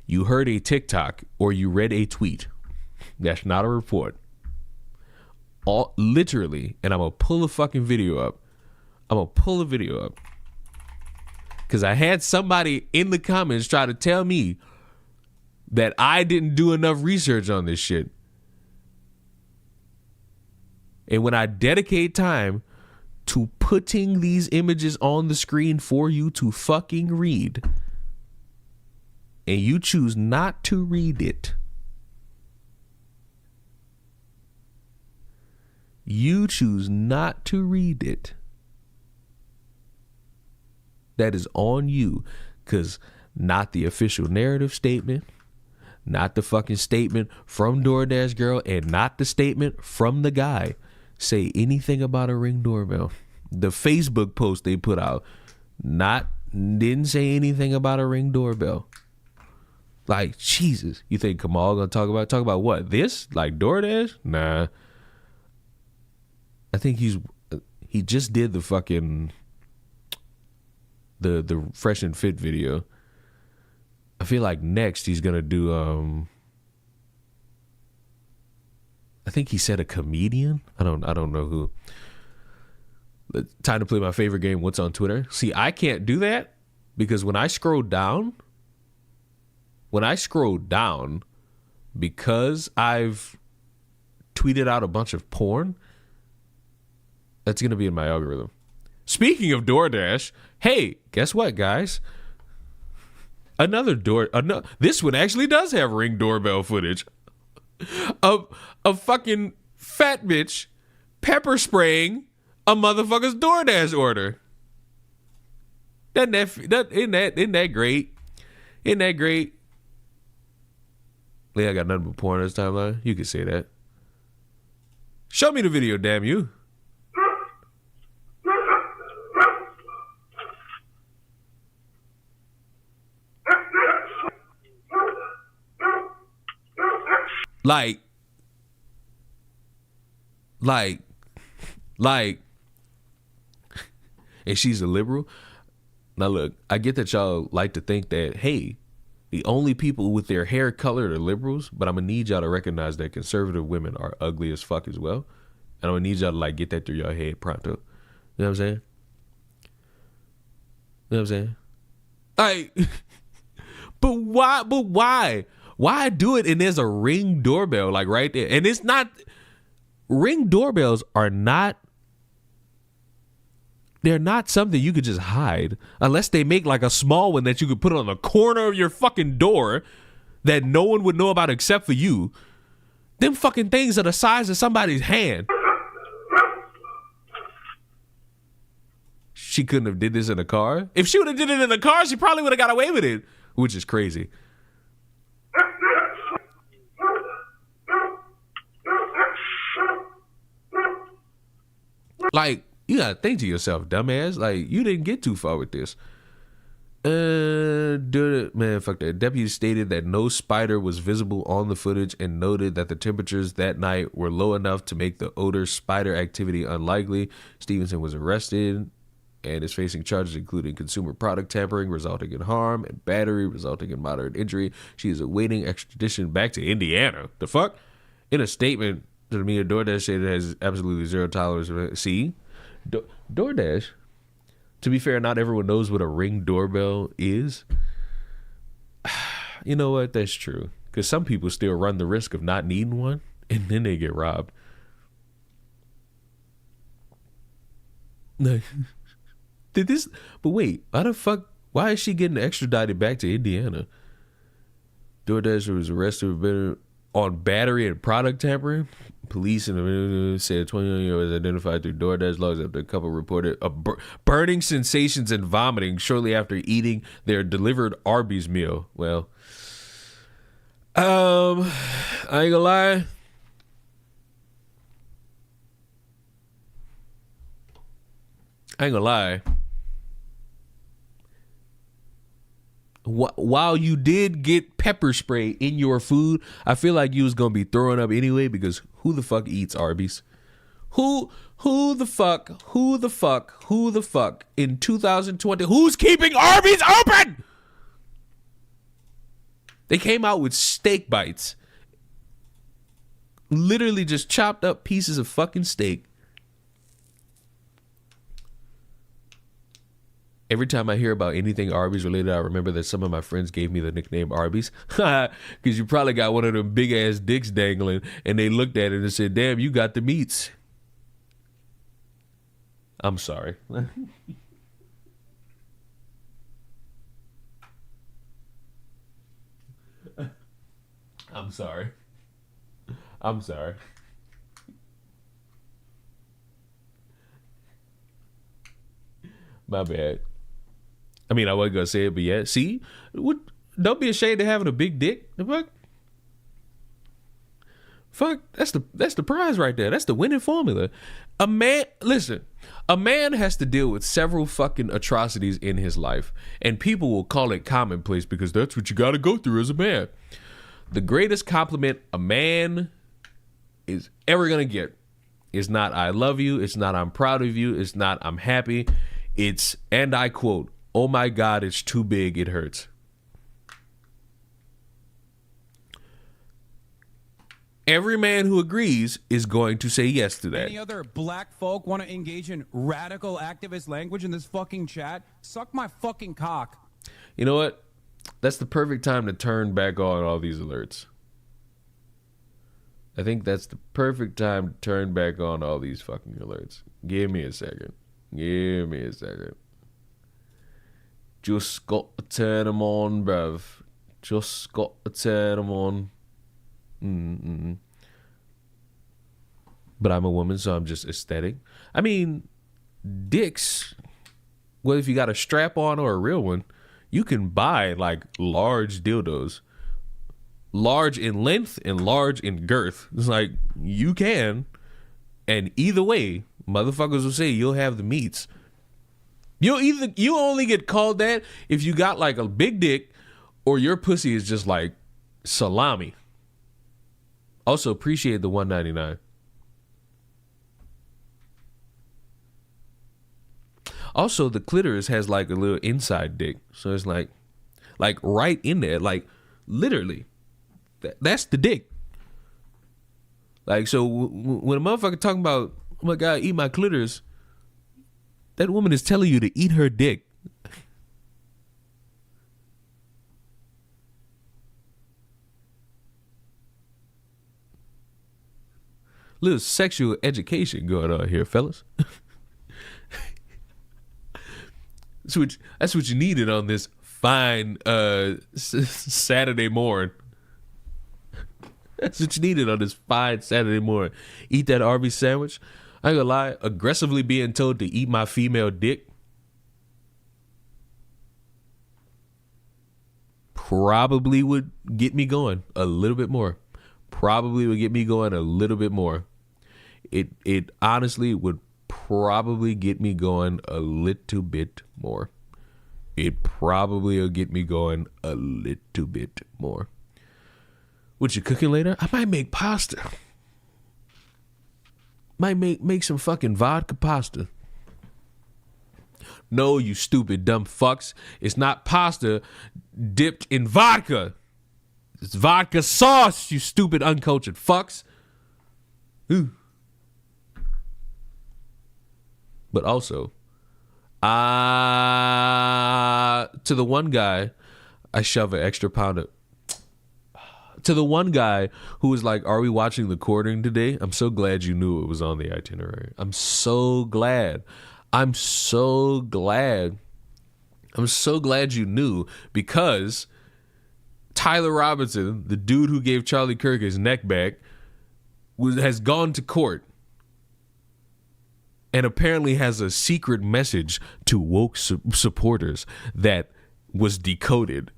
You heard a TikTok or you read a tweet. That's not a report. All literally, and I'm gonna pull a fucking video up. I'm gonna pull a video up. Because I had somebody in the comments try to tell me that I didn't do enough research on this shit. And when I dedicate time to putting these images on the screen for you to fucking read, and you choose not to read it, you choose not to read it, that is on you. Because not the official narrative statement, not the fucking statement from DoorDash girl, and not the statement from the guy say anything about a Ring doorbell. The Facebook post they put out didn't say anything about a Ring doorbell. Like, Jesus, you think Kamal gonna talk about what? This? Like DoorDash? Nah. I think he just did the fucking the Fresh and Fit video. I feel like next he's gonna do I think he said a comedian. I don't know who. Time to play my favorite game, What's on Twitter. See, I can't do that because when I scroll down, because I've tweeted out a bunch of porn, that's gonna be in my algorithm. Speaking of DoorDash, hey, guess what, guys? This one actually does have Ring doorbell footage of a fucking fat bitch pepper spraying a motherfucker's DoorDash order. Isn't that great? Isn't that great? Yeah, I got nothing but porn on this timeline. You can say that. Show me the video, damn you. Like, and she's a liberal. Now look, I get that y'all like to think that, hey, the only people with their hair colored are liberals, but I'm gonna need y'all to recognize that conservative women are ugly as fuck as well. And I'm gonna need y'all to like get that through your head pronto. You know what I'm saying? You know what I'm saying? Like, but why? Why do it and there's a Ring doorbell like right there? And it's not, Ring doorbells are not, they're not something you could just hide unless they make like a small one that you could put on the corner of your fucking door that no one would know about except for you. Them fucking things are the size of somebody's hand. She couldn't have did this in a car. If she would have did it in a car, she probably would have got away with it, which is crazy. Like, you gotta think to yourself, dumbass. Like, you didn't get too far with this. Man, fuck that. Deputy stated that no spider was visible on the footage and noted that the temperatures that night were low enough to make the odor spider activity unlikely. Stevenson was arrested and is facing charges including consumer product tampering resulting in harm and battery resulting in moderate injury. She is awaiting extradition back to Indiana. The fuck? In a statement to the media, DoorDash said it has absolutely zero tolerance for it. See? DoorDash, to be fair, not everyone knows what a Ring doorbell is. You know what? That's true. Because some people still run the risk of not needing one and then they get robbed. No. But wait, why is she getting extradited back to Indiana? DoorDash was arrested on battery and product tampering. Police in the said 21-year-old was identified through DoorDash logs after a couple reported burning sensations and vomiting shortly after eating their delivered Arby's meal. Well, I ain't gonna lie. While you did get pepper spray in your food, I feel like you was gonna be throwing up anyway, because who the fuck eats Arby's? Who the fuck in 2020, who's keeping Arby's open? They came out with steak bites. Literally just chopped up pieces of fucking steak. Every time I hear about anything Arby's related, I remember that some of my friends gave me the nickname Arby's. Because you probably got one of them big ass dicks dangling, and they looked at it and said, damn, you got the meats. I'm sorry. I'm sorry. My bad. I mean, I wasn't gonna say it, but yeah. See, don't be ashamed of having a big dick. The fuck, that's the prize right there. That's the winning formula. A man has to deal with several fucking atrocities in his life, and people will call it commonplace because that's what you got to go through as a man. The greatest compliment a man is ever gonna get is not "I love you," it's not "I'm proud of you," it's not "I'm happy." It's, and I quote, "Oh my God, it's too big, it hurts." Every man who agrees is going to say yes to that. Any other black folk want to engage in radical activist language in this fucking chat? Suck my fucking cock. You know what? That's the perfect time to turn back on all these alerts. I think that's the perfect time to turn back on all these fucking alerts. Give me a second. Just got to turn them on, bruv. Just got to turn them on. But I'm a woman, so I'm just aesthetic. I mean, dicks, well, if you got a strap on or a real one, you can buy like large dildos. Large in length and large in girth. It's like, you can. And either way, motherfuckers will say you'll have the meats. You only get called that if you got like a big dick or your pussy is just like salami. Also, appreciate the $1.99. Also, the clitoris has like a little inside dick, so it's like right in there, like literally. That's the dick. Like, so when a motherfucker talking about, "Oh my God, eat my clitoris," that woman is telling you to eat her dick. Little sexual education going on here, fellas. That's what you needed on this fine Saturday morning. That's what you needed on this fine Saturday morning. Eat that Arby's sandwich. I ain't gonna lie, aggressively being told to eat my female dick probably would get me going a little bit more. It honestly would probably get me going a little bit more. What you cooking later? I might make pasta. Might make some fucking vodka pasta. No, you stupid dumb fucks. It's not pasta dipped in vodka. It's vodka sauce, you stupid uncultured fucks. Ooh. But also, to the one guy, I shove an extra pound of. To the one guy who was like, "Are we watching the courting today?" I'm so glad you knew it was on the itinerary. I'm so glad you knew, because Tyler Robinson, the dude who gave Charlie Kirk his neck back, has gone to court and apparently has a secret message to woke supporters that was decoded,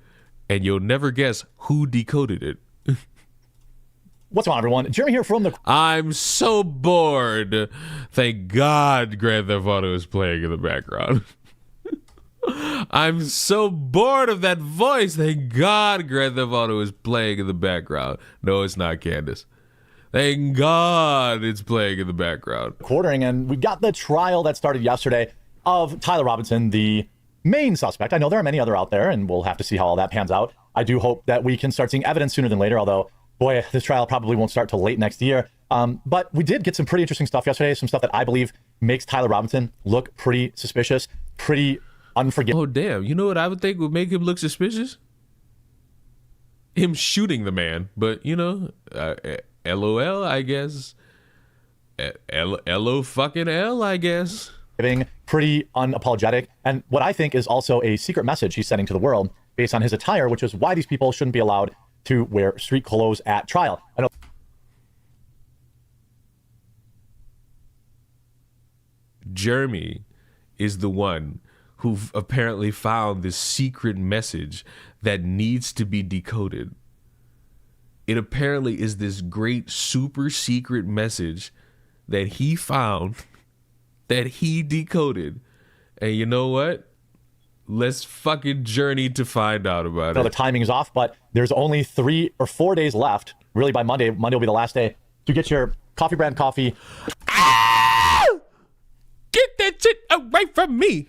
and you'll never guess who decoded it. What's going on, everyone? Jeremy here from the... I'm so bored. Thank God Grand Theft Auto is playing in the background. I'm so bored of that voice. Thank God Grand Theft Auto is playing in the background. No, it's not, Candace. Thank God it's playing in the background. Quartering, and we got the trial that started yesterday of Tyler Robinson, the main suspect. I know there are many other out there, and we'll have to see how all that pans out. I do hope that we can start seeing evidence sooner than later, although, boy, this trial probably won't start till late next year. But we did get some pretty interesting stuff yesterday, some stuff that I believe makes Tyler Robinson look pretty suspicious, pretty unforgiving. Oh, damn. You know what I would think would make him look suspicious? Him shooting the man. But, you know, LOL, I guess. LO fucking L, I guess. Pretty unapologetic. And what I think is also a secret message he's sending to the world based on his attire, which is why these people shouldn't be allowed to wear street clothes at trial. I know. Jeremy is the one who apparently found this secret message that needs to be decoded. It apparently is this great super secret message that he found, that he decoded. And you know what? Let's fucking journey to find out about it. The timing is off, but there's only 3 or 4 days left. Really, by Monday will be the last day to get your coffee brand coffee. Ah! Get that shit away from me.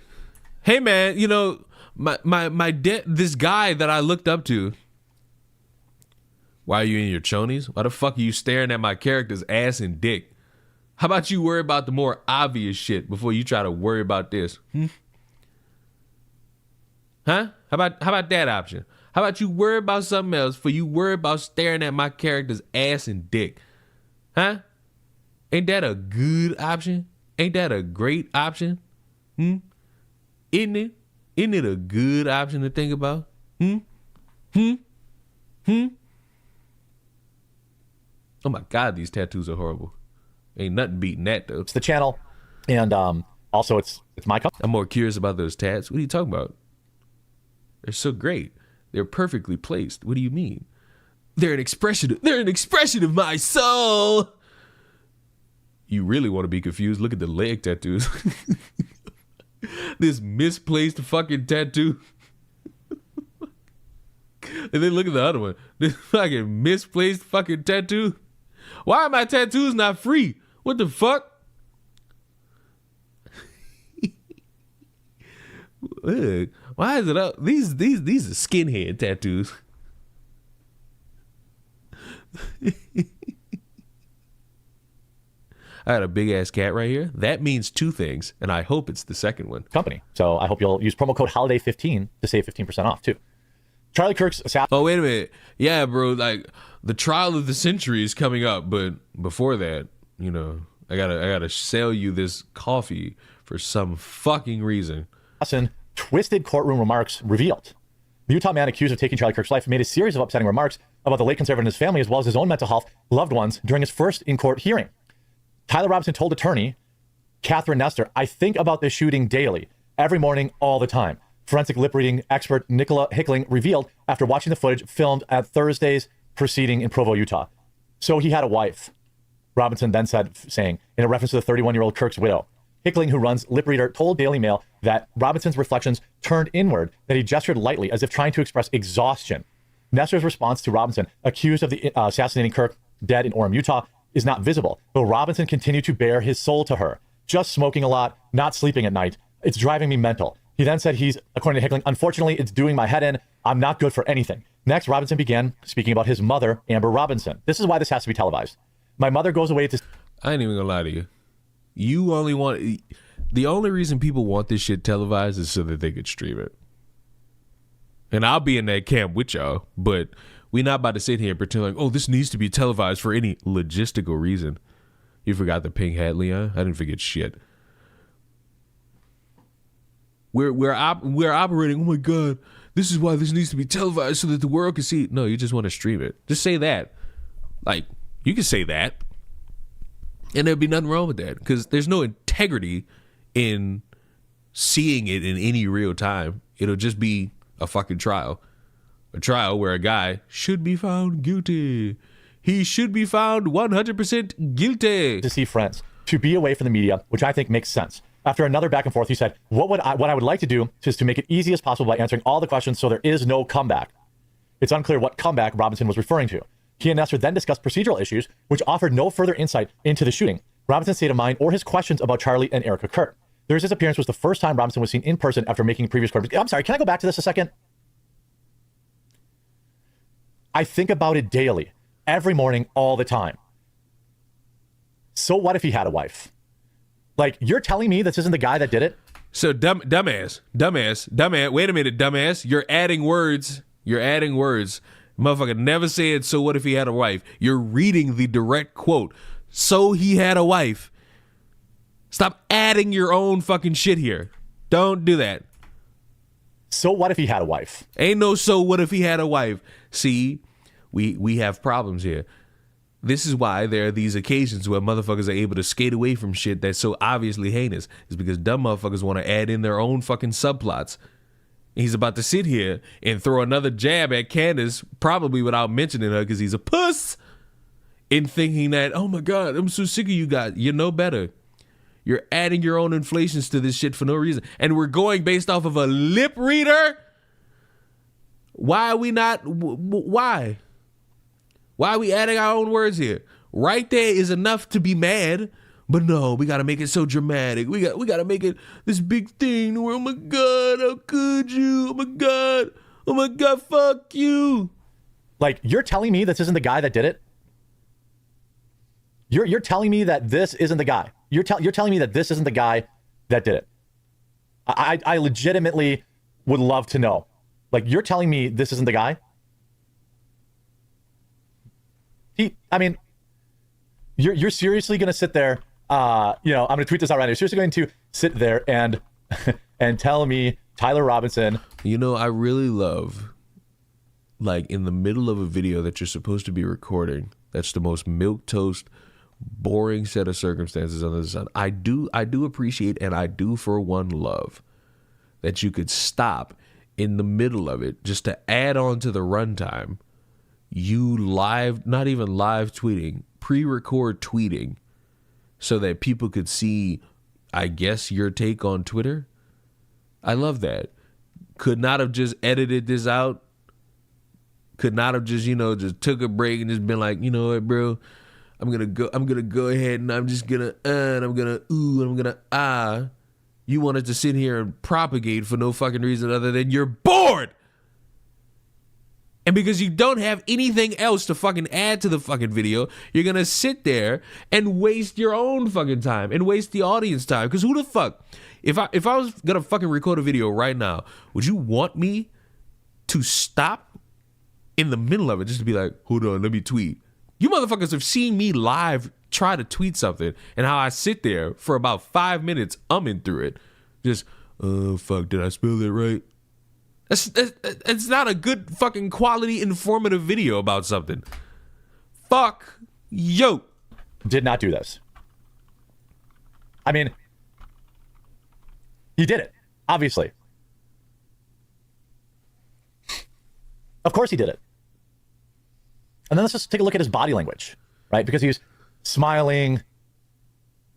Hey man, you know, this guy that I looked up to. Why are you in your chonies? Why the fuck are you staring at my character's ass and dick? How about you worry about the more obvious shit before you try to worry about this? Huh? How about that option? How about you worry about something else before you worry about staring at my character's ass and dick? Huh? Ain't that a good option? Ain't that a great option? Isn't it? Isn't it a good option to think about? Oh my God, these tattoos are horrible. Ain't nothing beating that though. It's the channel, and also it's my company. I'm more curious about those tats. What are you talking about? They're so great. They're perfectly placed. What do you mean? They're an expression of my soul. You really want to be confused? Look at the leg tattoos. This misplaced fucking tattoo. And then look at the other one. This fucking misplaced fucking tattoo. Why are my tattoos not free? What the fuck? Why is it up? These are skinhead tattoos. I got a big ass cat right here. That means 2 things, and I hope it's the second one. Company. So I hope you'll use promo code HOLIDAY15 to save 15% off too. Charlie Kirk's assassin. Oh, wait a minute. Yeah, bro, like the trial of the century is coming up, but before that, you know, I gotta sell you this coffee for some fucking reason. Twisted courtroom remarks revealed. The Utah man accused of taking Charlie Kirk's life made a series of upsetting remarks about the late conservative and his family, as well as his own mental health, loved ones, during his first in-court hearing. Tyler Robinson told attorney Catherine Nestor, "I think about this shooting daily, every morning, all the time." Forensic lip-reading expert Nicola Hickling revealed after watching the footage filmed at Thursday's proceeding in Provo, Utah. So he had a wife, Robinson then said, saying, in a reference to the 31-year-old Kirk's widow. Hickling, who runs Lip Reader, told Daily Mail that Robinson's reflections turned inward, that he gestured lightly as if trying to express exhaustion. Nestor's response to Robinson, accused of assassinating Kirk, dead in Orem, Utah, is not visible, though Robinson continued to bare his soul to her. Just smoking a lot, not sleeping at night. It's driving me mental. He then said according to Hickling, unfortunately, it's doing my head in. I'm not good for anything. Next, Robinson began speaking about his mother, Amber Robinson. This is why this has to be televised. My mother goes away to... I ain't even gonna lie to you. You only want... The only reason people want this shit televised is so that they could stream it. And I'll be in that camp with y'all, but we're not about to sit here and pretend like, oh, this needs to be televised for any logistical reason. You forgot the pink hat, Leon? I didn't forget shit. We're operating, oh my God, this is why this needs to be televised so that the world can see it. No, you just want to stream it. Just say that. Like, you can say that. And there'd be nothing wrong with that because there's no integrity in seeing it in any real time. It'll just be a fucking trial. A trial where a guy should be found guilty. He should be found 100% guilty. To see friends, to be away from the media, which I think makes sense. After another back and forth, he said, what I would like to do is to make it easy as possible by answering all the questions so there is no comeback. It's unclear what comeback Robinson was referring to. He and Nestor then discussed procedural issues, which offered no further insight into the shooting, Robinson's state of mind, or his questions about Charlie and Erica Kurt. Thursday's appearance was the first time Robinson was seen in person after making previous court. I'm sorry, can I go back to this a second? I think about it daily, every morning, all the time. So what if he had a wife? Like, you're telling me this isn't the guy that did it? So dumbass. Wait a minute, dumbass. You're adding words. Motherfucker never said, so what if he had a wife? You're reading the direct quote. So he had a wife. Stop adding your own fucking shit here. Don't do that. So what if he had a wife? Ain't no so what if he had a wife. See, we have problems here. This is why there are these occasions where motherfuckers are able to skate away from shit that's so obviously heinous. It's because dumb motherfuckers want to add in their own fucking subplots. He's about to sit here and throw another jab at Candace, probably without mentioning her because he's a puss, and thinking that, oh my God, I'm so sick of you guys. You know better. You're adding your own inflations to this shit for no reason. And we're going based off of a lip reader? Why are we not? Why? Why are we adding our own words here? Right there is enough to be mad, but no, we got to make it so dramatic. We got to make it this big thing where, oh my God, how could you? Oh my God, fuck you. Like, you're telling me this isn't the guy that did it? You're telling me that this isn't the guy. You're telling me that this isn't the guy that did it. I legitimately would love to know. Like, you're telling me this isn't the guy? You're seriously going to sit there, I'm going to tweet this out right now. You're seriously going to sit there and tell me Tyler Robinson. I really love, like, in the middle of a video that you're supposed to be recording, that's the most milquetoast, boring set of circumstances under the sun. I do appreciate, and I do for one love, that you could stop in the middle of it just to add on to the runtime. You not even live tweeting, pre-record tweeting so that people could see, I guess, your take on Twitter. I love that. Could not have just edited this out. Could not have just, just took a break and just been like, you know what, bro, I'm gonna go ahead and I'm just gonna and I'm gonna ooh and I'm gonna ah. You wanted to sit here and propagate for no fucking reason other than you're bored. And because you don't have anything else to fucking add to the fucking video, you're going to sit there and waste your own fucking time and waste the audience time. Because who the fuck, if I was going to fucking record a video right now, would you want me to stop in the middle of it just to be like, hold on, let me tweet? You motherfuckers have seen me live try to tweet something and how I sit there for about 5 minutes umming through it. Just, oh, fuck, did I spell that right? It's not a good fucking quality informative video about something. Fuck you. Did not do this. I mean, he did it, obviously. Of course he did it. And then let's just take a look at his body language, right? Because he's smiling,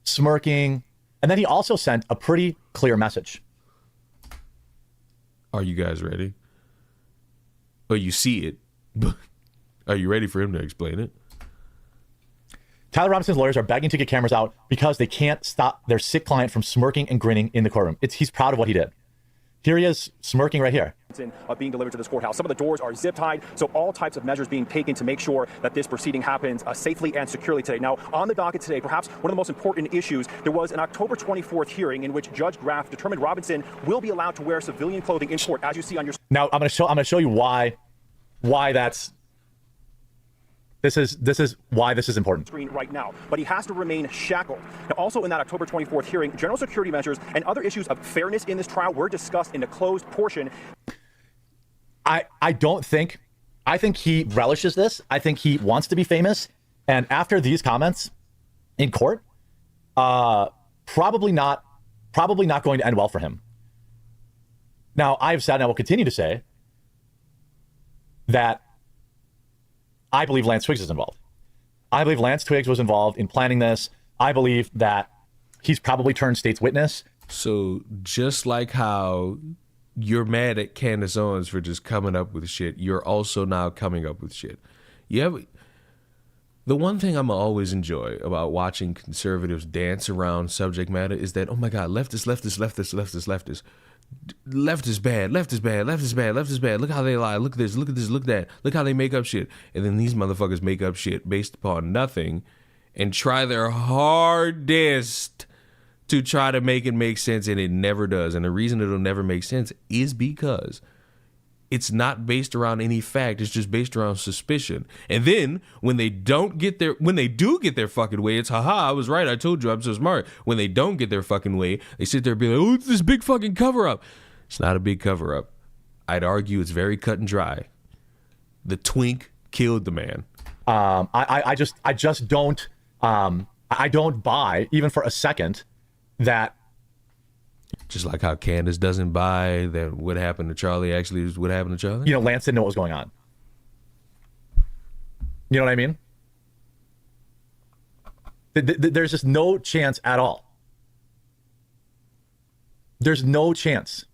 smirking, and then he also sent a pretty clear message. Are you guys ready? Well, you see it, but are you ready for him to explain it? Tyler Robinson's lawyers are begging to get cameras out because they can't stop their sick client from smirking and grinning in the courtroom. He's proud of what he did. Here he is, smirking right here. Being delivered to this courthouse. Some of the doors are zip tied, so all types of measures being taken to make sure that this proceeding happens safely and securely today. Now, on the docket today, perhaps one of the most important issues, there was an October 24th hearing in which Judge Graff determined Robinson will be allowed to wear civilian clothing in court, as you see on your. Now, I'm going to show you why that's. This is why this is important. Screen right now, but he has to remain shackled. Now, also in that October 24th hearing, general security measures and other issues of fairness in this trial were discussed in the closed portion. I think he relishes this. I think he wants to be famous. And after these comments in court, probably not going to end well for him. Now, I've said and I will continue to say that I believe Lance Twiggs is involved. I believe Lance Twiggs was involved in planning this. I believe that he's probably turned state's witness. So just like how you're mad at Candace Owens for just coming up with shit, you're also now coming up with shit. The one thing I'm always enjoy about watching conservatives dance around subject matter is that, oh my God, left is bad, left is bad, left is bad. Look how they lie. Look at this, look at that. Look how they make up shit. And then these motherfuckers make up shit based upon nothing and try their hardest to try to make it make sense, and it never does. And the reason it'll never make sense is because it's not based around any fact. It's just based around suspicion. And then when they do get their fucking way, it's haha, I was right. I told you I'm so smart. When they don't get their fucking way, they sit there and be like, oh, it's this big fucking cover up. It's not a big cover up. I'd argue it's very cut and dry. The twink killed the man. I just don't buy even for a second that. Just like how Candace doesn't buy that what happened to Charlie actually is what happened to Charlie. Lance didn't know what was going on. You know what I mean? There's just no chance at all. There's no chance.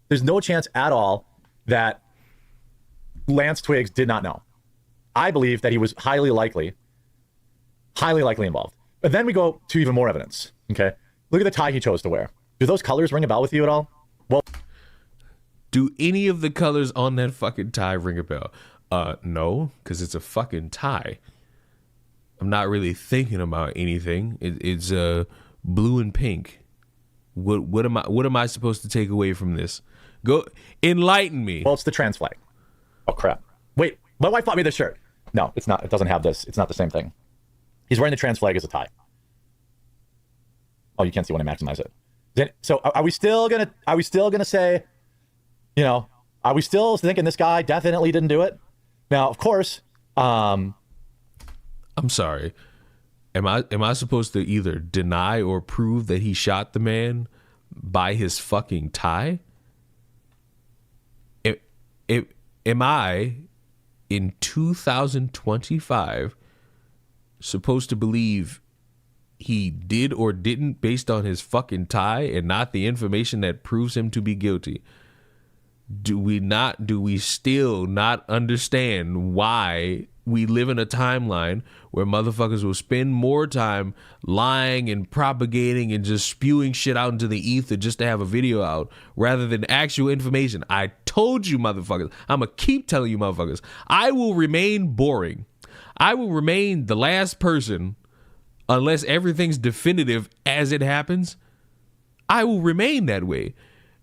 There's no chance at all that Lance Twiggs did not know. I believe that he was highly likely involved. But then we go to even more evidence, okay? Look at the tie he chose to wear. Do those colors ring a bell with you at all? Well, do any of the colors on that fucking tie ring a bell? No, because it's a fucking tie. I'm not really thinking about anything. It's blue and pink. What am I supposed to take away from this? Go enlighten me. Well, it's the trans flag. Oh crap! Wait, my wife bought me this shirt. No, it's not. It doesn't have this. It's not the same thing. He's wearing the trans flag as a tie. Oh, you can't see when I maximize it. So are we still gonna say, are we still thinking this guy definitely didn't do it? Now, of course, I'm sorry. Am I supposed to either deny or prove that he shot the man by his fucking tie? Am I in 2025 supposed to believe he did or didn't based on his fucking tie and not the information that proves him to be guilty? Do we still not understand why we live in a timeline where motherfuckers will spend more time lying and propagating and just spewing shit out into the ether just to have a video out rather than actual information? I told you, motherfuckers. I'm going to keep telling you, motherfuckers. I will remain boring. I will remain the last person unless everything's definitive as it happens. I will remain that way.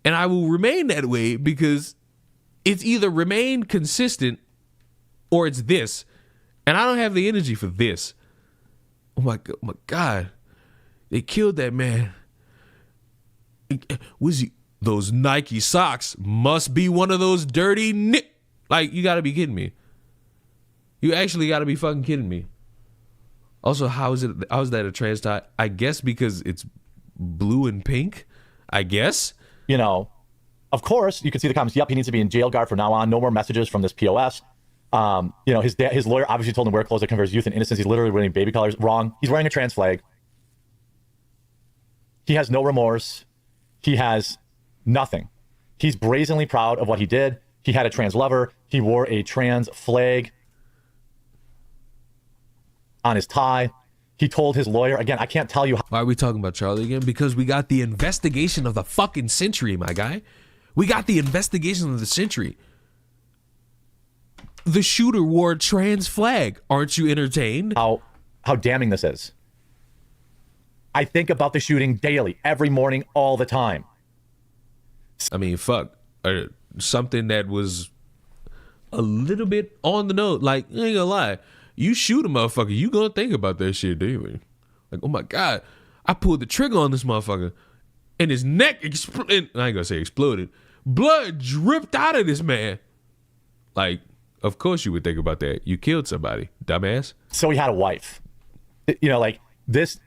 And I will remain that way because it's either remain consistent or it's this. And I don't have the energy for this. Oh my God. They killed that man. Those Nike socks must be one of those dirty like, you gotta be kidding me. You actually gotta be fucking kidding me. Also, how is that a trans tie? I guess because it's blue and pink. I guess. Of course, you can see the comments. Yep, he needs to be in jail guard from now on. No more messages from this POS. His lawyer obviously told him to wear clothes that convey youth and innocence. He's literally wearing baby colors. Wrong. He's wearing a trans flag. He has no remorse. He has nothing. He's brazenly proud of what he did. He had a trans lover. He wore a trans flag on his tie. He told his lawyer, again, I can't tell you. Why are we talking about Charlie again? Because we got the investigation of the fucking century, my guy. We got the investigation of the century. The shooter wore a trans flag. Aren't you entertained? How damning this is. I think about the shooting daily, every morning, all the time. I mean, fuck. Something that was a little bit on the note. Like, I ain't gonna lie. You shoot a motherfucker, you gonna think about that shit, anyway. Like, oh my God, I pulled the trigger on this motherfucker, and his neck exploded. I ain't gonna say exploded. Blood dripped out of this man. Like, of course you would think about that. You killed somebody, dumbass. So he had a wife. This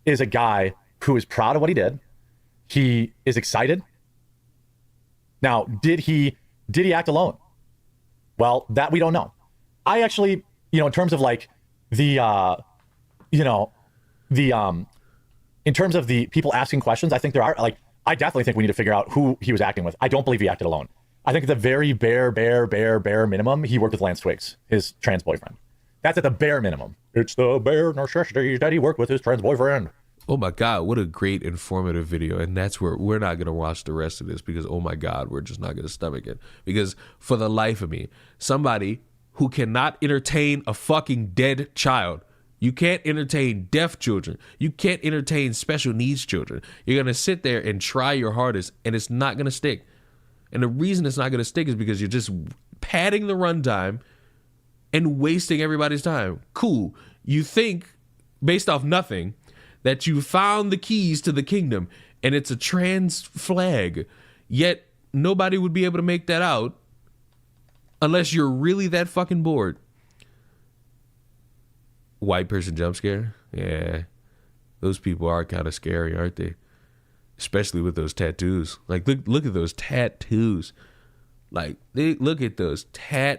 is a guy who is proud of what he did. He is excited. Now, did he act alone? Well, that we don't know. I actually, in terms of like the, in terms of the people asking questions, I think there are, like, I definitely think we need to figure out who he was acting with. I don't believe he acted alone. I think at the very bare minimum, he worked with Lance Twigs, his trans boyfriend. That's at the bare minimum. It's the bare necessity that he worked with his trans boyfriend. Oh my God, what a great informative video. And that's where we're not going to watch the rest of this because, oh my God, we're just not going to stomach it. Because for the life of me, somebody who cannot entertain a fucking dead child, you can't entertain deaf children, you can't entertain special needs children. You're going to sit there and try your hardest and it's not going to stick. And the reason it's not going to stick is because you're just padding the runtime and wasting everybody's time. Cool. You think, based off nothing, that you found the keys to the kingdom and it's a trans flag, yet nobody would be able to make that out unless you're really that fucking bored. White person jump scare? Yeah. Those people are kind of scary, aren't they? Especially with those tattoos. Like, look at those tattoos. Like, look at those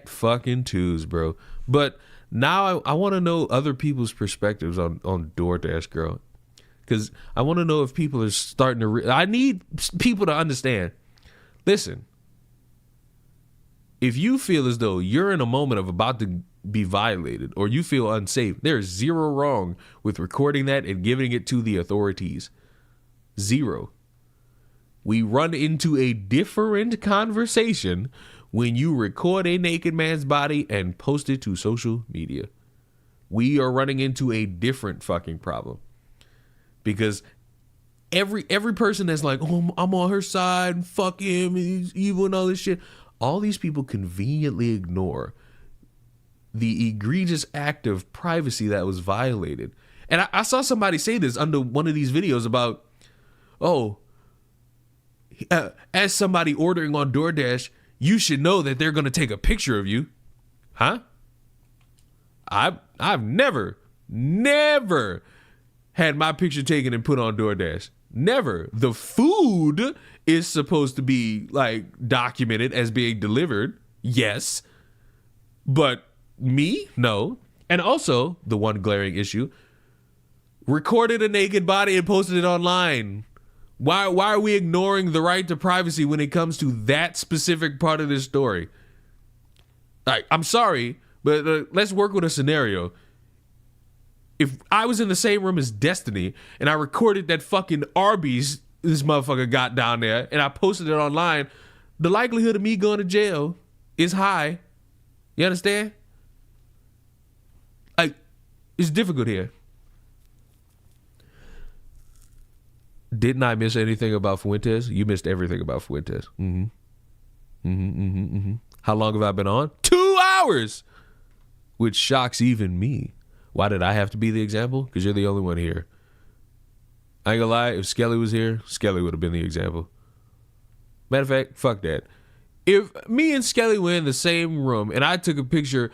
fucking twos, bro. But now I want to know other people's perspectives on DoorDash Girl. Because I want to know if people are starting to... I need people to understand. Listen. If you feel as though you're in a moment of about to be violated or you feel unsafe, there's zero wrong with recording that and giving it to the authorities. Zero. We run into a different conversation when you record a naked man's body and post it to social media. We are running into a different fucking problem. Because every person that's like, oh, I'm on her side, and fuck him, he's evil and all this shit. All these people conveniently ignore the egregious act of privacy that was violated. And I saw somebody say this under one of these videos about, as somebody ordering on DoorDash, you should know that they're going to take a picture of you. Huh? I've never had my picture taken and put on DoorDash. Never. The food is supposed to be like documented as being delivered. Yes. But me? No. And also, the one glaring issue, recorded a naked body and posted it online. Why are we ignoring the right to privacy when it comes to that specific part of this story? I'm sorry, but let's work with a scenario. If I was in the same room as Destiny and I recorded that fucking Arby's this motherfucker got down there and I posted it online, the likelihood of me going to jail is high. You understand? Like, it's difficult here. Didn't I miss anything about Fuentes? You missed everything about Fuentes. How long have I been on? 2 hours! Which shocks even me. Why did I have to be the example? Because you're the only one here. I ain't gonna lie, if Skelly was here, Skelly would have been the example. Matter of fact, fuck that. If me and Skelly were in the same room and I took a picture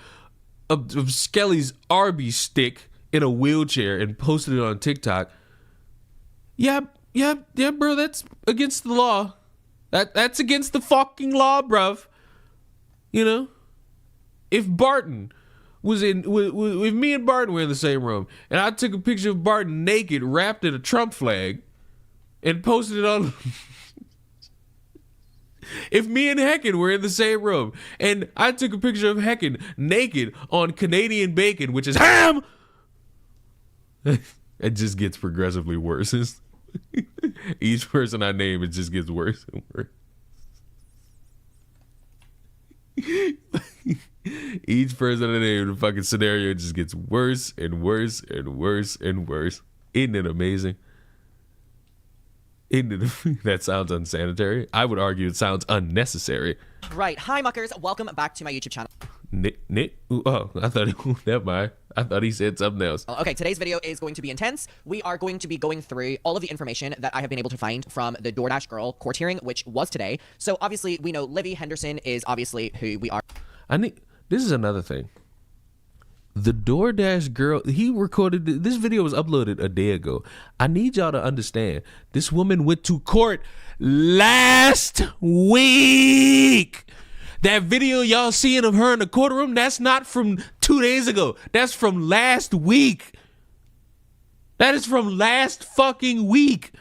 of Skelly's Arby's stick in a wheelchair and posted it on TikTok, yeah, bro, that's against the law. That's against the fucking law, bruv. You know? If Barton was if me and Barton were in the same room and I took a picture of Barton naked wrapped in a Trump flag and posted it on if me and Hecken were in the same room and I took a picture of Hecken naked on Canadian bacon, which is ham, it just gets progressively worse. Each person I name, it just gets worse and worse. Each person I name, the fucking scenario just gets worse and worse and worse and worse. Isn't it amazing? That sounds unsanitary. I would argue it sounds unnecessary. Right. Hi, muckers. Welcome back to my YouTube channel. Nick? Oh, I thought never mind. I thought he said something else. Okay, today's video is going to be intense. We are going to be going through all of the information that I have been able to find from the DoorDash Girl court hearing, which was today. So obviously, we know Livy Henderson is obviously who we are. This is another thing. The DoorDash Girl, he recorded, this video was uploaded a day ago. I need y'all to understand, this woman went to court last week. That video y'all seeing of her in the courtroom, that's not from 2 days ago. That's from last week. That is from last fucking week.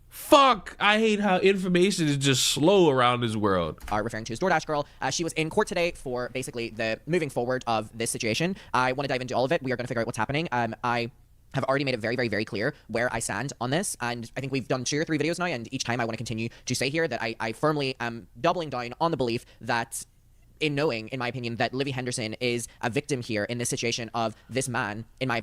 Fuck, I hate how information is just slow around this world. Are referring to his DoorDash girl. She was in court today for basically the moving forward of this situation. I want to dive into all of it. We are going to figure out what's happening. I have already made it very, very, very clear where I stand on this. And I think we've done 2 or 3 videos now. And each time I want to continue to say here that I firmly am doubling down on the belief that in knowing, in my opinion, that Livy Henderson is a victim here in this situation of this man, in my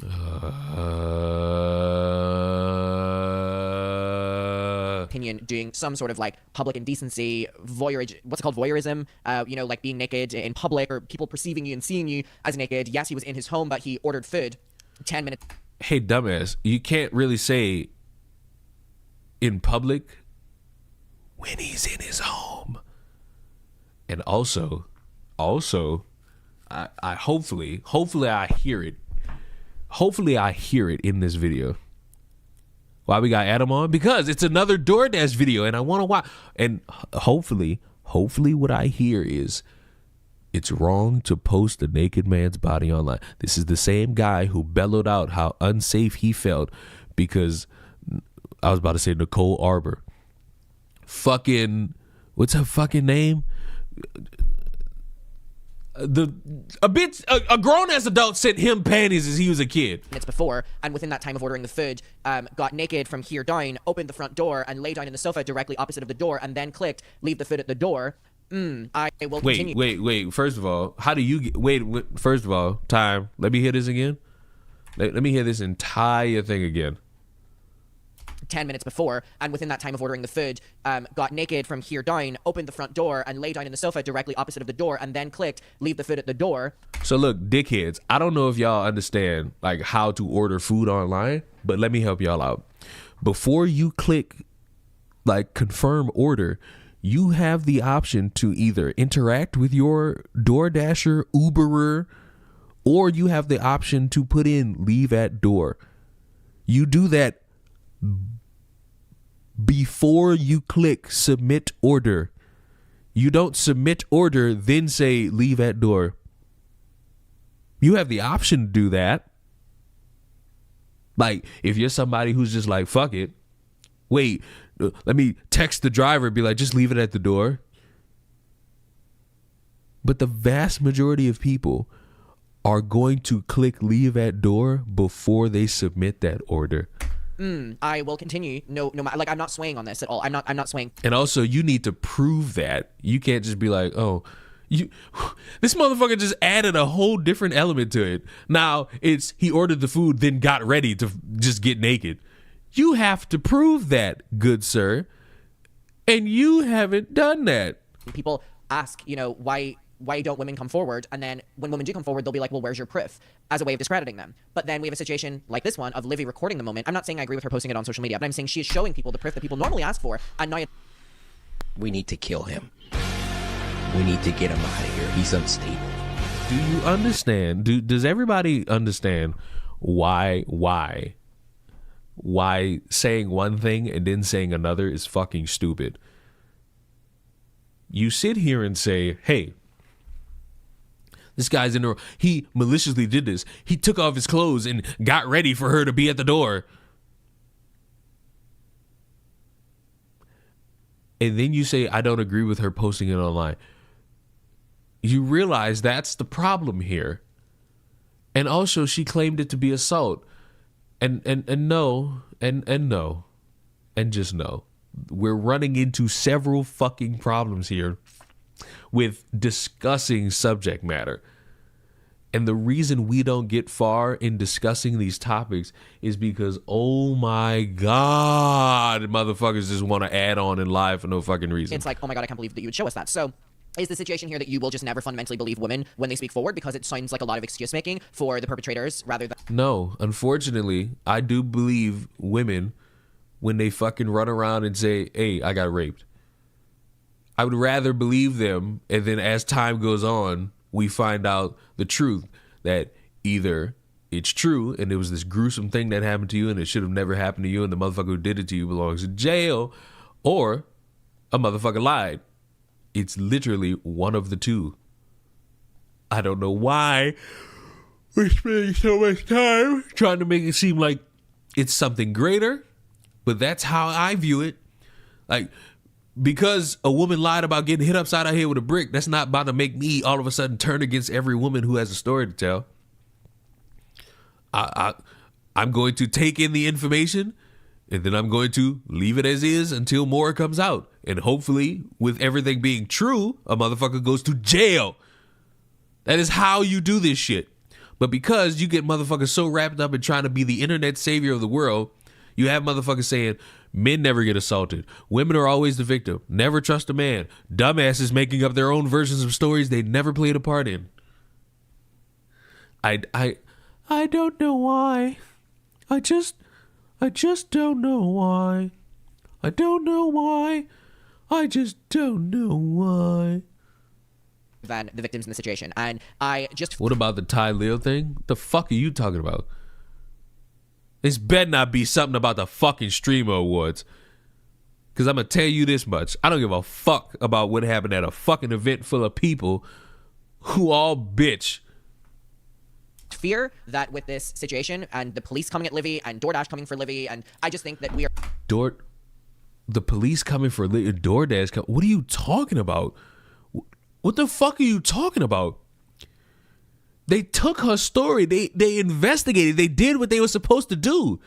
opinion, doing some sort of like public indecency, voyeurism, like being naked in public or people perceiving you and seeing you as naked. Yes, he was in his home, but he ordered food 10 minutes. Hey, dumbass, you can't really say in public when he's in his home. And also, I hopefully I hear it. Hopefully I hear it in this video. Why we got Adam on? Because it's another DoorDash video and I want to watch. And hopefully what I hear is it's wrong to post a naked man's body online. This is the same guy who bellowed out how unsafe he felt because I was about to say Nicole Arbor. Fucking, what's her fucking name? A grown-ass adult sent him panties as he was a kid. Minutes before, and within that time of ordering the food, got naked from here down, opened the front door, and lay down in the sofa directly opposite of the door, and then clicked leave the food at the door. I will continue. Wait. First of all, how do you get... First of all, time. Let me hear this again. Let me hear this entire thing again. 10 minutes before, and within that time of ordering the food, got naked from here down, opened the front door, and lay down in the sofa directly opposite of the door, and then clicked leave the food at the door. So look, dickheads, I don't know if y'all understand like how to order food online, but let me help y'all out. Before you click like confirm order, you have the option to either interact with your DoorDasher, Uberer, or you have the option to put in leave at door. You do that before you click submit order. You don't submit order, then say leave at door. You have the option to do that. Like, if you're somebody who's just like, fuck it. Wait, let me text the driver, be like, just leave it at the door. But the vast majority of people are going to click leave at door before they submit that order. I will continue. No, like I'm not swaying on this at all. I'm not swaying. And also, you need to prove that. You can't just be like, oh, this motherfucker just added a whole different element to it. Now it's he ordered the food, then got ready to just get naked. You have to prove that, good sir, and you haven't done that. People ask, why don't women come forward? And then when women do come forward, they'll be like, well, where's your proof? As a way of discrediting them. But then we have a situation like this one of Livy recording the moment. I'm not saying I agree with her posting it on social media, but I'm saying she is showing people the proof that people normally ask for. And now we need to kill him. We need to get him out of here. He's unstable. Do you understand? Does everybody understand why saying one thing and then saying another is fucking stupid? You sit here and say, hey, this guy's in the... He maliciously did this. He took off his clothes and got ready for her to be at the door. And then you say, I don't agree with her posting it online. You realize that's the problem here. And also, she claimed it to be assault. And no. And just no. We're running into several fucking problems here with discussing subject matter. And the reason we don't get far in discussing these topics is because, oh my God, motherfuckers just want to add on in live for no fucking reason. It's like, oh my God, I can't believe that you would show us that. So is the situation here that you will just never fundamentally believe women when they speak forward because it sounds like a lot of excuse making for the perpetrators rather than... No, unfortunately, I do believe women when they fucking run around and say, hey, I got raped. I would rather believe them, and then as time goes on, we find out the truth, that either it's true and it was this gruesome thing that happened to you and it should have never happened to you and the motherfucker who did it to you belongs in jail, or a motherfucker lied It's literally one of the two. I don't know why we're spending so much time trying to make it seem like it's something greater, but that's how I view it. Like, because a woman lied about getting hit upside her head with a brick, that's not about to make me all of a sudden turn against every woman who has a story to tell. I'm going to take in the information, and then I'm going to leave it as is until more comes out. And hopefully, with everything being true, a motherfucker goes to jail. That is how you do this shit. But because you get motherfuckers so wrapped up in trying to be the internet savior of the world, you have motherfuckers saying, men never get assaulted. Women are always the victim. Never trust a man. Dumbasses making up their own versions of stories they never played a part in. I don't know why. I just don't know why. I don't know why. I just don't know why. Than the victims in the situation. And I just... What about the Ty Leo thing? The fuck are you talking about? This better not be something about the fucking Streamer Awards. Because I'm going to tell you this much. I don't give a fuck about what happened at a fucking event full of people who all bitch. Fear that with this situation and the police coming at Livy and DoorDash coming for Livy, and I just think that we are... The police coming for DoorDash? What are you talking about? What the fuck are you talking about? They took her story. They investigated. They did what they were supposed to do.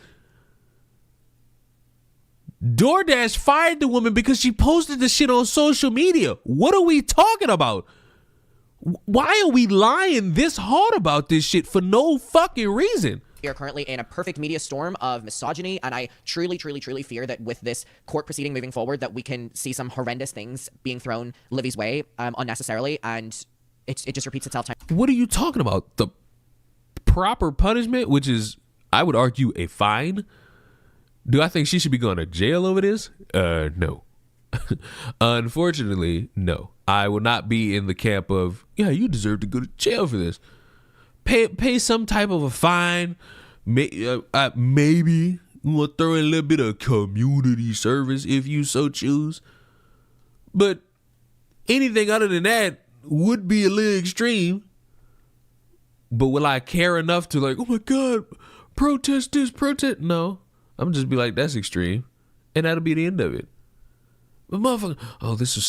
DoorDash fired the woman because she posted the shit on social media. What are we talking about? Why are we lying this hard about this shit for no fucking reason? We are currently in a perfect media storm of misogyny, and I truly, truly, truly fear that with this court proceeding moving forward, that we can see some horrendous things being thrown Livy's way unnecessarily, and it just repeats itself time. What are you talking about? The proper punishment, which is, I would argue, a fine? Do I think she should be going to jail over this? No. Unfortunately, no. I will not be in the camp of, yeah, you deserve to go to jail for this. Pay some type of a fine. Maybe we'll throw in a little bit of community service if you so choose. But anything other than that would be a little extreme. But will I care enough to like, oh my God, protest this, protest? No. I'm just be like, that's extreme. And that'll be the end of it. But motherfucker, oh, this will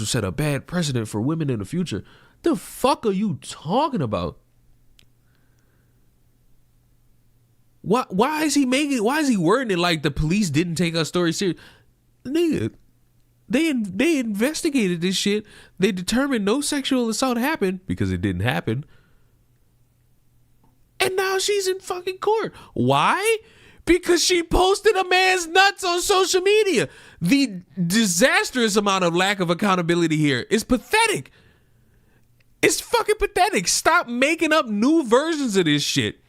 set a bad precedent for women in the future. The fuck are you talking about? Why is he wording it like the police didn't take our story serious? Nigga, they investigated this shit. They determined no sexual assault happened because it didn't happen. And now she's in fucking court. Why? Because she posted a man's nuts on social media. The disastrous amount of lack of accountability here is pathetic. It's fucking pathetic. Stop making up new versions of this shit.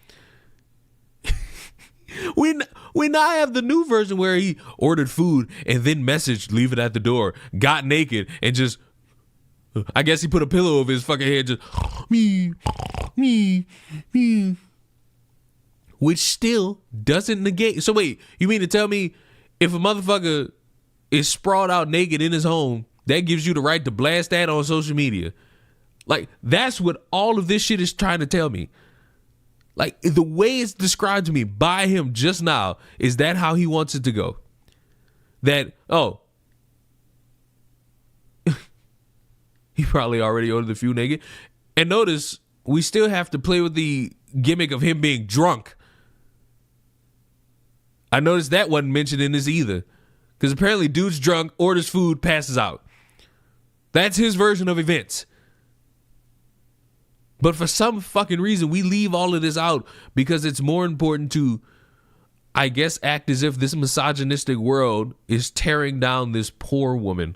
We now have the new version where he ordered food and then messaged, leave it at the door, got naked, and just, I guess he put a pillow over his fucking head, just, me, which still doesn't negate. So wait, you mean to tell me if a motherfucker is sprawled out naked in his home, that gives you the right to blast that on social media? Like, that's what all of this shit is trying to tell me. Like, the way it's described to me by him just now, is that how he wants it to go? That, oh, he probably already ordered the few naked. And notice, we still have to play with the gimmick of him being drunk. I noticed that wasn't mentioned in this either. Because apparently dude's drunk, orders food, passes out. That's his version of events. But for some fucking reason, we leave all of this out because it's more important to, I guess, act as if this misogynistic world is tearing down this poor woman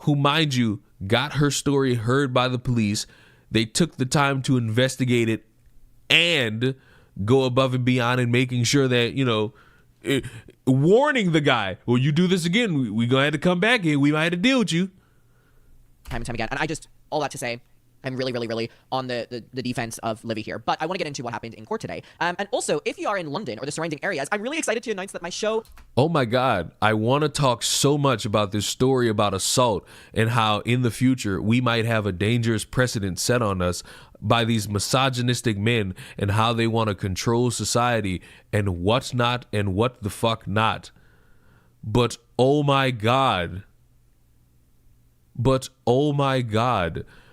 who, mind you, got her story heard by the police. They took the time to investigate it and go above and beyond in making sure that, you know, warning the guy, well, you do this again, we gonna have to come back here. We might have to deal with you. Time and time again. And I just, all that to say, I'm really, really, really on the defense of Livy here. But I want to get into what happened in court today. And also, if you are in London or the surrounding areas, I'm really excited to announce that my show... Oh my God, I want to talk so much about this story about assault and how in the future we might have a dangerous precedent set on us by these misogynistic men and how they want to control society and what's not and what the fuck not. But oh my God.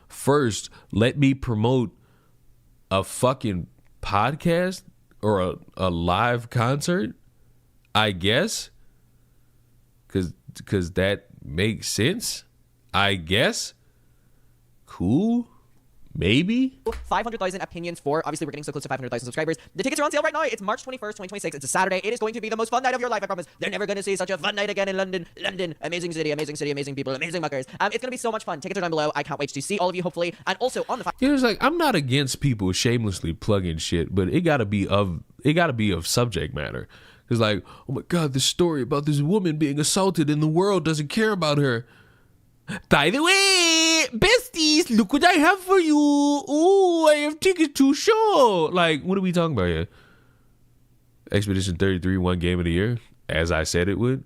First, let me promote a fucking podcast or a live concert, I guess. Cause that makes sense, I guess. Cool. Maybe 500,000 opinions for, obviously we're getting so close to 500,000 subscribers. The tickets are on sale right now. It's March 21st, 2026. It's a Saturday. It is going to be the most fun night of your life, I promise. They're never going to see such a fun night again in London. London, amazing city, amazing people, amazing muckers. It's going to be so much fun. Tickets are down below. I can't wait to see all of you, hopefully. And also on the... It's like, I'm not against people shamelessly plugging shit, but it gotta be of subject matter. It's like, oh my God, this story about this woman being assaulted and the world doesn't care about her. By the way, besties, look what I have for you. Ooh, I have tickets to show. Like, what are we talking about here? Expedition 33 won Game of the Year, as I said it would.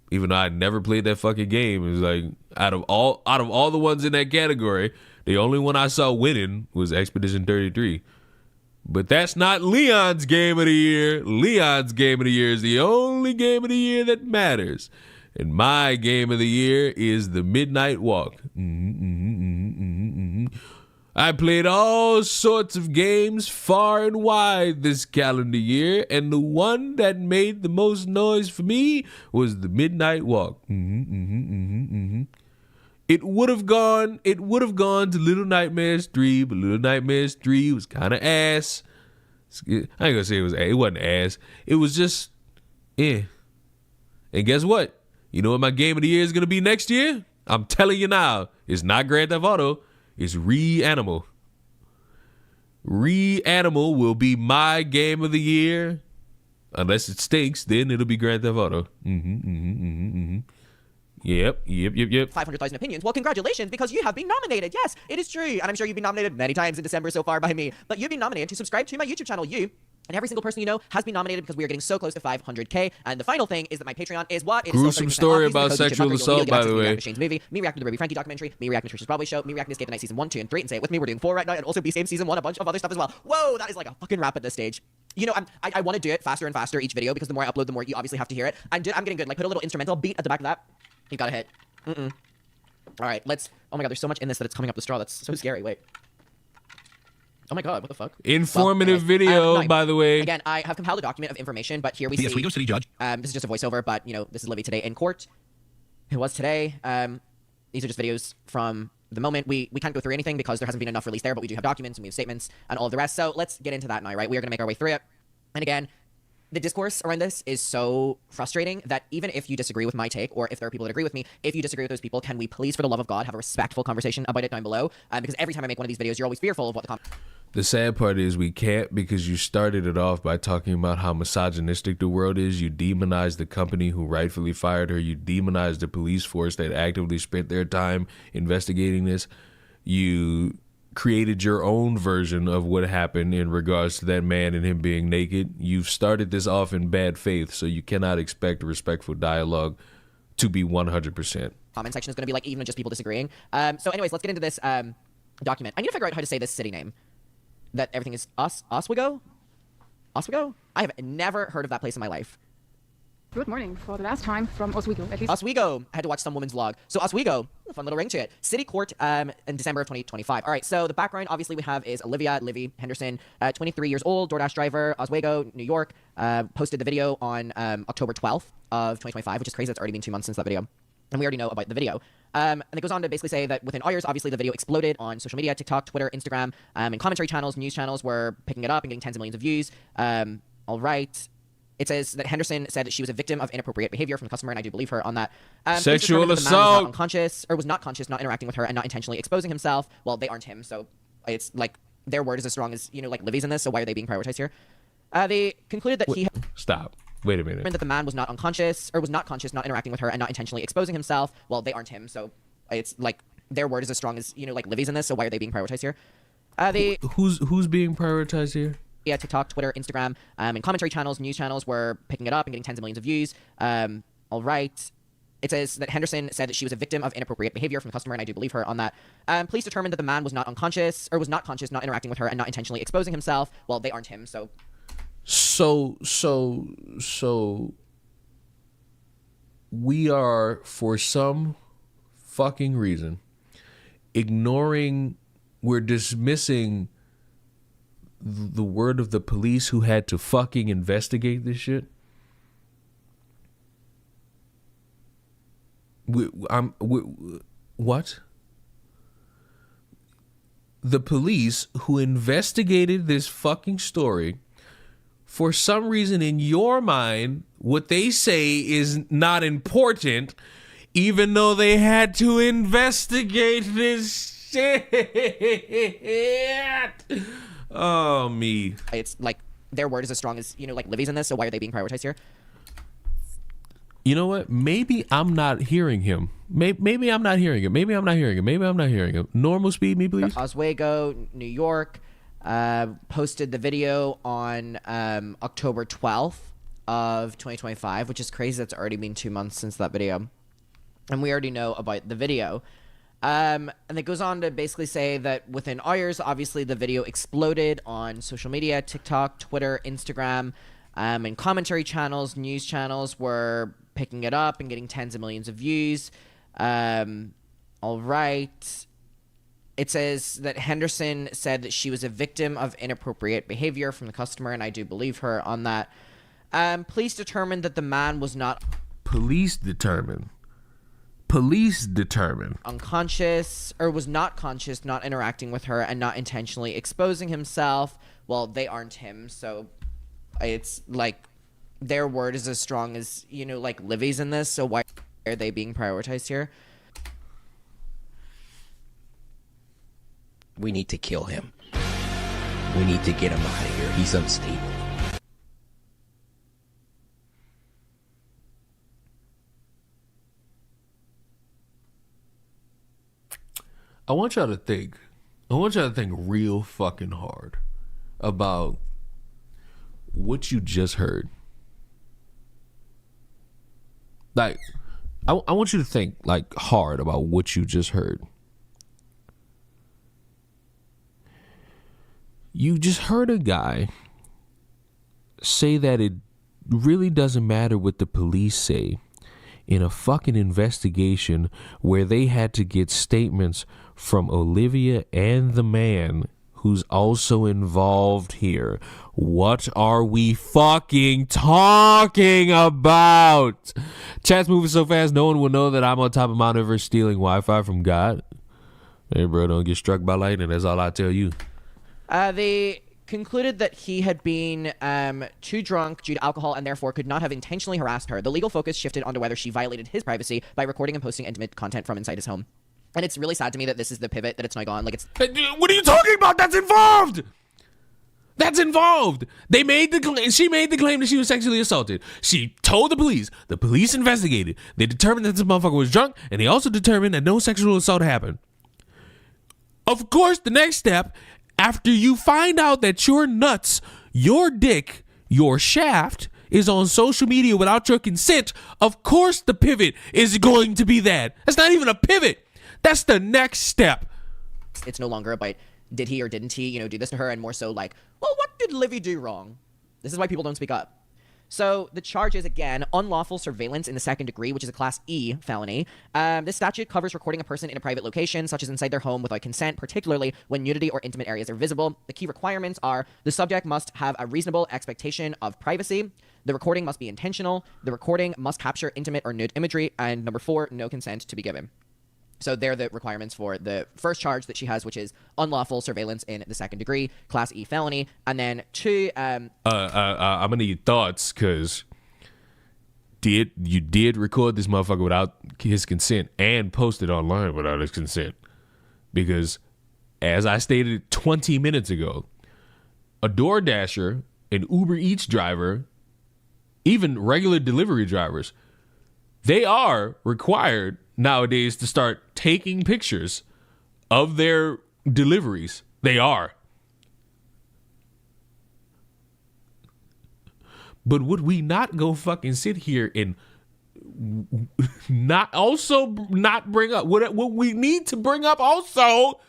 Even though I never played that fucking game, it was like out of all the ones in that category, the only one I saw winning was Expedition 33. But that's not Leon's Game of the Year. Leon's Game of the Year is the only game of the year that matters. And my game of the year is the Midnight Walk. I played all sorts of games far and wide this calendar year, and the one that made the most noise for me was the Midnight Walk. It would have gone to Little Nightmares 3, but Little Nightmares 3 was kind of ass. I ain't gonna say it wasn't ass. It was just, And guess what? You know what my game of the year is going to be next year? I'm telling you now. It's not Grand Theft Auto. It's Reanimal. Reanimal will be my game of the year. Unless it stinks, then it'll be Grand Theft Auto. Yep. 500,000 opinions. Well, congratulations, because you have been nominated. Yes, it is true. And I'm sure you've been nominated many times in December so far by me. But you've been nominated to subscribe to my YouTube channel. You and every single person you know has been nominated because we are getting so close to 500K. And the final thing is that my Patreon is what? It is gruesome story about sexual assault, by the way. Movie, me reacting to the Ruby Frankie documentary, me reacting to Trish's Broadway show, me reacting to Escape the Night Season 1, 2, and 3, and say it with me, we're doing 4 right now, and also be same Season 1, a bunch of other stuff as well. Whoa, that is like a fucking rap at this stage. You know, I want to do it faster and faster each video because the more I upload, the more you obviously have to hear it. I'm getting good. Like, put a little instrumental beat at the back of that. You gotta hit. All right, let's... Oh my God, there's so much in this that it's coming up the straw. That's so scary. Wait. Oh my God, what the fuck? Informative video, by the way. Again, I have compiled a document of information, but here we see... The Oswego City Judge. This is just a voiceover, but, you know, this is Livy today in court. It was today. These are just videos from the moment. We can't go through anything because there hasn't been enough released there, but we do have documents and we have statements and all of the rest. So let's get into that now, right? We are going to make our way through it. And again, the discourse around this is so frustrating that even if you disagree with my take, or if there are people that agree with me, if you disagree with those people, can we please, for the love of God, have a respectful conversation about it down below? Because every time I make one of these videos, you're always fearful of what the sad part is we can't, because you started it off by talking about how misogynistic the world is. You demonized the company who rightfully fired her. You demonized the police force that actively spent their time investigating this. You created your own version of what happened in regards to that man and him being naked. You've started this off in bad faith, so you cannot expect a respectful dialogue to be 100%. Comment section is going to be like even just people disagreeing. So anyways, let's get into this document. I need to figure out how to say this city name. That everything is Oswego? Oswego? I have never heard of that place in my life. Good morning, for the last time from Oswego, at least. Oswego. I had to watch some woman's vlog. So Oswego, a fun little ring to it. City court in December of 2025. All right, so the background obviously we have is Livy Henderson, 23 years old, DoorDash driver, Oswego, New York. Posted the video on October 12th of 2025, which is crazy. It's already been 2 months since that video. And we already know about the video. And it goes on to basically say that within hours, obviously the video exploded on social media, TikTok, Twitter, Instagram, and commentary channels, news channels were picking it up and getting tens of millions of views. All right. It says that Henderson said that she was a victim of inappropriate behavior from the customer, and I do believe her on that. Sexual assault. The man was not unconscious, or was not conscious, not interacting with her, and not intentionally exposing himself. Well, they aren't him, so it's like their word is as strong as, you know, like Livy's in this, so why are they being prioritized here? They concluded that Stop. Wait a minute. That the man was not unconscious, or was not conscious, not interacting with her, and not intentionally exposing himself. Well, they aren't him, so it's like their word is as strong as, like Livy's in this, so why are they being prioritized here? Who's being prioritized here? Yeah, TikTok, Twitter, Instagram, and commentary channels, news channels were picking it up and getting tens of millions of views. All right. It says that Henderson said that she was a victim of inappropriate behavior from the customer, and I do believe her on that. Police determined that the man was not conscious, not interacting with her, and not intentionally exposing himself. Well, they aren't him, so... So we are, for some fucking reason, we're dismissing the word of the police who had to fucking investigate this shit. What? The police who investigated this fucking story, for some reason in your mind, what they say is not important, even though they had to investigate this shit. Oh, me. It's like their word is as strong as, like Livy's in this, so why are they being prioritized here? You know what? Maybe I'm not hearing him. Maybe I'm not hearing him. Maybe I'm not hearing him. Maybe I'm not hearing him. Normal speed, me, please. Oswego, New York, posted the video on October 12th of 2025, which is crazy. That's already been 2 months since that video. And we already know about the video. And it goes on to basically say that within hours, obviously the video exploded on social media, TikTok, Twitter, Instagram, and commentary channels, news channels were picking it up and getting tens of millions of views. All right. It says that Henderson said that she was a victim of inappropriate behavior from the customer, and I do believe her on that. Police determined that the man was not... Police determined unconscious, or was not conscious, not interacting with her, and not intentionally exposing himself. Well, they aren't him, so it's like their word is as strong as, like Livy's in this, so why are they being prioritized here? We need to kill him. We need to get him out of here. He's unstable. I want y'all to think real fucking hard about what you just heard. Like, I want you to think like hard about what you just heard. You just heard a guy say that it really doesn't matter what the police say in a fucking investigation where they had to get statements from Olivia and the man who's also involved here. What are we fucking talking about? Chat's moving so fast, no one will know that I'm on top of Mount Everest stealing Wi-Fi from God. Hey, bro, don't get struck by lightning. That's all I tell you. They concluded that he had been too drunk due to alcohol and therefore could not have intentionally harassed her. The legal focus shifted onto whether she violated his privacy by recording and posting intimate content from inside his home. And it's really sad to me that this is the pivot, that it's now gone. Like, it's... What are you talking about? That's involved! That's involved. She made the claim that she was sexually assaulted. She told the police. The police investigated. They determined that this motherfucker was drunk, and they also determined that no sexual assault happened. Of course, the next step, after you find out that your nuts, your dick, your shaft is on social media without your consent, of course the pivot is going to be that. That's not even a pivot. That's the next step. It's no longer about did he or didn't he, do this to her, and more so like, well, what did Livy do wrong? This is why people don't speak up. So the charge is, again, unlawful surveillance in the second degree, which is a Class E felony. This statute covers recording a person in a private location, such as inside their home without consent, particularly when nudity or intimate areas are visible. The key requirements are the subject must have a reasonable expectation of privacy. The recording must be intentional. The recording must capture intimate or nude imagery. And number 4, no consent to be given. So they're the requirements for the first charge that she has, which is unlawful surveillance in the second degree, Class E felony. And then 2... I'm going to need thoughts, because you did record this motherfucker without his consent and post it online without his consent. Because, as I stated 20 minutes ago, a DoorDasher, an Uber Eats driver, even regular delivery drivers, they are required nowadays to start taking pictures of their deliveries. They are. But would we not go fucking sit here and not bring up what we need to bring up also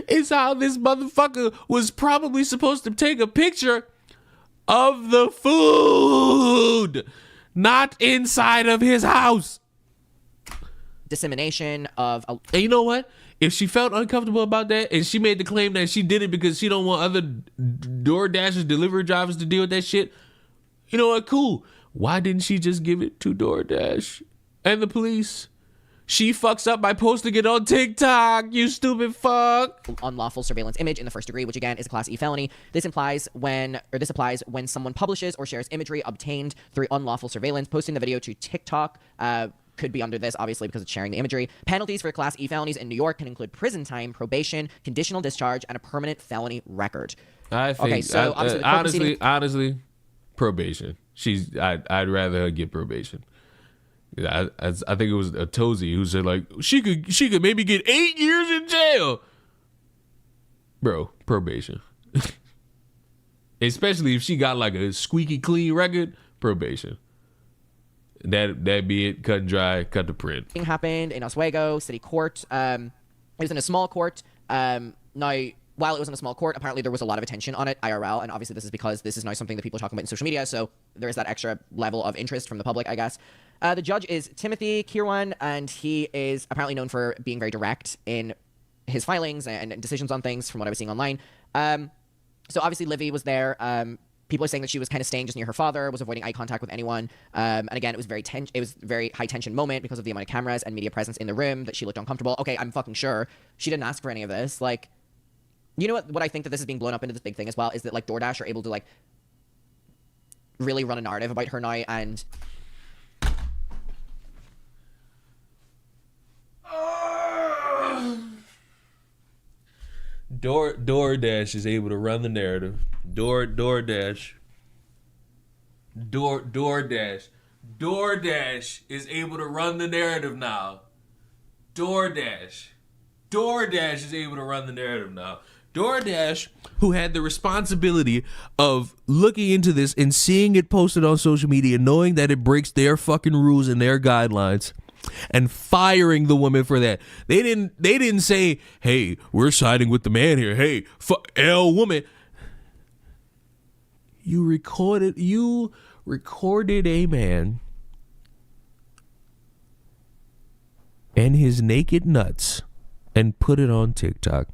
is how this motherfucker was probably supposed to take a picture of the food, not inside of his house. Dissemination of... And you know what? If she felt uncomfortable about that and she made the claim that she did it because she don't want other DoorDashers, delivery drivers to deal with that shit, you know what? Cool. Why didn't she just give it to DoorDash and the police? She fucks up by posting it on TikTok, you stupid fuck. Unlawful surveillance image in the first degree, which again is a Class E felony. This applies when someone publishes or shares imagery obtained through unlawful surveillance. Posting the video to TikTok could be under this, obviously, because it's sharing the imagery. Penalties for Class E felonies in New York can include prison time, probation, conditional discharge, and a permanent felony record. I think, okay, so honestly, probation. I'd rather her get probation. I think it was a Tozy who said like she could maybe get 8 years in jail. Bro, probation. Especially if she got like a squeaky clean record, probation. That be it, cut and dry, cut the print. Thing happened in Oswego City Court. It was in a small court. Now, while it was in a small court, apparently there was a lot of attention on it, IRL, and obviously this is because this is now something that people are talking about in social media, so there is that extra level of interest from the public, I guess. The judge is Timothy Kirwan, and he is apparently known for being very direct in his filings and decisions on things, from what I was seeing online. So obviously Livy was there. People are saying that she was kind of staying just near her father, was avoiding eye contact with anyone. And again, it was very high tension moment because of the amount of cameras and media presence in the room that she looked uncomfortable. Okay, I'm fucking sure she didn't ask for any of this. Like, you know what I think that this is being blown up into this big thing as well is that like DoorDash are able to like really run a narrative about her now and DoorDash is able to run the narrative. DoorDash is able to run the narrative now. DoorDash is able to run the narrative now. DoorDash, who had the responsibility of looking into this and seeing it posted on social media, knowing that it breaks their fucking rules and their guidelines, and firing the woman for that. They didn't say, hey, we're siding with the man here. Hey, L woman. You recorded a man and his naked nuts and put it on TikTok.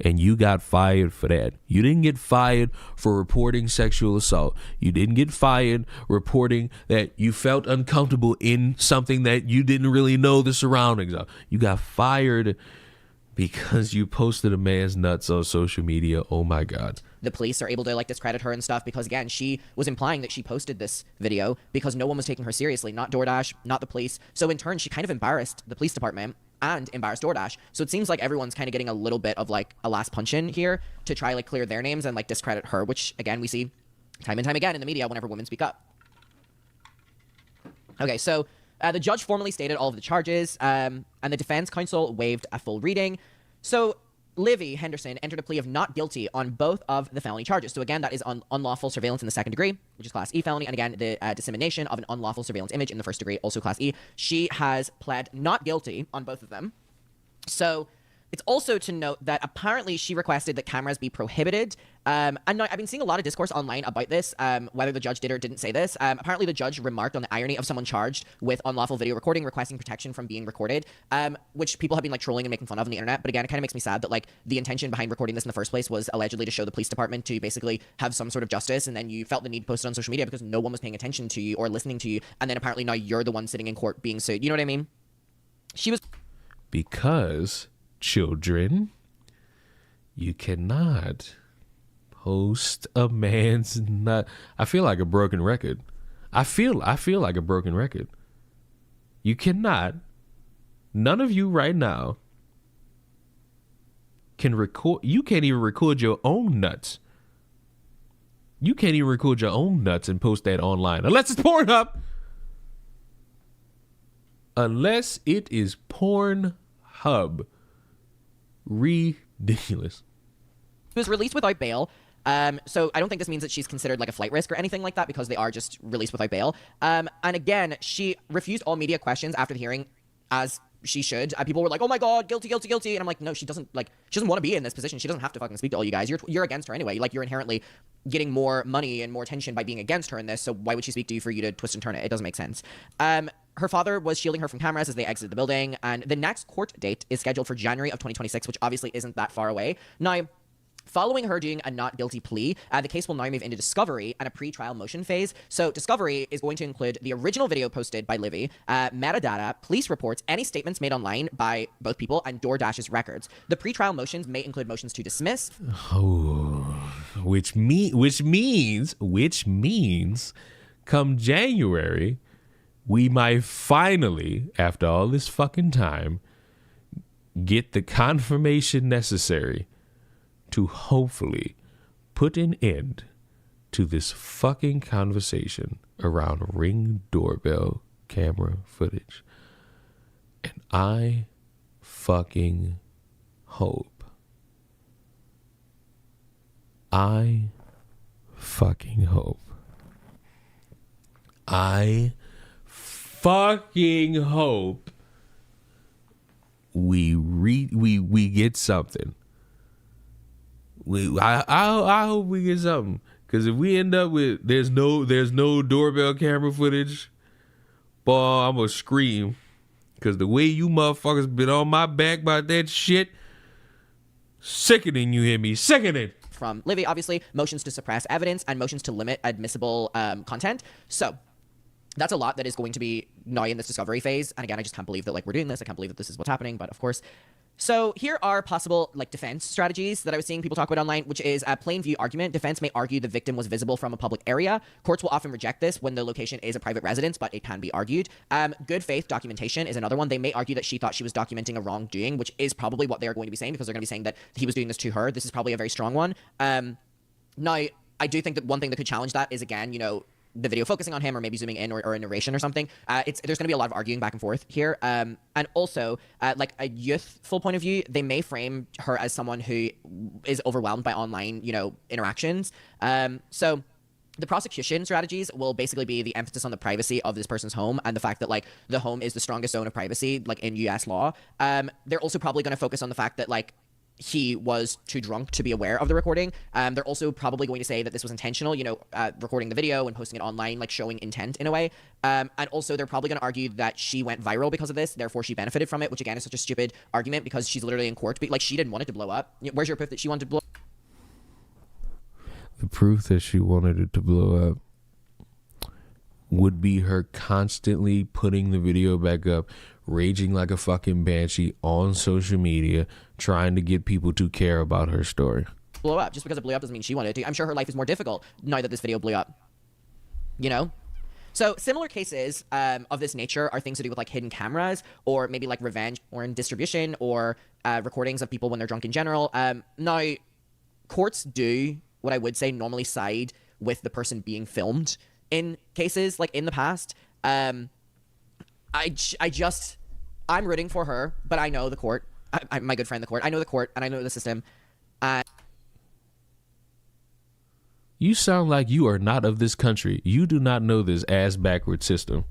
And you got fired for that. You didn't get fired for reporting sexual assault. You didn't get fired reporting that you felt uncomfortable in something that you didn't really know the surroundings of. You got fired because you posted a man's nuts on social media. Oh my God. The police are able to like discredit her and stuff because again, she was implying that she posted this video because no one was taking her seriously, not DoorDash, not the police. So in turn, she kind of embarrassed the police department and embarrassed DoorDash. So it seems like everyone's kind of getting a little bit of like a last punch in here to try like clear their names and like discredit her, which again, we see time and time again in the media whenever women speak up. Okay, so the judge formally stated all of the charges and the defense counsel waived a full reading. So Livy Henderson entered a plea of not guilty on both of the felony charges. So again, that is on unlawful surveillance in the second degree, which is Class E felony. And again, the dissemination of an unlawful surveillance image in the first degree, also Class E. She has pled not guilty on both of them. So it's also to note that apparently she requested that cameras be prohibited. And now I've been seeing a lot of discourse online about this, whether the judge did or didn't say this. Apparently the judge remarked on the irony of someone charged with unlawful video recording, requesting protection from being recorded, which people have been like trolling and making fun of on the internet. But again, it kind of makes me sad that like the intention behind recording this in the first place was allegedly to show the police department to basically have some sort of justice. And then you felt the need to post it on social media because no one was paying attention to you or listening to you. And then apparently now you're the one sitting in court being sued. You know what I mean? She was... Because... children, you cannot post a man's nut. I feel like a broken record. I feel like a broken record. You cannot. None of you right now can record. You can't even record your own nuts. You can't even record your own nuts and post that online. Unless it's Pornhub. Unless it is Pornhub. Ridiculous. She was released without bail. So I don't think this means that she's considered like a flight risk or anything like that, because they are just released without bail. And again, she refused all media questions after the hearing, as she should. People were like, oh my God, guilty. And I'm like, no, she doesn't want to be in this position. She doesn't have to fucking speak to all you guys. You're against her anyway. Like, you're inherently getting more money and more attention by being against her in this. So why would she speak to you for you to twist and turn it? It doesn't make sense. Her father was shielding her from cameras as they exited the building. And the next court date is scheduled for January of 2026, which obviously isn't that far away. Now, following her doing a not guilty plea, the case will now move into discovery and a pre-trial motion phase. So discovery is going to include the original video posted by Livy, metadata, police reports, any statements made online by both people, and DoorDash's records. The pre-trial motions may include motions to dismiss. Oh, which means come January, we might finally, after all this fucking time, get the confirmation necessary to hopefully put an end to this fucking conversation around Ring doorbell camera footage. And I fucking hope. I fucking hope we get something. I hope we get something, because if we end up with there's no doorbell camera footage, boy, I'm gonna scream, because the way you motherfuckers been on my back about that shit, sickening. You hear me? Sickening. From Livy, obviously, motions to suppress evidence and motions to limit admissible content. So that's a lot that is going to be now in this discovery phase. And again, I just can't believe that we're doing this. I can't believe that this is what's happening, but of course. So here are possible defense strategies that I was seeing people talk about online, which is a plain view argument. Defense may argue the victim was visible from a public area. Courts will often reject this when the location is a private residence, but it can be argued. Good faith documentation is another one. They may argue that she thought she was documenting a wrongdoing, which is probably what they're going to be saying, because they're going to be saying that he was doing this to her. This is probably a very strong one. Now, I do think that one thing that could challenge that is, again, the video focusing on him, or maybe zooming in, or a narration or something. There's going to be a lot of arguing back and forth here. And also, like a youthful point of view, they may frame her as someone who is overwhelmed by online, interactions. So the prosecution strategies will basically be the emphasis on the privacy of this person's home, and the fact that the home is the strongest zone of privacy, in US law. They're also probably going to focus on the fact that he was too drunk to be aware of the recording. They're also probably going to say that this was intentional, recording the video and posting it online, showing intent in a way. And also they're probably going to argue that she went viral because of this, therefore she benefited from it, which again is such a stupid argument, because she's literally in court. But she didn't want it to blow up. Where's your proof that she wanted to blow up? The proof that she wanted it to blow up would be her constantly putting the video back up, raging like a fucking banshee on social media, trying to get people to care about her story. Blow up. Just because it blew up doesn't mean she wanted it to. I'm sure her life is more difficult now that this video blew up. So similar cases of this nature are things to do with hidden cameras, or maybe revenge or in distribution, or recordings of people when they're drunk in general. Now, courts do, what I would say, normally side with the person being filmed in cases in the past. I'm rooting for her, but I know the court. I'm my good friend, the court. I know the court, and I know the system. You sound like you are not of this country. You do not know this ass-backward system.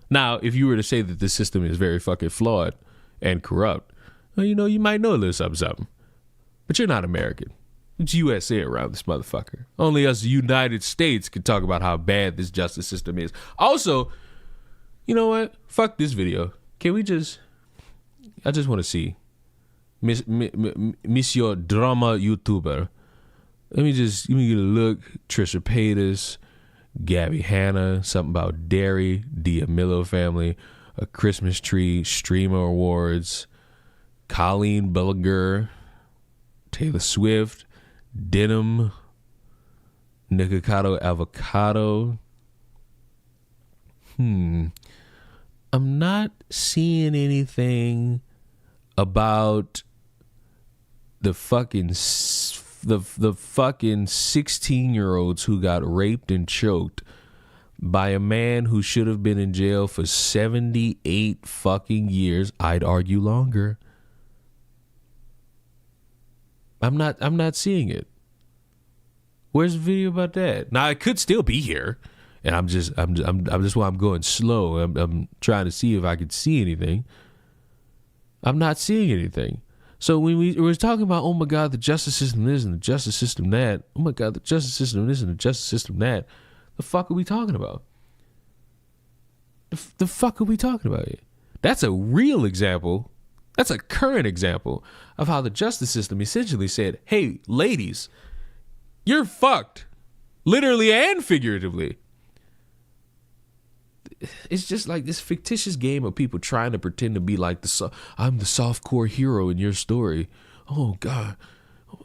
Now, if you were to say that this system is very fucking flawed and corrupt, well, you might know a little something. But you're not American. It's USA around this motherfucker. Only us United States can talk about how bad this justice system is. Also, you know what? Fuck this video. Can we just... I just want to see Monsieur Drama YouTuber. Let me get a look. Trisha Paytas, Gabby Hanna, something about dairy, D'Amelio family, a Christmas tree, streamer awards, Colleen Bellinger, Taylor Swift, denim, Nikocado avocado. I'm not seeing anything about the fucking the fucking 16-year-olds who got raped and choked by a man who should have been in jail for 78 fucking years. I'd argue longer. I'm not seeing it. Where's the video about that? Now it could still be here, and I'm just why I'm going slow. I'm trying to see if I could see anything. I'm not seeing anything. So when we were talking about, oh my God, the justice system this and the justice system that. Oh my God, the justice system this and the justice system that. The fuck are we talking about? The fuck are we talking about here? That's a real example. That's a current example of how the justice system essentially said, hey, ladies, you're fucked. Literally and figuratively. It's just like this fictitious game of people trying to pretend to be like I'm the softcore hero in your story. Oh God.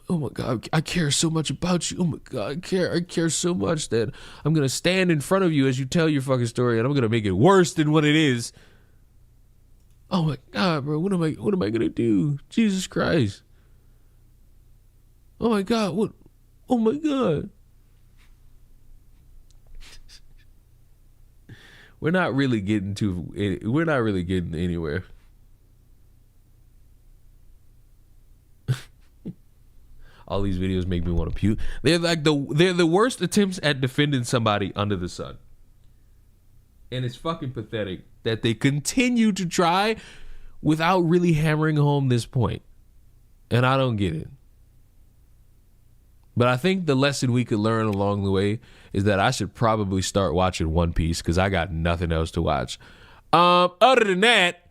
Oh my God, I care so much about you. Oh my God, I care so much that I'm gonna stand in front of you as you tell your fucking story, and I'm gonna make it worse than what it is. Oh my God, bro, what am I gonna do? Jesus Christ. Oh my God, what? Oh my God. We're not really getting anywhere. All these videos make me want to puke. They're the worst attempts at defending somebody under the sun. And it's fucking pathetic that they continue to try without really hammering home this point. And I don't get it. But I think the lesson we could learn along the way is that I should probably start watching One Piece because I got nothing else to watch. Other than that,